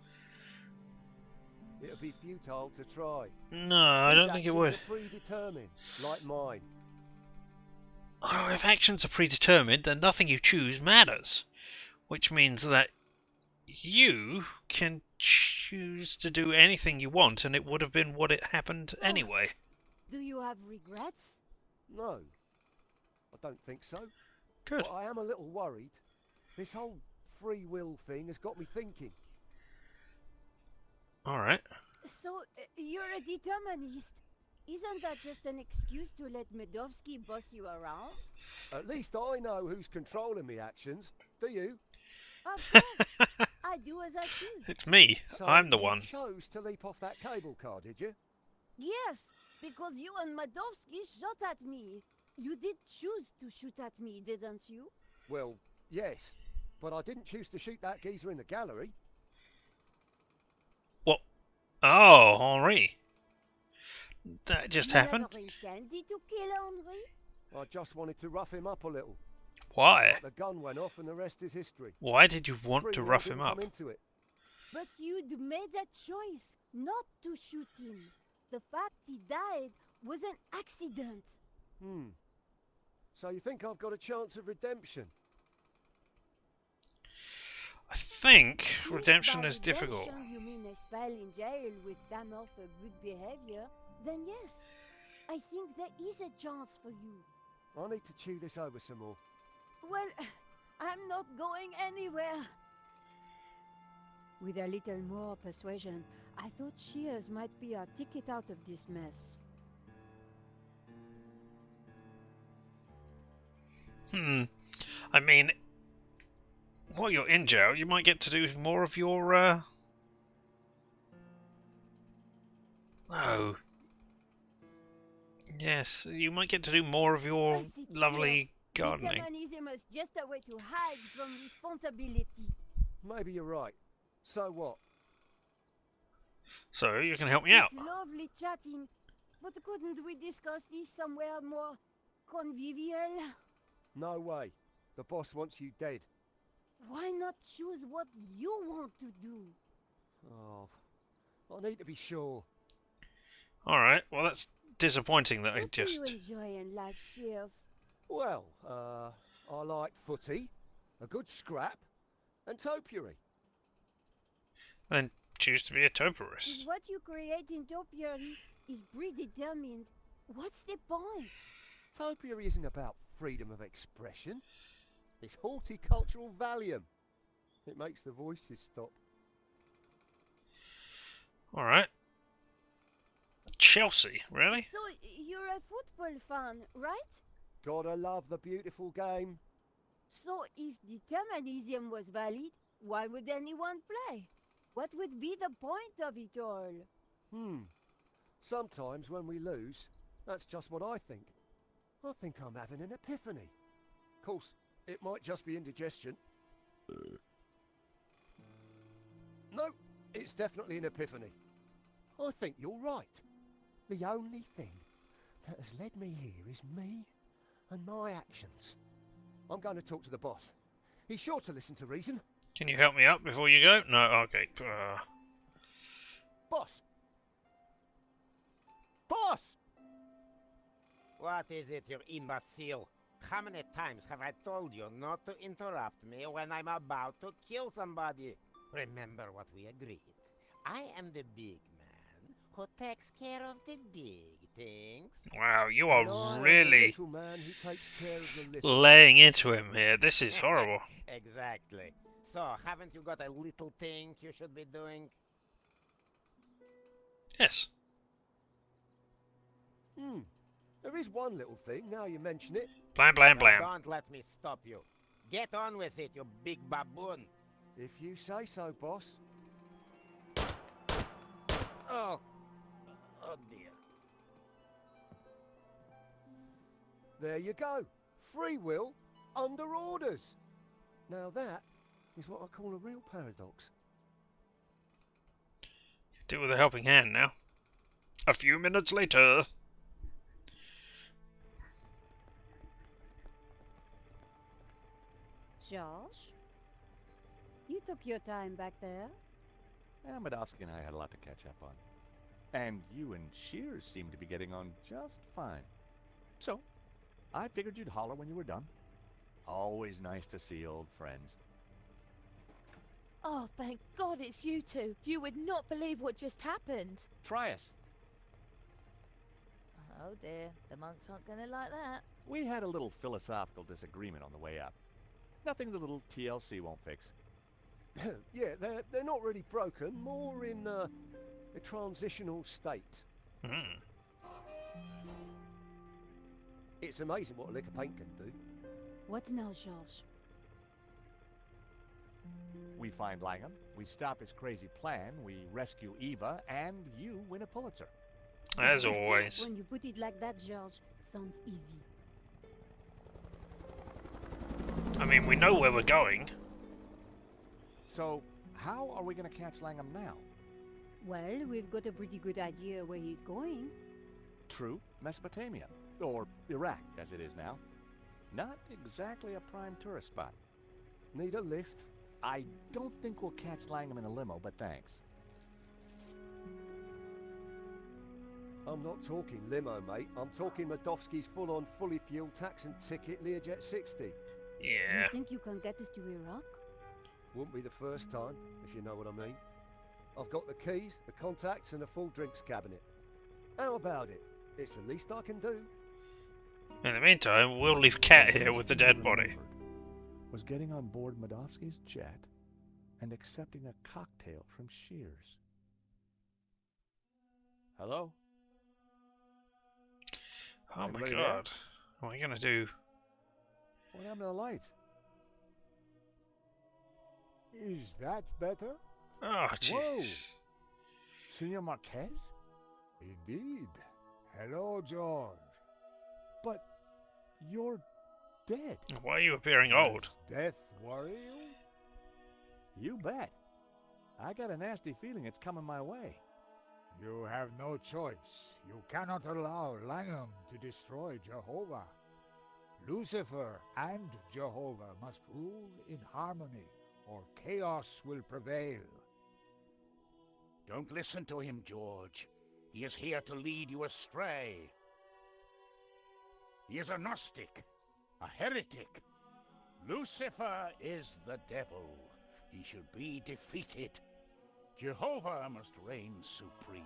it'll be futile to try. No, I don't think it would. His actions are predetermined, like mine. Oh, if actions are predetermined, then nothing you choose matters. Which means that you can choose to do anything you want, and it would have been what it happened anyway. Do you have regrets? No, I don't think so. Good. But I am a little worried. This whole free will thing has got me thinking. Alright. So, you're a determinist. Isn't that just an excuse to let Medovsky boss you around? At least I know who's controlling me actions. Do you? Of course. I do as I choose. It's me. So I'm the you one. chose to leap off that cable car, did you? Yes, because you and Medovsky shot at me. You did choose to shoot at me, didn't you? Well, yes. But I didn't choose to shoot that geezer in the gallery. What? Oh, Henri. That just You happened. never intended to kill Henri? I just wanted to rough him up a little. Why? But the gun went off and the rest is history. Why did you want Free to will rough didn't him up? come into it. But you'd made that choice not to shoot him. The fact he died was an accident. So you think I've got a chance of redemption? I think If redemption by is difficult. redemption you mean a spell in jail with time off for good behavior, then yes, I think there is a chance for you. I need to chew this over some more. Well, I'm not going anywhere. With a little more persuasion, I thought Shears might be our ticket out of this mess. I mean, while you're in jail, you might get to do more of your, No. Yes, you might get to do more of your I see, lovely Shears. gardening. Determinism is just a way to hide from responsibility. Maybe you're right. So what? So you can help me out. It's lovely chatting, but couldn't we discuss this somewhere more convivial? No way. The boss wants you dead. Why not choose what you want to do? Oh, I need to be sure. Alright, well that's disappointing that I What do you just... enjoy in life, Shears? Well, I like footy, a good scrap, and topiary. Then choose to be a topiarist. If what you create in topiary is predetermined, what's the point? Topiary isn't about freedom of expression. It's horticultural Valium. It makes the voices stop. Alright. Chelsea, really? So, you're a football fan, right? Gotta love the beautiful game. So, if determinism was valid, why would anyone play? What would be the point of it all? Sometimes when we lose, that's just what I think. I think I'm having an epiphany. Of course, it might just be indigestion. No, it's definitely an epiphany. I think you're right. The only thing that has led me here is me and my actions. I'm going to talk to the boss. He's sure to listen to reason. Can you help me up before you go? No, okay. Boss! Boss! What is it, you imbecile? How many times have I told you not to interrupt me when I'm about to kill somebody? Remember what we agreed. I am the big man who takes care of the big things. Wow, you And I are am the really little man who takes care of the little. laying into him here. This is horrible. Exactly. So, haven't you got a little thing you should be doing? Yes. There is one little thing, now you mention it. Blam, blam, Well, blam. don't let me stop you. Get on with it, you big baboon. If you say so, boss. Oh. Oh dear. There you go. Free will under orders. Now that is what I call a real paradox. Do with a helping hand now. A few minutes later. Josh? You took your time back there. Medovsky and I had a lot to catch up on. And you and Shears seem to be getting on just fine. So, I figured you'd holler when you were done. Always nice to see old friends. Oh, thank God it's you two. You would not believe what just happened. Try us. Oh dear, the monks aren't gonna like that. We had a little philosophical disagreement on the way up. Nothing the little TLC won't fix. Yeah, they're not really broken, more in a transitional state. Hmm. It's amazing what a lick of paint can do. What now, Josh? We find Langham, we stop his crazy plan, we rescue Eva, and you win a Pulitzer. As always. When you put it like that, George, sounds easy. I mean, we know where we're going. So, how are we going to catch Langham now? Well, we've got a pretty good idea where he's going. True, Mesopotamia. Or Iraq, as it is now. Not exactly a prime tourist spot. Need a lift? I don't think we'll catch Langham in a limo, but thanks. I'm not talking limo, mate. I'm talking Medovsky's full-on, fully fueled tax and ticket Learjet 60. Do Yeah. you think you can get us to Iraq? Wouldn't be the first time, if you know what I mean. I've got the keys, the contacts, and a full drinks cabinet. How about it? It's the least I can do. In the meantime, we'll leave Cat here with the dead body. Was getting on board Medovsky's jet and accepting a cocktail from Shears. Hello? Oh my Anybody god. What are we gonna do? What happened to the light? Is that better? Oh, jeez. Senor Marquez? Indeed. Hello, George. But you're dead. Why are you appearing old? Death worry you? You bet. I got a nasty feeling it's coming my way. You have no choice. You cannot allow Langham to destroy Jehovah. Lucifer and Jehovah must rule in harmony, or chaos will prevail. Don't listen to him, George. He is here to lead you astray. He is a Gnostic, a heretic. Lucifer is the devil. He should be defeated. Jehovah must reign supreme.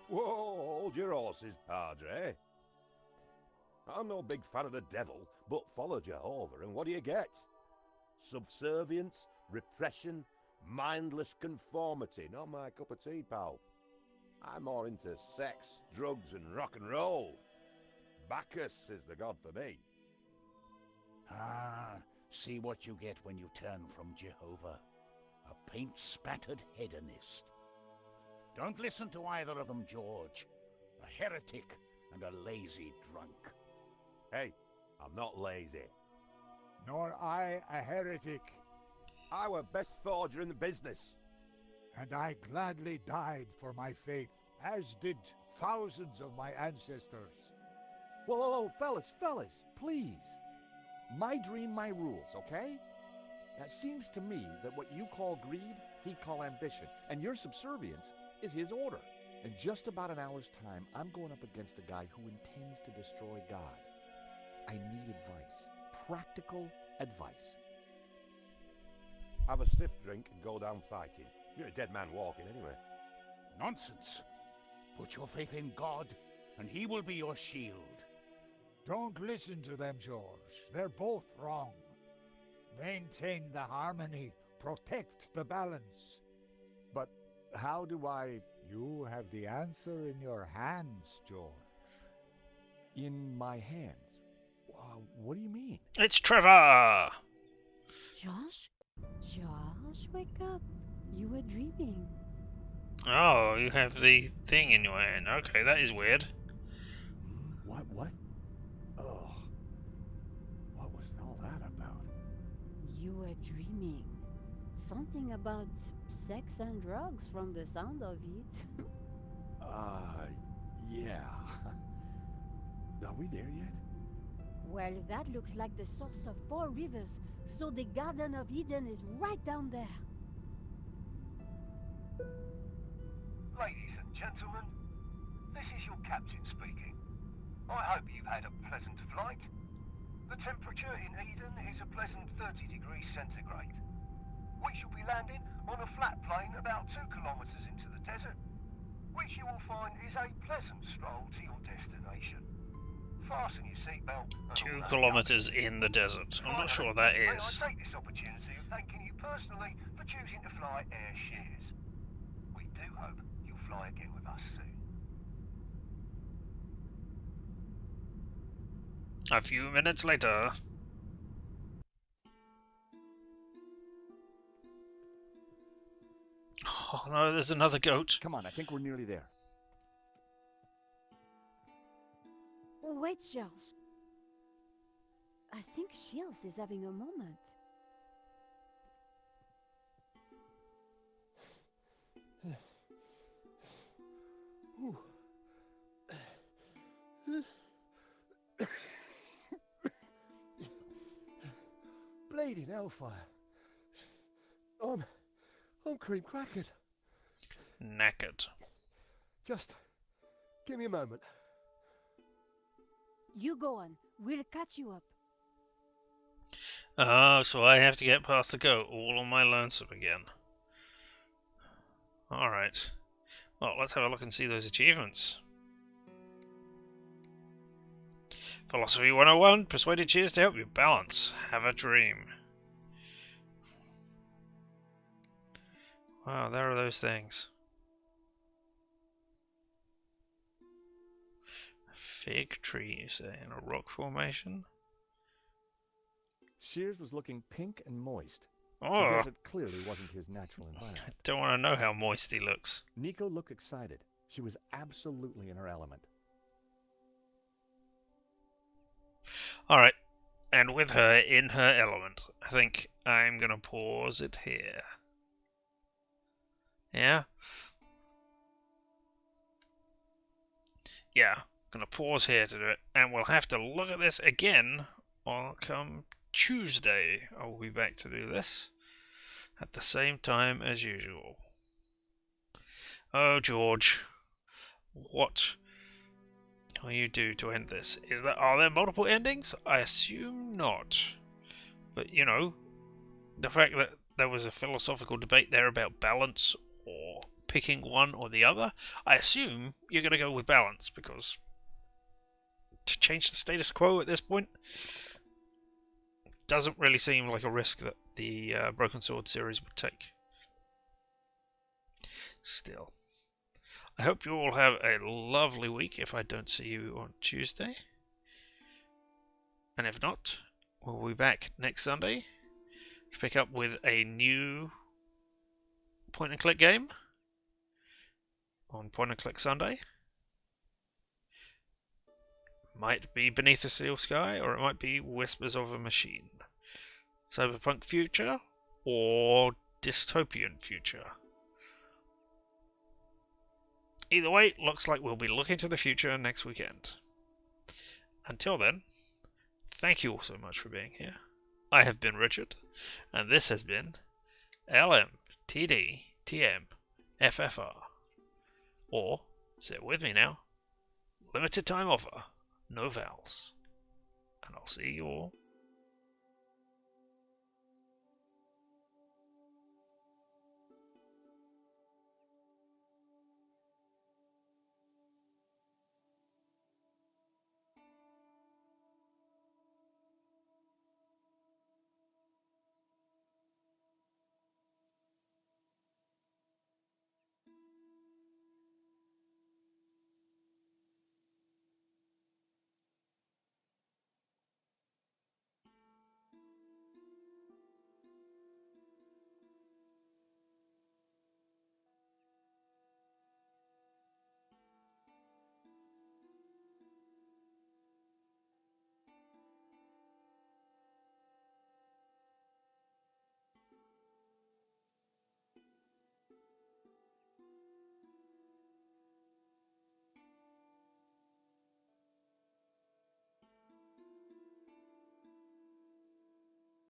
Whoa, hold your horses, Padre. I'm no big fan of the devil, but follow Jehovah, and what do you get? Subservience, repression, mindless conformity. Not my cup of tea, pal. I'm more into sex, drugs, and rock and roll. Bacchus is the god for me. Ah, see what you get when you turn from Jehovah. A paint-spattered hedonist. Don't listen to either of them, George. A heretic and a lazy drunk. Hey, I'm not lazy. Nor I a heretic, I were best forger in the business. and I gladly died for my faith, as did thousands of my ancestors. Whoa, fellas, please. My dream, my rules, okay? It seems to me that what you call greed, he'd call ambition, and your subservience is his order. In just about an hour's time, I'm going up against a guy who intends to destroy God. I need advice. Practical advice. Have a stiff drink and go down fighting. You're a dead man walking anyway. Nonsense. Put your faith in God, and he will be your shield. Don't listen to them, George. They're both wrong. Maintain the harmony. Protect the balance. But how do I... You have the answer in your hands, George. In my hands? What do you mean? It's Trevor! Josh? Josh, wake up. You were dreaming. Oh, you have the thing in your hand. Okay, that is weird. What? Oh. What was all that about? You were dreaming. Something about sex and drugs from the sound of it. Yeah. Are we there yet? Well, that looks like the source of 4 rivers, so the Garden of Eden is right down there. Ladies and gentlemen, this is your captain speaking. I hope you've had a pleasant flight. The temperature in Eden is a pleasant 30 degrees centigrade. We shall be landing on a flat plain about 2 kilometres into the desert, which you will find is a pleasant stroll to your destination. Fasten your seatbelt and 2 all that kilometers in the desert. I'm not sure what that May I is. take this opportunity of thanking you personally for choosing to fly Air Shears. We do hope you'll fly again with us soon. A few minutes later. Oh no, there's another goat. Come on, I think we're nearly there. Wait, Charles. I think Shields is having a moment. Bleeding hellfire. I'm cream crackered. Knackered. Just give me a moment. You go on. We'll catch you up. Oh, so I have to get past the goat all on my lonesome again. Alright. Well, let's have a look and see those achievements. Philosophy 101, persuaded cheers to help you balance. Have a dream. Wow, there are those things. A fig tree, you say, in a rock formation? Shears was looking pink and moist. Oh. The desert clearly wasn't his natural environment. I don't want to know how moist he looks. Nico looked excited. She was absolutely in her element. Alright, and with her in her element, I think I'm going to pause it here. Yeah? Yeah, going to pause here to do it, and we'll have to look at this again on come Tuesday. I will be back to do this at the same time as usual. Oh, George, what will you do to end this? Are there multiple endings? I assume not. But, you know, the fact that there was a philosophical debate there about balance or picking one or the other, I assume you're going to go with balance, because to change the status quo at this point doesn't really seem like a risk that the Broken Sword series would take. Still, I hope you all have a lovely week if I don't see you on Tuesday. And if not, we'll be back next Sunday to pick up with a new point and click game on Point and Click Sunday. Might be Beneath the Steel Sky, or it might be Whispers of a Machine. Cyberpunk Future or Dystopian Future. Either way, looks like we'll be looking to the future next weekend. Until then, thank you all so much for being here. I have been Richard, and this has been LMTDTM or, say it with me now, limited time offer, no vowels. And I'll see you all